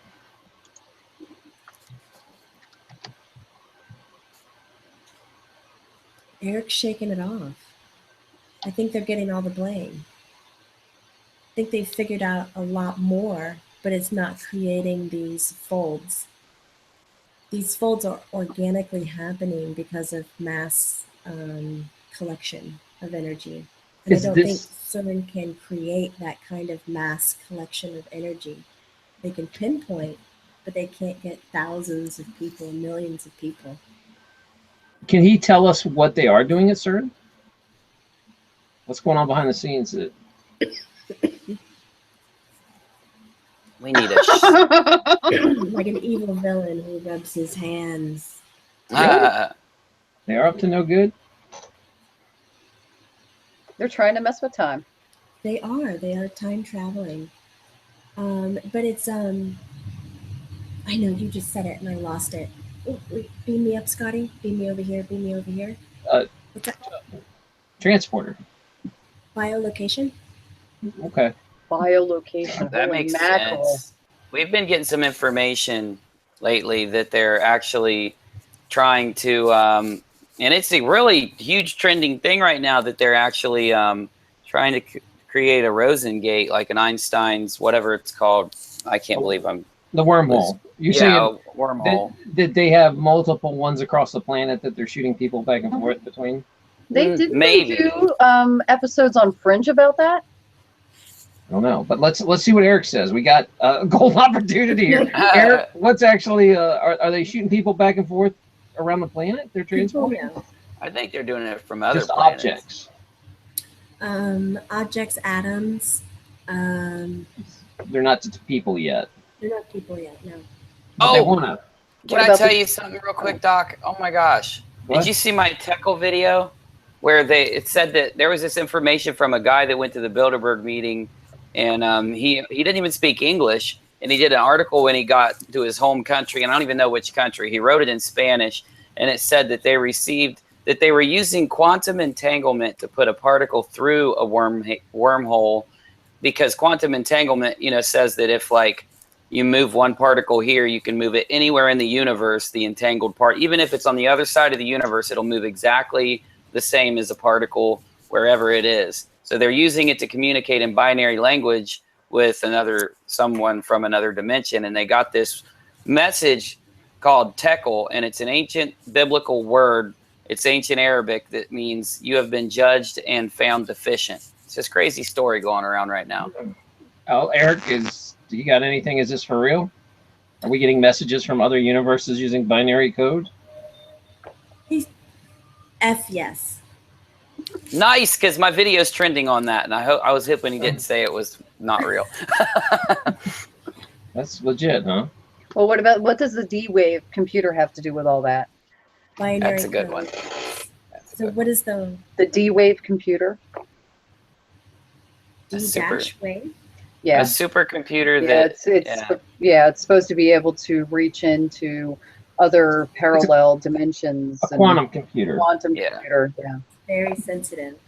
Eric's shaking it off. I think they're getting all the blame. I think they've figured out a lot more, but it's not creating these folds. These folds are organically happening because of mass collection of energy. And I don't think CERN can create that kind of mass collection of energy. They can pinpoint but they can't get thousands of people, millions of people. Can he tell us what they are doing at CERN? What's going on behind the scenes? We need a. Like an evil villain who rubs his hands. They are up to no good. They're trying to mess with time. They are time traveling. But it's I know you just said it and I lost it. Oh, wait, beam me up, Scotty. Beam me over here. Beam me over here. What's that? Transporter. Biolocation. Okay. Biolocation. That Holy makes mackerel. sense. We've been getting some information lately that they're actually trying to, and it's a really huge trending thing right now that they're actually trying to create a Rosengate, like an Einstein's, whatever it's called. I can't believe I'm. The wormhole. You say Yeah, wormhole. that they have multiple ones across the planet that they're shooting people back and forth between? They didn't Maybe. they do episodes on Fringe about that? I don't know, but let's see what Eric says. We got a golden opportunity here. Eric, what's actually are they shooting people back and forth around the planet? They're transporting. I think they're doing it from other Just planets. objects. Objects, atoms. They're not people yet. They're not people yet. No. But they wanna. Can I tell you something real quick, Doc? Oh my gosh. What? Did you see my Teckle video where it said that there was this information from a guy that went to the Bilderberg meeting and he didn't even speak English, and he did an article when he got to his home country, and I don't even know which country. He wrote it in Spanish, and it said that they were using quantum entanglement to put a particle through a wormhole, because quantum entanglement, says that if like you move one particle here, you can move it anywhere in the universe, the entangled part. Even if it's on the other side of the universe, it'll move exactly the same as a particle wherever it is. So they're using it to communicate in binary language with someone from another dimension. And they got this message called Teckle, and it's an ancient biblical word. It's ancient Arabic that means you have been judged and found deficient. It's this crazy story going around right now. Oh, Eric, do you got anything? Is this for real? Are we getting messages from other universes using binary code? Yes. Nice, because my video is trending on that, and I was hip when he didn't say it was not real. That's legit, huh? Well, what does the D-Wave computer have to do with all that? Binary That's a good code. one. So what is the D-Wave computer? D-wave? Yeah. A supercomputer it's supposed to be able to reach into other parallel dimensions. A quantum computer. Quantum computer, yeah. Very sensitive.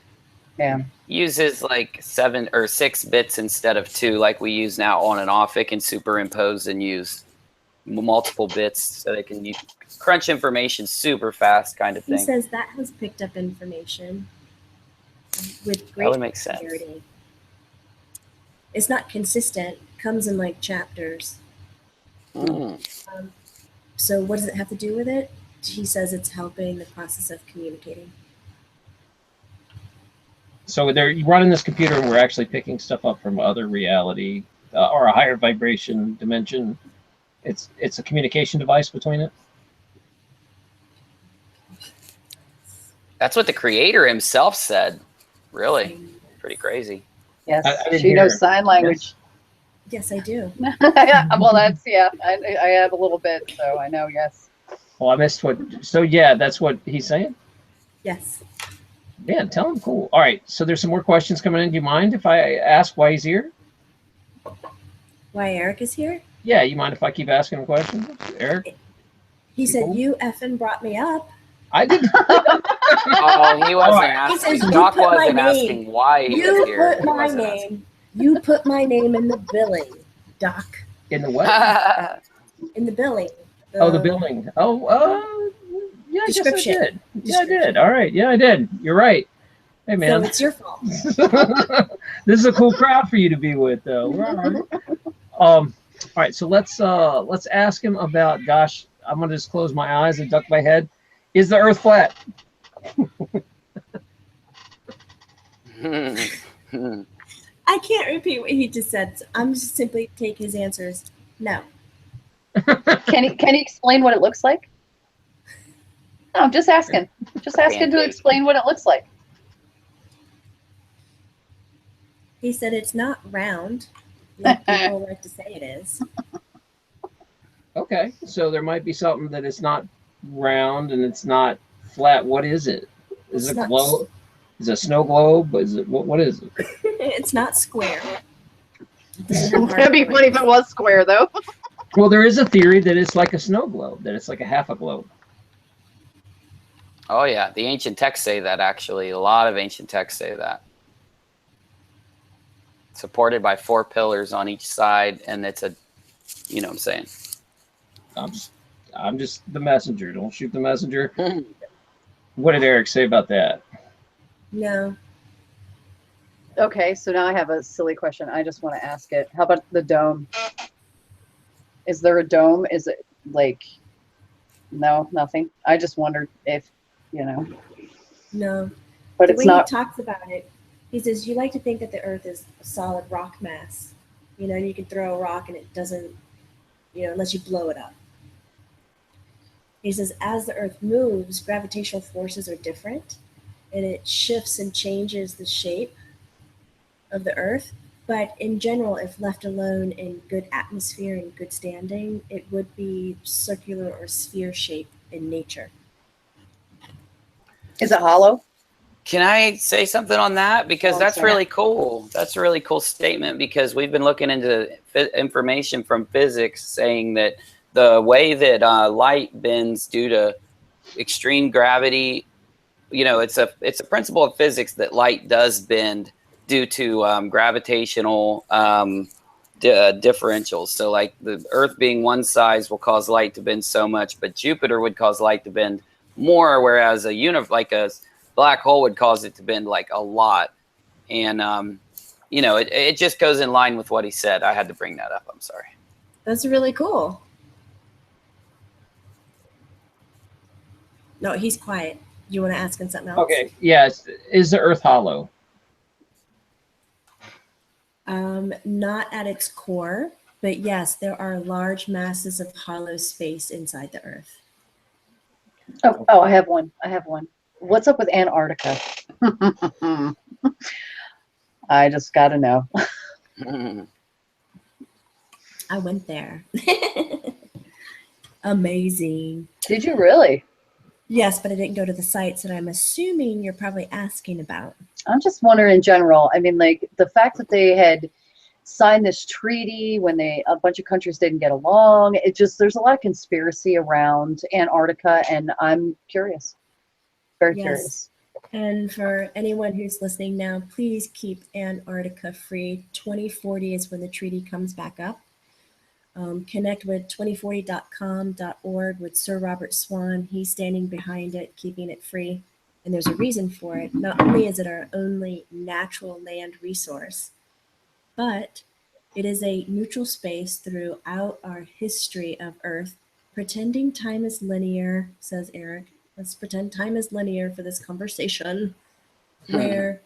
Yeah. Uses like 7 or 6 bits instead of 2 like we use now on and off. It can superimpose and use multiple bits so they can crunch information super fast kind of thing. He says that has picked up information with great That would make sense. clarity. It's not consistent. Comes in like chapters. So what does it have to do with it? He says it's helping the process of communicating. So they're running this computer, and we're actually picking stuff up from other reality or a higher vibration dimension. It's a communication device between it. That's what the creator himself said. Really? Pretty crazy. Yes, I she knows sign language. Yes, I do. Well, I have a little bit, so I know, yes. Well, I missed what. So yeah, that's what he's saying. Yes. Yeah, tell him. Cool. All right. So there's some more questions coming in. Do you mind if I ask why he's here? Why Eric is here? Yeah, you mind if I keep asking him questions, Eric? He said, cool? you effing brought me up. I did. Oh, he wasn't He says, asking. you Doc put my wasn't name. asking why he was You here. put my name. You put my name in the billing, Doc. In the what? In the billing. The billing. Yeah, I guess I Description. did. Yeah, I did. All right. Yeah, I did. You're right. Hey, man. So it's your fault. This is a cool crowd for you to be with, though. All right. So let's ask him about. Gosh, I'm gonna just close my eyes and duck my head. Is the Earth flat? I can't repeat what he just said. So I'm just simply take his answers. No. Can he explain what it looks like? No, I'm just asking. Just asking to explain what it looks like. He said it's not round, like people like to say it is. Okay, so there might be something that it's not round and it's not flat. What is it? Is it a globe? Is it a snow globe? Is it what is it? It's not square. It'd be funny if it was square, though. Well, there is a theory that it's like a snow globe, that it's like a half a globe. Oh yeah, the ancient texts say that. Actually, a lot of ancient texts say that. Supported by 4 pillars on each side, and it's a, you know what I'm saying. I'm just the messenger. Don't shoot the messenger. What did Erik say about that? No. Okay, so now I have a silly question. I just want to ask it. How about the dome? Is there a dome? Is it like, no, nothing? I just wondered if, you know. No. But the it's way not. he talks about it, he says, you like to think that the earth is a solid rock mass. You know, and you can throw a rock and it doesn't, you know, unless you blow it up. He says, as the earth moves, gravitational forces are different and it shifts and changes the shape of the earth. But in general, if left alone in good atmosphere and good standing, it would be circular or sphere shape in nature. Is it hollow? Can I say something on that? Because that's sorry. really cool. That's a really cool statement, because we've been looking into information from physics saying that the way that light bends due to extreme gravity, you know, it's a principle of physics that light does bend due to gravitational differentials. So like the Earth being one size will cause light to bend so much, but Jupiter would cause light to bend more, whereas like a black hole would cause it to bend like a lot. And you know, it just goes in line with what he said. I had to bring that up. I'm sorry. That's really cool. No, he's quiet. You want to ask him something else? Okay, yes. Is the Earth hollow? Not at its core, but yes, there are large masses of hollow space inside the Earth. Oh, I have one. What's up with Antarctica? I just got to know. I went there. Amazing. Did you really? Yes, but I didn't go to the sites that I'm assuming you're probably asking about. I'm just wondering in general. I mean, like the fact that they had signed this treaty when a bunch of countries didn't get along. There's a lot of conspiracy around Antarctica, and I'm curious. Very curious. And for anyone who's listening now, please keep Antarctica free. 2040 is when the treaty comes back up. Connect with 2040.com.org with Sir Robert Swan. He's standing behind it, keeping it free. And there's a reason for it. Not only is it our only natural land resource, but it is a neutral space throughout our history of Earth. Pretending time is linear, says Erik. Let's pretend time is linear for this conversation, where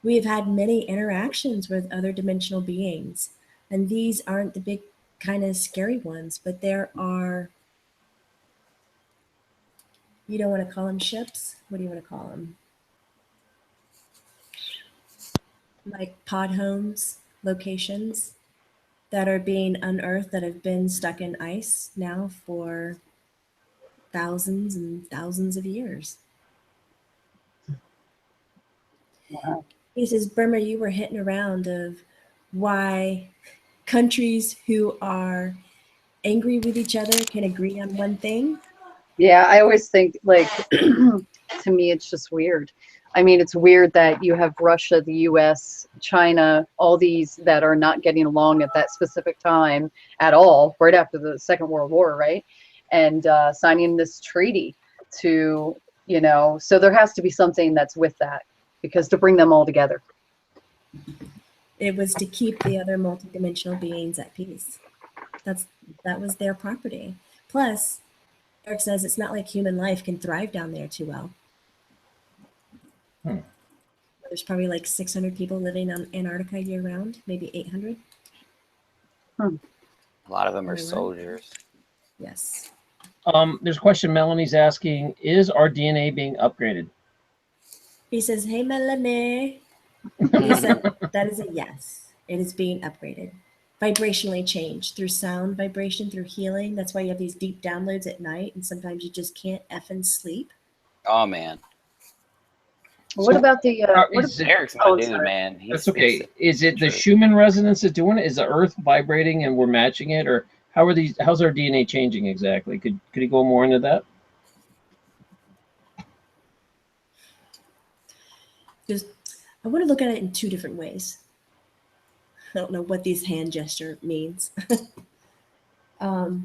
we have had many interactions with other dimensional beings. And these aren't the big kind of scary ones, but there are, you don't want to call them ships. What do you want to call them? Like pod homes, locations that are being unearthed that have been stuck in ice now for thousands and thousands of years. Wow. He says, Burma, you were hitting around of why countries who are angry with each other can agree on one thing. Yeah, I always think, like, to me, it's just weird. I mean, it's weird that you have Russia, the US, China, all these that are not getting along at that specific time at all, right after the Second World War, right? And signing this treaty to, you know, so there has to be something that's with that, because to bring them all together. It was to keep the other multidimensional beings at peace. That was their property. Plus, Erik says it's not like human life can thrive down there too well. There's probably like 600 people living on Antarctica year round, maybe 800. A lot of them are soldiers. Yes. There's a question Melanie's asking, is our DNA being upgraded? He says, hey, Melanie. He said, that is a yes. It is being upgraded. Vibrationally changed through sound vibration, through healing. That's why you have these deep downloads at night, and sometimes you just can't effing sleep. Oh man, What So, about the? Eric's my Oh, dude, sorry. man. He that's speaks okay. it. Is it the True. Schumann resonance that's doing it? Is the Earth vibrating and we're matching it, or how's our DNA changing exactly? Could you go more into that? Because I want to look at it in two different ways. I don't know what this hand gesture means. The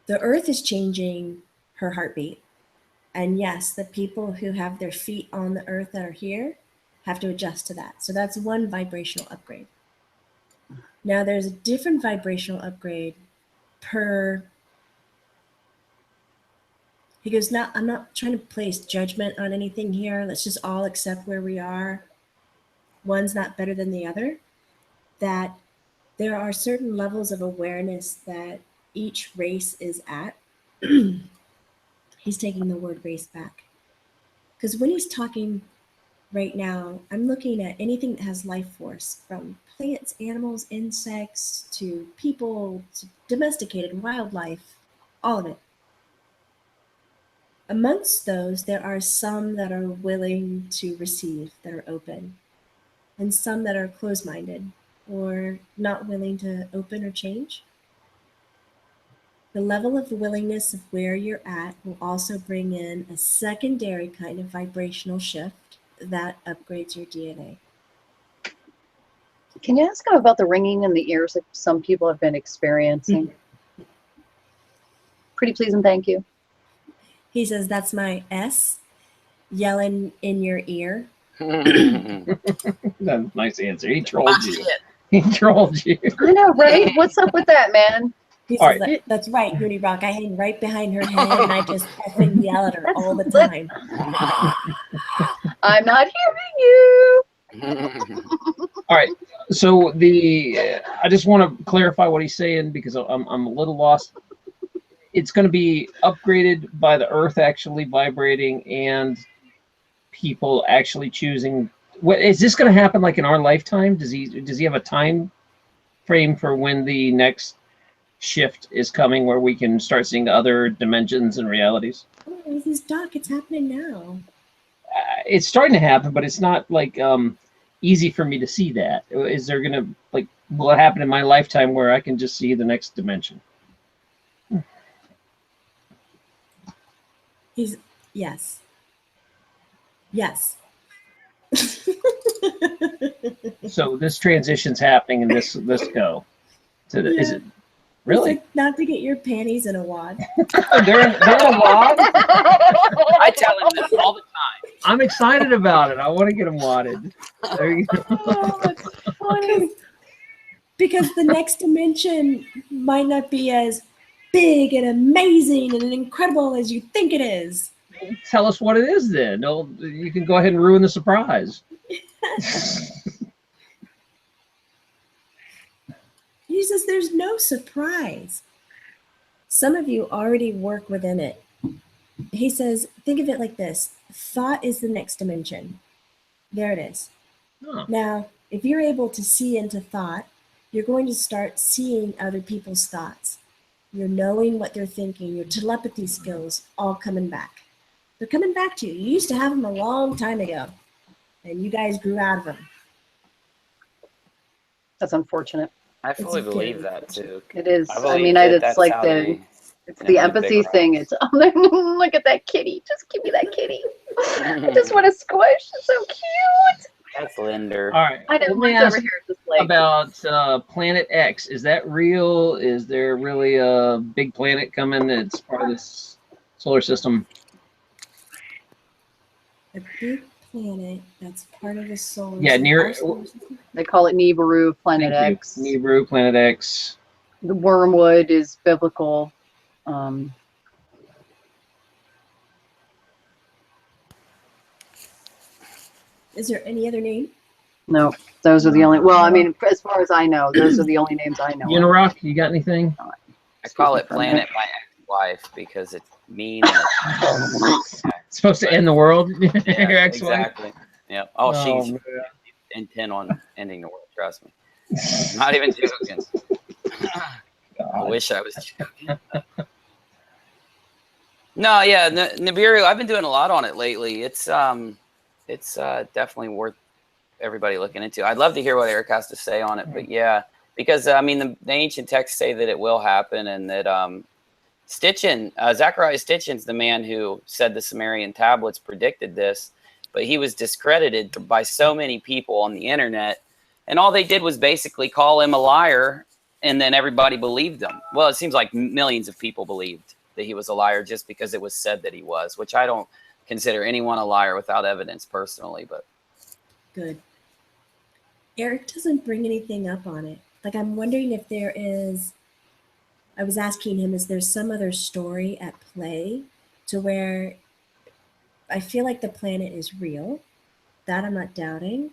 earth is changing her heartbeat. And yes, the people who have their feet on the earth that are here have to adjust to that. So that's one vibrational upgrade. Now there's a different vibrational upgrade per. He goes, "Now I'm not trying to place judgment on anything here. Let's just all accept where we are. One's not better than the other. That there are certain levels of awareness that each race is at." He's taking the word race back. Because when he's talking right now, I'm looking at anything that has life force, from plants, animals, insects, to people, to domesticated wildlife, all of it. Amongst those, there are some that are willing to receive, that are open, and some that are closed-minded or not willing to open or change. The level of willingness of where you're at will also bring in a secondary kind of vibrational shift that upgrades your DNA. Can you ask him about the ringing in the ears that some people have been experiencing? Pretty please and thank you. He says, that's my S yelling in your ear. That's a nice answer. He trolled Ah, you. shit. He trolled you. I know, right? What's up with that, man? He All says, right. that's right, Uni Rock. I hang right behind her head and I just effing yell at her all the time. I'm not hearing you. All right. So I just want to clarify what he's saying because I'm a little lost. It's going to be upgraded by the Earth actually vibrating and people actually choosing. What is this going to happen like in our lifetime? Does he have a time frame for when the next shift is coming where we can start seeing other dimensions and realities? Oh, this doc, it's happening now. It's starting to happen, but it's not like easy for me to see that. Is there going to will it happen in my lifetime where I can just see the next dimension? Yes. Yes. So this transition's happening and this go. So Yeah. Is it really? Like not to get your panties in a wad. they're in a wad? I tell him this all the time. I'm excited about it. I want to get them wadded. There you go. Oh, that's funny. Because the next dimension might not be as big and amazing and incredible as you think it is. Tell us what it is then. No, you can go ahead and ruin the surprise. He says there's no surprise. Some of you already work within it. He says, think of it like this. Thought is the next dimension. There it is. Oh. Now, if you're able to see into thought, you're going to start seeing other people's thoughts. You're knowing what they're thinking. Your telepathy skills all coming back. They're coming back to you. You used to have them a long time ago, and you guys grew out of them. That's unfortunate. I fully It's believe very that too. It is. I I believe mean, that it's that's like how it's the empathy thing. It's look at that kitty. Just give me that kitty. I just want to squish. It's so cute. That's Linder. All right. I didn't Let me look ask over here at this lake. about Planet X. Is that real? Is there really a big planet coming that's part of this solar system? A big planet that's part of the solar Yeah, system. near. Our solar system? They call it Nibiru, Planet Thank you. X. Nibiru, Planet X. The wormwood is biblical. Is there any other name? No, those are the only. Well, I mean, as far as I know, those are the only names I know. of. Unirock, you got anything? I call it for a Planet minute. My Ex-Wife because it's mean. And It's supposed to end the world. Your yeah, ex-wife. exactly. Yeah. Oh, Oh, she's man. intent on ending the world. Trust me. Not even joking. I God. wish I was joking. No, yeah, Nibiru. I've been doing a lot on it lately. It's definitely worth everybody looking into. I'd love to hear what Erik has to say on it, but yeah, because I mean, the ancient texts say that it will happen, and that Zachariah Stitchin's the man who said the Sumerian tablets predicted this, but he was discredited by so many people on the internet, and all they did was basically call him a liar, and then everybody believed him. Well, it seems like millions of people believed that he was a liar just because it was said that he was, which I don't consider anyone a liar without evidence personally, but Good. Erik doesn't bring anything up on it. Like, I'm wondering if there is, I was asking him, is there some other story at play to where I feel like the planet is real? That I'm not doubting.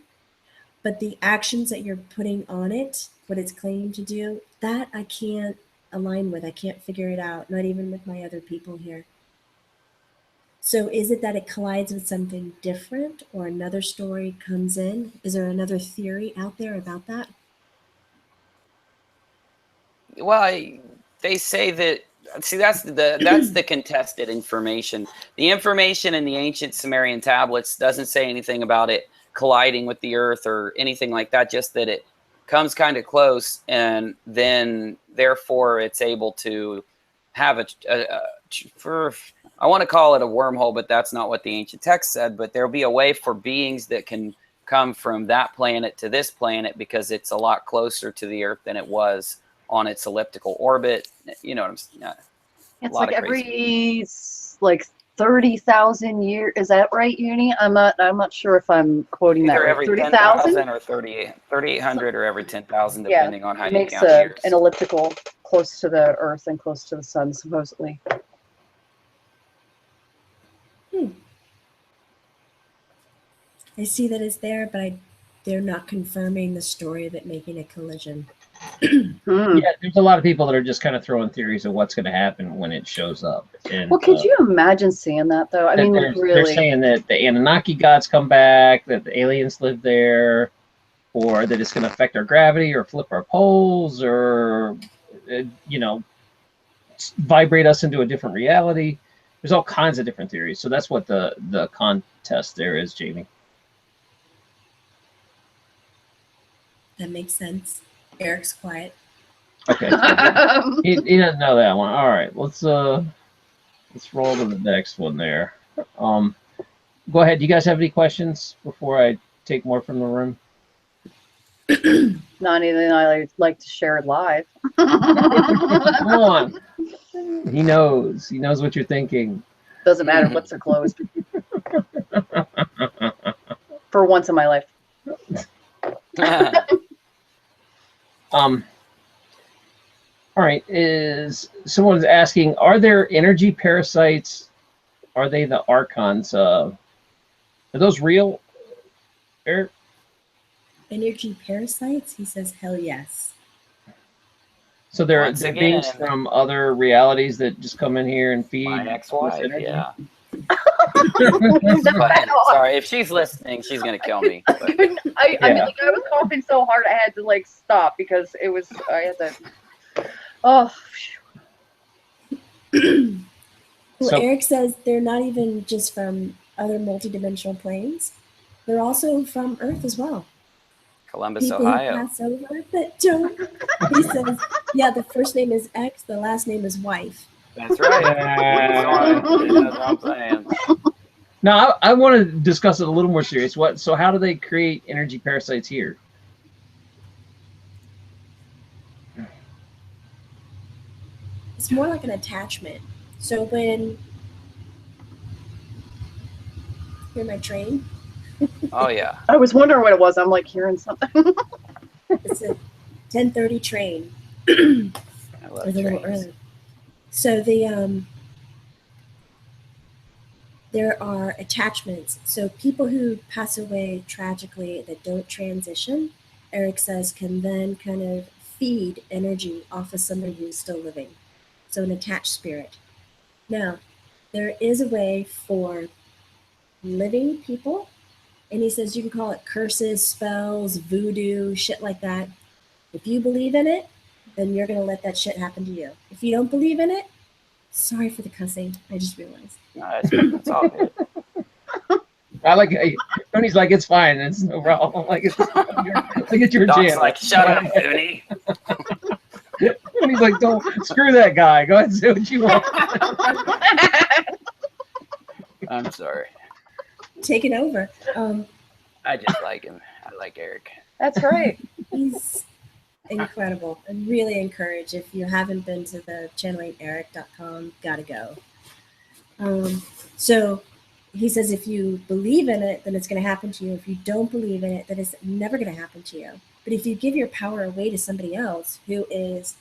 But the actions that you're putting on it, what it's claiming to do, that I can't align with. I can't figure it out, not even with my other people here. So is it that it collides with something different or another story comes in? Is there another theory out there about that? well, they say that. See, that's the contested information. The information in the ancient Sumerian tablets doesn't say anything about it colliding with the Earth or anything like that. Just that it comes kind of close, and then therefore it's able to have for. I want to call it a wormhole, but that's not what the ancient text said. But there'll be a way for beings that can come from that planet to this planet because it's a lot closer to the Earth than it was on its elliptical orbit. You know what I'm saying? It's like every like 30,000 years. Is that right, Uni? I'm not sure if I'm quoting that Either right. every 30,000 or 3,800 or every 10,000, depending on how it you makes count years. an elliptical close to the Earth and close to the Sun, supposedly. I see that it's there, but they're not confirming the story of it making a collision. Yeah, there's a lot of people that are just kind of throwing theories of what's going to happen when it shows up. And, well, could you imagine seeing that, though? I mean, really. They're saying that the Anunnaki gods come back, that the aliens live there, or that it's going to affect our gravity or flip our poles or, vibrate us into a different reality. There's all kinds of different theories. So that's what the contest there is, Jamie. That makes sense. Erik's quiet. Okay. He doesn't know that one. All right. Let's roll to the next one there. Go ahead. Do you guys have any questions before I take more from the room? Not anything I like to share live. Come on. He knows. He knows what you're thinking. Doesn't matter. Lips are closed. For once in my life. All right. Someone's asking, are there energy parasites? Are they the archons? Are those real, Erik? Energy parasites? He says, hell yes. So they're beings from other realities that just come in here and feed my ex-wife. Yeah. Sorry, if she's listening, she's gonna kill me. I mean, like, I was coughing so hard I had to like stop because it was. I had to. Oh. Well, Erik says they're not even just from other multidimensional planes; they're also from Earth as well. Columbus, People Ohio. Who pass over that don't. He says, "Yeah, the first name is X, the last name is wife." That's right. That's what I'm saying. Now, I want to discuss it a little more serious. So how do they create energy parasites here? It's more like an attachment. So when hear my train. Oh yeah. I was wondering what it was. I'm like hearing something. It's a 10:30 train. I love trains. So there are attachments. So people who pass away tragically that don't transition, Erik says, can then kind of feed energy off of somebody who's still living. So an attached spirit. Now, there is a way for living people, and he says you can call it curses, spells, voodoo, shit like that. If you believe in it, then you're going to let that shit happen to you. If you don't believe in it, sorry for the cussing. I just realized. No, it's all good. I like Tony's like, it's fine. It's no problem. Like it's your Doc's channel. like, shut up, Tony. Tony's like, don't screw that guy. Go ahead and say what you want. I'm sorry. Take it over. I just like him. I like Erik. That's right. He's incredible. I really encourage, if you haven't been to the channelingerik.com, gotta go. So he says if you believe in it, then it's going to happen to you. If you don't believe in it, then it's never going to happen to you. But if you give your power away to somebody else who is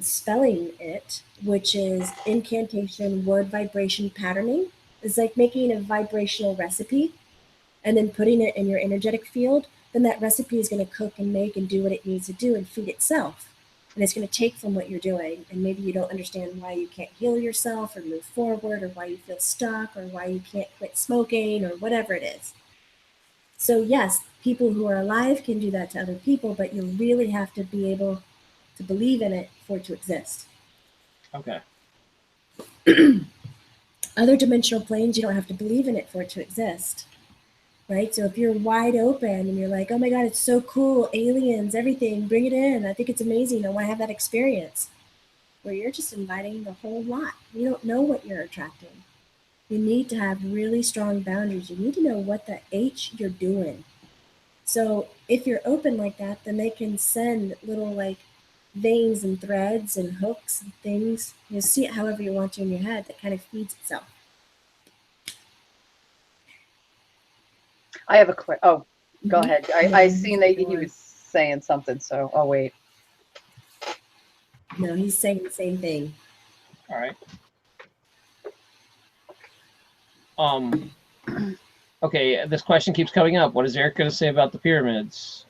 spelling it, which is incantation, word vibration patterning, it's like making a vibrational recipe and then putting it in your energetic field, then that recipe is going to cook and make and do what it needs to do and feed itself. And it's going to take from what you're doing. And maybe you don't understand why you can't heal yourself or move forward, or why you feel stuck, or why you can't quit smoking, or whatever it is. So yes, people who are alive can do that to other people, but you really have to be able to believe in it for it to exist. Okay. Other dimensional planes, you don't have to believe in it for it to exist. Right? So if you're wide open and you're like, oh my God, it's so cool, aliens, everything, bring it in. I think it's amazing. I want to have that experience. Where you're just inviting the whole lot. You don't know what you're attracting. You need to have really strong boundaries. You need to know what the H you're doing. So if you're open like that, then they can send little like veins and threads and hooks and things. You'll see it however you want to in your head that kind of feeds itself. I have a quick. Oh, go ahead. I seen that he was saying something. So, oh wait. No, he's saying the same thing. All right. Okay, this question keeps coming up. What is Erik going to say about the pyramids?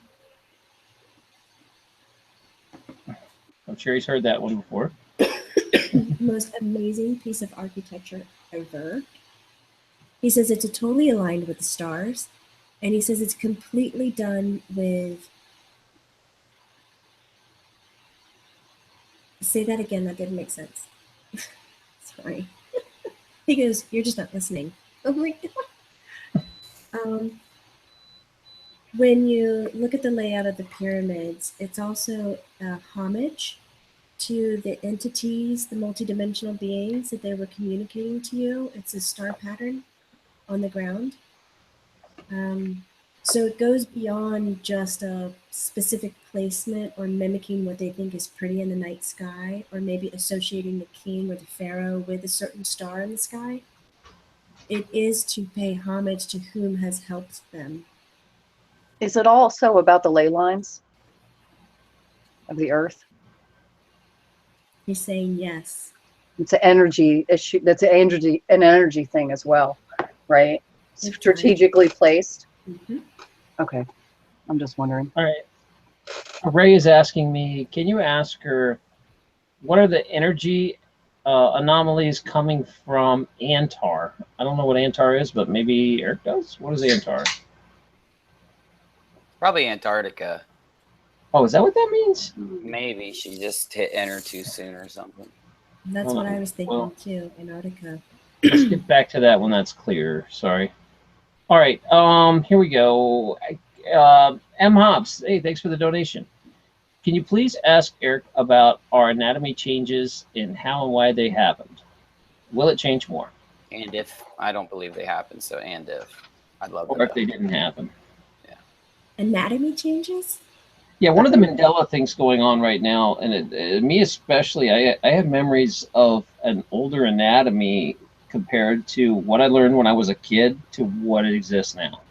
I'm sure he's heard that one before. Most amazing piece of architecture ever. He says it's totally aligned with the stars. And he says it's completely done with... Say that again, that didn't make sense. Sorry. He goes, you're just not listening. I'm like, when you look at the layout of the pyramids, it's also a homage to the entities, the multidimensional beings that they were communicating to you. It's a star pattern on the ground. So it goes beyond just a specific placement or mimicking what they think is pretty in the night sky, or maybe associating the king or the pharaoh with a certain star in the sky. It is to pay homage to whom has helped them. Is it also about the ley lines of the earth? He's saying yes. It's an energy issue. That's an energy thing as well, right? Strategically placed. Mm-hmm. Okay, I'm just wondering. All right. Ray is asking me, can you ask her, what are the energy anomalies coming from Antar? I don't know what Antar is, but maybe Erik does. What is Antar? Probably Antarctica. Oh, is that what that means? Maybe she just hit enter too soon or something. That's what I was thinking Well, too, Antarctica. Let's get back to that when that's clear. Sorry. All right. Here we go. M. Hobbs. Hey, thanks for the donation. Can you please ask Erik about our anatomy changes and how and why they happened? Will it change more? And if I don't believe they happen, so and if I'd love to Or if know. they didn't happen? Anatomy changes? Yeah, one of the Mandela things going on right now, and me especially, I have memories of an older anatomy compared to what I learned when I was a kid to what it exists now.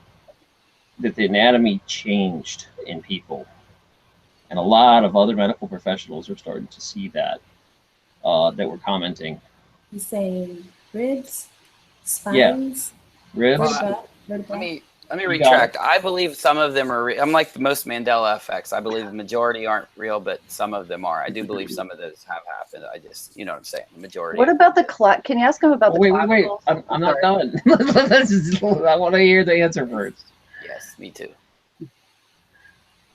That the anatomy changed in people. And a lot of other medical professionals are starting to see that, that were commenting. He's saying ribs, spines, Ribs. vertebra. Let Let me retract. I believe some of them are real. I'm like the most Mandela effects. I believe the majority aren't real, but some of them are. I do believe some of those have happened. I just, you know what I'm saying? The majority. What about the can you ask him about the Wait. clavicles? I'm not done. I want to hear the answer first. Yes, me too.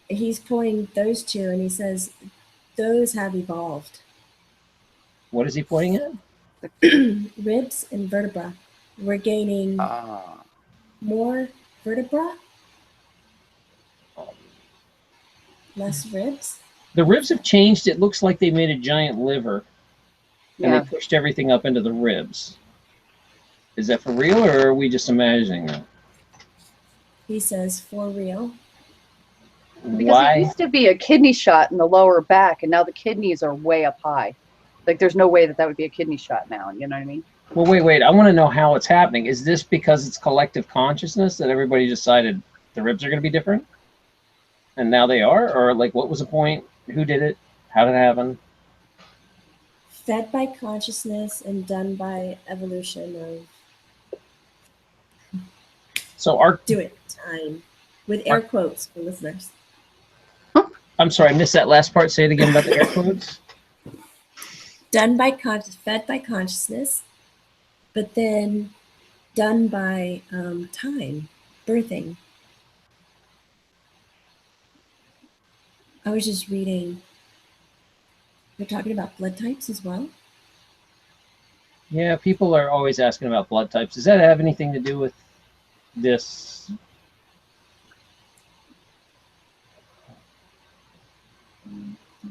He's pointing those two, and he says those have evolved. What is he pointing at? Ribs and vertebra. We're gaining more vertebra, less ribs. The ribs have changed. It looks like they made a giant liver, and they pushed everything up into the ribs. Is that for real, or are we just imagining that? He says for real. Because Why? it used to be a kidney shot in the lower back, and now the kidneys are way up high. Like, there's no way that would be a kidney shot now. You know what I mean? Well, wait. I want to know how it's happening. Is this because it's collective consciousness that everybody decided the ribs are going to be different? And now they are? Or, like, what was the point? Who did it? How did it happen? Fed by consciousness and done by evolution of... So our... Do it time. With air quotes for listeners. I'm sorry, I missed that last part. Say it again about the air quotes. Done by fed by consciousness, but then done by time, birthing. I was just reading. They're talking about blood types as well. Yeah, people are always asking about blood types. Does that have anything to do with this?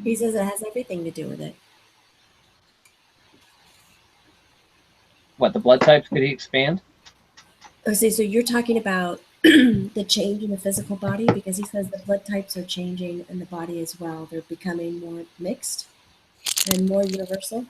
He says it has everything to do with it. What, the blood types? Could he expand? Okay, so you're talking about the change in the physical body, because he says the blood types are changing in the body as well. They're becoming more mixed and more universal.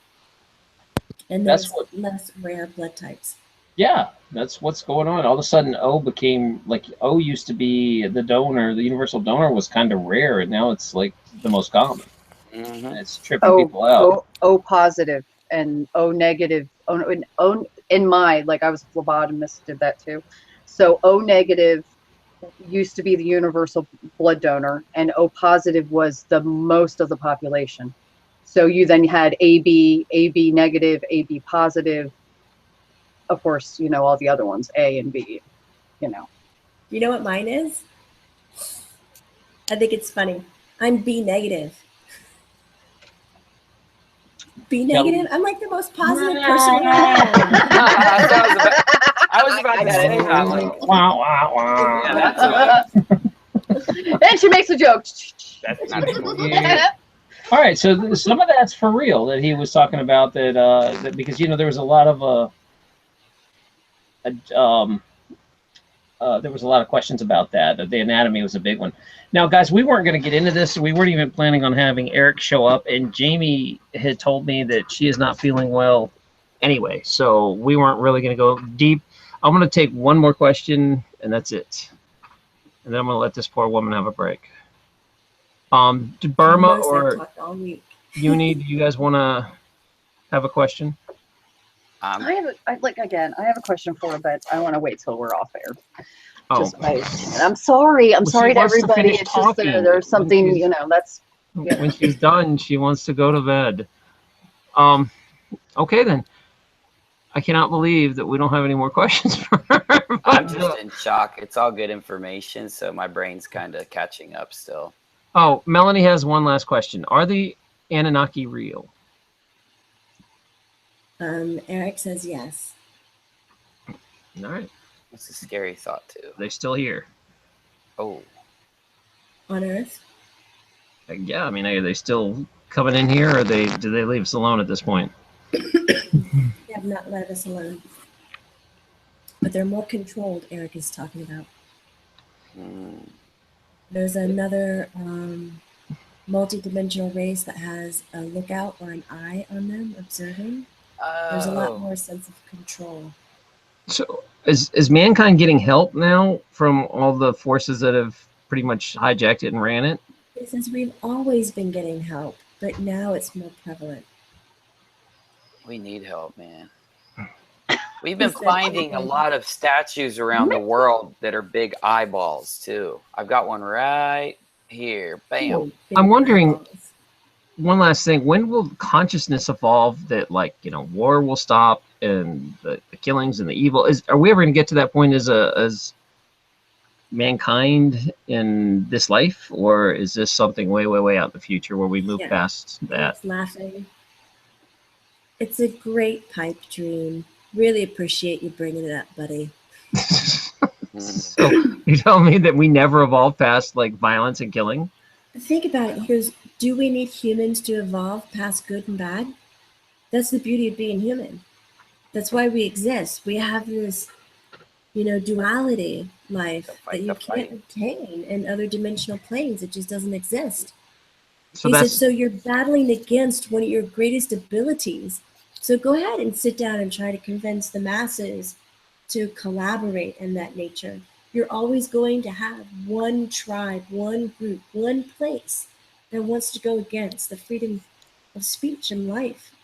And there's less rare blood types. Yeah, that's what's going on. All of a sudden, O became, like, O used to be the donor, the universal donor was kind of rare, and now it's like the most common. Mm-hmm. And it's tripping people out. O positive and O negative. In my, like, I was a phlebotomist, did that too. So O negative used to be the universal blood donor, and O positive was the most of the population. So you then had AB negative, AB positive. Of course, you know, all the other ones, A and B, you know. You know what mine is? I think it's funny. I'm B negative. B negative? I'm like the most positive person around. I was about to say that. Like, Wow. Yeah, that's Then she makes a joke. that's not cool. Yeah. All right, so some of that's for real that he was talking about that because, you know, there was a lot of there was a lot of questions about that. The anatomy was a big one. Now, guys, we weren't going to get into this. We weren't even planning on having Erik show up, and Jamie had told me that she is not feeling well anyway, so we weren't really going to go deep. I'm going to take one more question, and that's it. And then I'm going to let this poor woman have a break. Did Burma or Uni, do you guys want to have a question? I have a question for her, but I want to wait till we're off air. I'm sorry to everybody. It's just there's something, you know, that's... Yeah. When she's done, she wants to go to bed. Okay, then. I cannot believe that we don't have any more questions for her. I'm just in shock. It's all good information, so my brain's kind of catching up still. Oh, Melanie has one last question. Are the Anunnaki real? Erik says yes. All right. It's a scary thought, too. They're still here. Oh. On Earth? Yeah, I mean, are they still coming in here, or do they leave us alone at this point? They have not let us alone. But they're more controlled, Erik is talking about. There's another multi-dimensional race that has a lookout or an eye on them, observing. There's a lot more sense of control. So is mankind getting help now from all the forces that have pretty much hijacked it and ran it? It says we've always been getting help, but now it's more prevalent. We need help, man. We've been finding a lot of statues around the world that are big eyeballs too. I've got one right here. Bam. Cool. I'm wondering, Eyeballs. one last thing, when will consciousness evolve that, like, you know, war will stop and the killings and the evil? Are we ever going to get to that point as mankind in this life, or is this something way, way, way out in the future where we move Yeah. past that? It's laughing. It's a great pipe dream. Really appreciate you bringing it up, buddy. So you tell me that we never evolved past like violence and killing? Think about it. He goes, do we need humans to evolve past good and bad? That's the beauty of being human. That's why we exist. We have this, duality life that you can't obtain in other dimensional planes. It just doesn't exist. So He said, that's so you're battling against one of your greatest abilities. So go ahead and sit down and try to convince the masses to collaborate in that nature. You're always going to have one tribe, one group, one place that wants to go against the freedom of speech and life,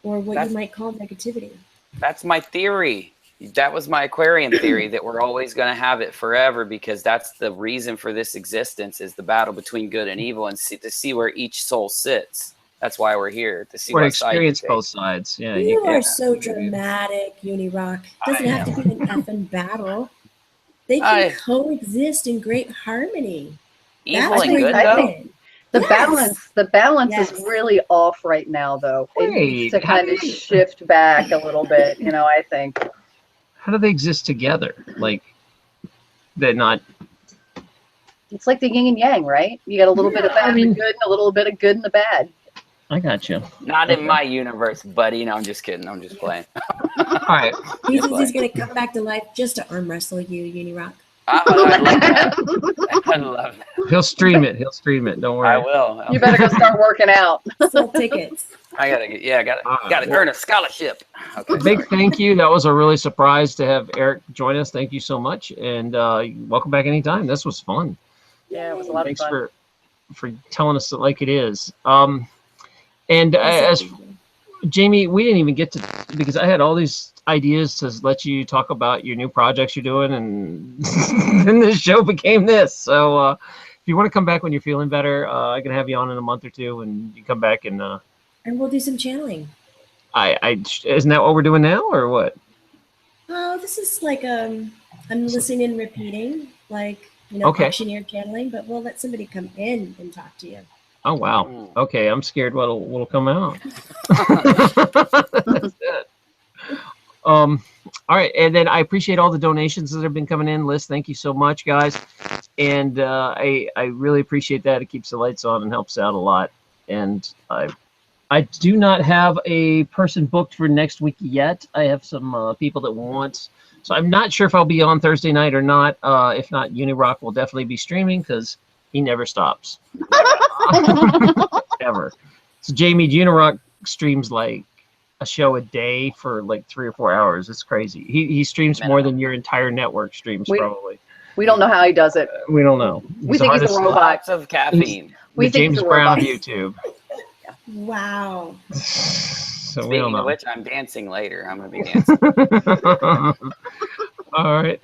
or what you might call negativity. That's my theory. That was my Aquarian theory, that we're always going to have it forever, because that's the reason for this existence, is the battle between good and evil, and to see where each soul sits. That's why we're here, to see or what side experience you both sides. Yeah, You are so dramatic, Unirock. Doesn't I have to be an effing battle. They can coexist in great harmony. Evil That's and where good, you though? win. The Yes. balance Yes. is really off right now, though. It needs Wait, to kind of shift back a little bit, I think. how do they exist together? Like, they're not. It's like the yin and yang, right? You got a little bit of bad and the good, and a little bit of good and the bad. I got you. Not in my universe, buddy. No, I'm just kidding. I'm just playing. All right. He's going to come back to life just to arm wrestle you, Unirock. I love that. I love that. He'll stream it. Don't worry. I will. You better go start working out. Sell tickets. I gotta earn a scholarship. Okay, Big thank you. That was a really surprise to have Erik join us. Thank you so much, and welcome back anytime. This was fun. Yeah, it was a lot of fun. Thanks for telling us it like it is. And as Jamie, we didn't even get to, because I had all these ideas to let you talk about your new projects you're doing, and then this show became this. So if you want to come back when you're feeling better, I can have you on in a month or two, and you come back and we'll do some channeling. Isn't that what we're doing now, or what? Oh, this is like I'm listening and repeating, like auctioneer channeling, but we'll let somebody come in and talk to you. Oh wow. Okay, I'm scared what'll come out. That's it. All right, and then I appreciate all the donations that have been coming in. Liz, thank you so much, guys. And I really appreciate that. It keeps the lights on and helps out a lot. And I do not have a person booked for next week yet. I have some people that want. So I'm not sure if I'll be on Thursday night or not. If not, Unirock will definitely be streaming, because he never stops. Ever. So Jamie, Unirock streams like a show a day for like 3 or 4 hours. It's crazy. He streams more than your entire network streams, probably. We don't know how he does it. We don't know. We think he's a robot. Lots of caffeine. We the think James Brown of YouTube. Wow. So Speaking of which, I'm dancing later. I'm going to be dancing. All right.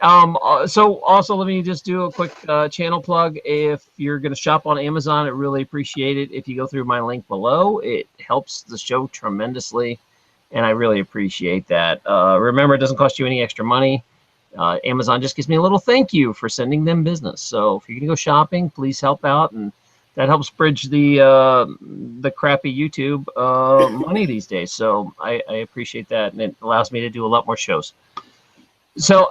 So also, let me just do a quick channel plug. If you're going to shop on Amazon, I really appreciate it if you go through my link below. It helps the show tremendously, and I really appreciate that. Remember, it doesn't cost you any extra money. Amazon just gives me a little thank you for sending them business. So if you're going to go shopping, please help out, and that helps bridge the crappy YouTube money these days. So I appreciate that, and it allows me to do a lot more shows. So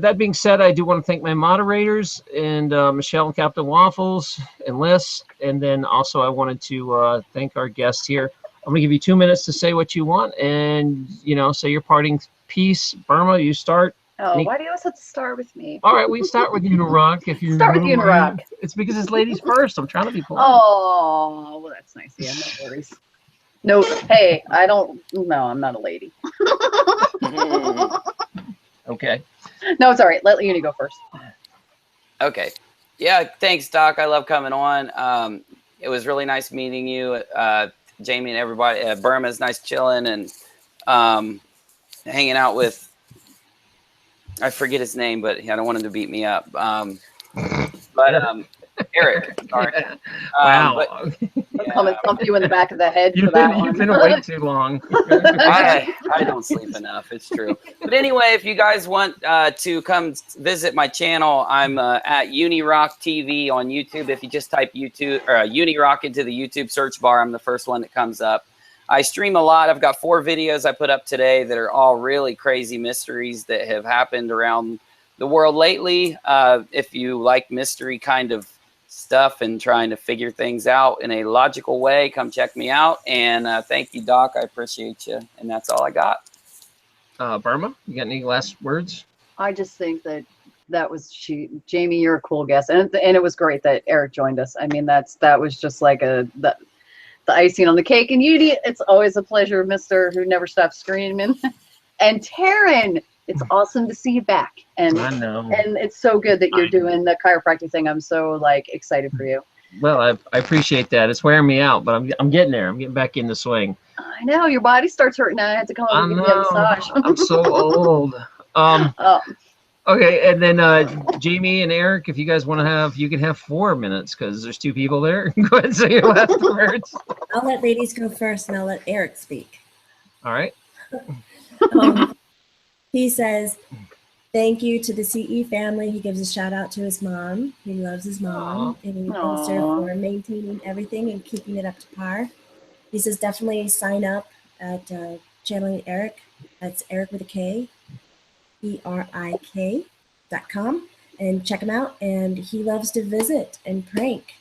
that being said, I do want to thank my moderators, and Michelle and Captain Waffles and Liz. And then also I wanted to thank our guests here. I'm going to give you 2 minutes to say what you want, and, say your parting piece. Burma, you start. Oh, why do you always have to start with me? All right, we start with Unirock. If you start with Unirock. It's because it's ladies first. I'm trying to be polite. Oh, well, that's nice. Yeah, no worries. No, hey, no, I'm not a lady. Okay. No, it's all right. Let Uni go first. Okay. Yeah, thanks, Doc. I love coming on. It was really nice meeting you, Jamie and everybody. Burma's nice chilling and hanging out with I forget his name, but I don't want him to beat me up. Eric. Sorry. Wow. I'll come and thump you in the back of the head for You've that one. been awake too long. I don't sleep enough. It's true. But anyway, if you guys want to come visit my channel, I'm at Unirock TV on YouTube. If you just type YouTube or Unirock into the YouTube search bar, I'm the first one that comes up. I stream a lot. I've got 4 videos I put up today that are all really crazy mysteries that have happened around the world lately. If you like mystery kind of stuff and trying to figure things out in a logical way, come check me out. And thank you, Doc. I appreciate you. And that's all I got. Burma, you got any last words? I just think that was Jamie, you're a cool guest, and it was great that Eric joined us. I mean, that was just like the icing on the cake. And Udi, it's always a pleasure, Mister who never stops screaming. And Taryn, it's awesome to see you back. And I know. And it's so good that you're doing the chiropractic thing. I'm so excited for you. Well, I appreciate that. It's wearing me out, but I'm getting there. I'm getting back in the swing. I know your body starts hurting. I had to come over and give you a massage. I'm so old. Okay, and then Jamie and Eric, if you guys want to you can have 4 minutes because there's 2 people there. Go ahead and say your last words. I'll let ladies go first, and I'll let Eric speak. All right. He says, thank you to the CE family. He gives a shout out to his mom. He loves his mom. And he thanks her for maintaining everything and keeping it up to par. He says, definitely sign up at Channeling Erik. That's Erik with a K, ERIK.com, and check him out. And he loves to visit and prank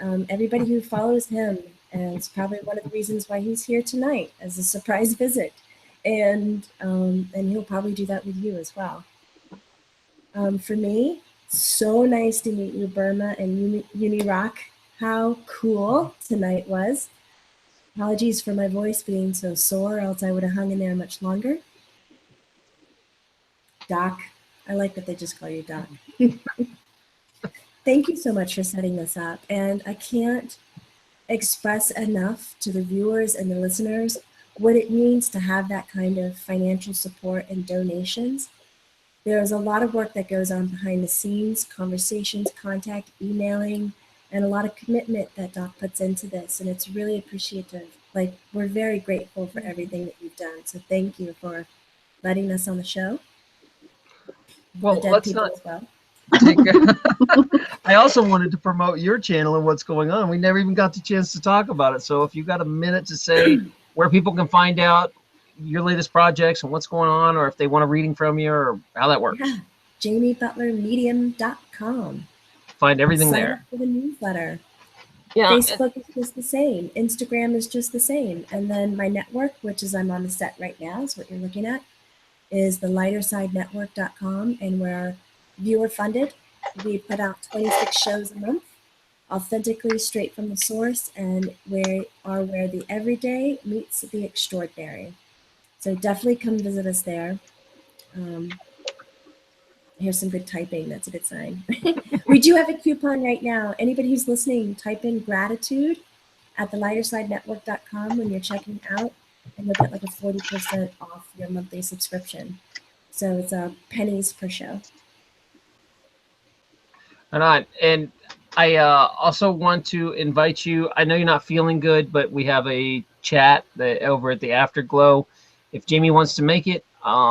everybody who follows him. And it's probably one of the reasons why he's here tonight as a surprise visit. And he'll probably do that with you as well. For me, so nice to meet you, Burma and Unirock. How cool tonight was. Apologies for my voice being so sore, else I would have hung in there much longer. Doc, I like that they just call you Doc. Thank you so much for setting this up. And I can't express enough to the viewers and the listeners what it means to have that kind of financial support and donations. There's a lot of work that goes on behind the scenes, conversations, contact, emailing, and a lot of commitment that Doc puts into this. And it's really appreciative. We're very grateful for everything that you've done. So thank you for letting us on the show. Well, let's not. I also wanted to promote your channel and what's going on. We never even got the chance to talk about it. So if you've got a minute to say where people can find out your latest projects and what's going on, or if they want a reading from you, or how that works. Yeah, JamieButlerMedium.com. Find everything Sign there. up for the newsletter. Yeah. Facebook is just the same. Instagram is just the same. And then my network, which is I'm on the set right now, is what you're looking at, is the lightersidenetwork.com, and we're viewer funded. We put out 26 shows a month, authentically straight from the source, and where the everyday meets the extraordinary. So definitely come visit us there. Here's some good typing. That's a good sign. We do have a coupon right now. Anybody who's listening, type in gratitude at thelightersidenetwork.com when you're checking out, and you'll get a 40% off your monthly subscription. So it's pennies per show. And I also want to invite you. I know you're not feeling good, but we have a chat over at the Afterglow. If Jamie wants to make it,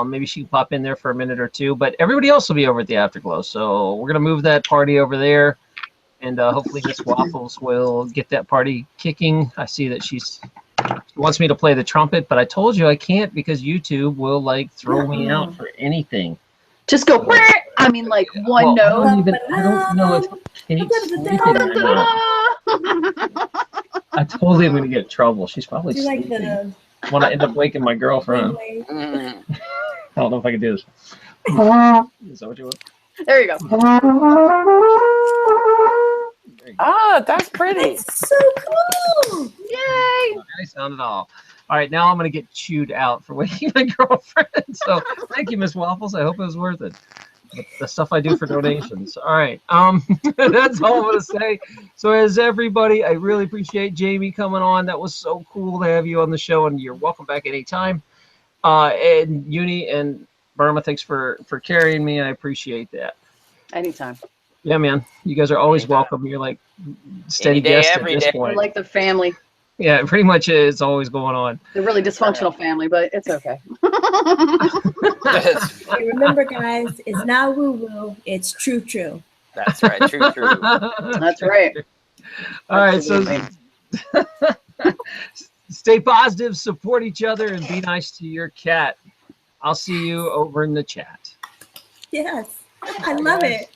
maybe she can pop in there for a minute or two. But everybody else will be over at the Afterglow. So we're going to move that party over there. And hopefully Miss Waffles will get that party kicking. I see that she wants me to play the trumpet, but I told you I can't because YouTube will throw me out for anything. Just go, I mean, one note. I don't know if Kate's sleeping or not. I totally am going to get in trouble. She's probably sleeping. When I end up waking my girlfriend. I don't know if I can do this. Is that what you want? There you go. That's pretty. That's so cool. Yay. Nice sound at all. All right, now I'm going to get chewed out for waking my girlfriend. So thank you, Miss Waffles. I hope it was worth it. The stuff I do for donations. All right. That's all I'm going to say. So as everybody, I really appreciate Jamie coming on. That was so cool to have you on the show, and you're welcome back anytime. And Uni and Burma, thanks for carrying me. I appreciate that. Anytime. Yeah, man. You guys are always Anytime. welcome. You're like steady Any day, guests at every this day. We're point. like the family. Yeah, it pretty much is always going on. The really dysfunctional family, but it's okay. Hey, remember, guys, it's not woo-woo. It's true. That's right. True. That's right. All right, so Absolutely. stay positive, support each other, and be nice to your cat. I'll see you over in the chat. Yes, I love it.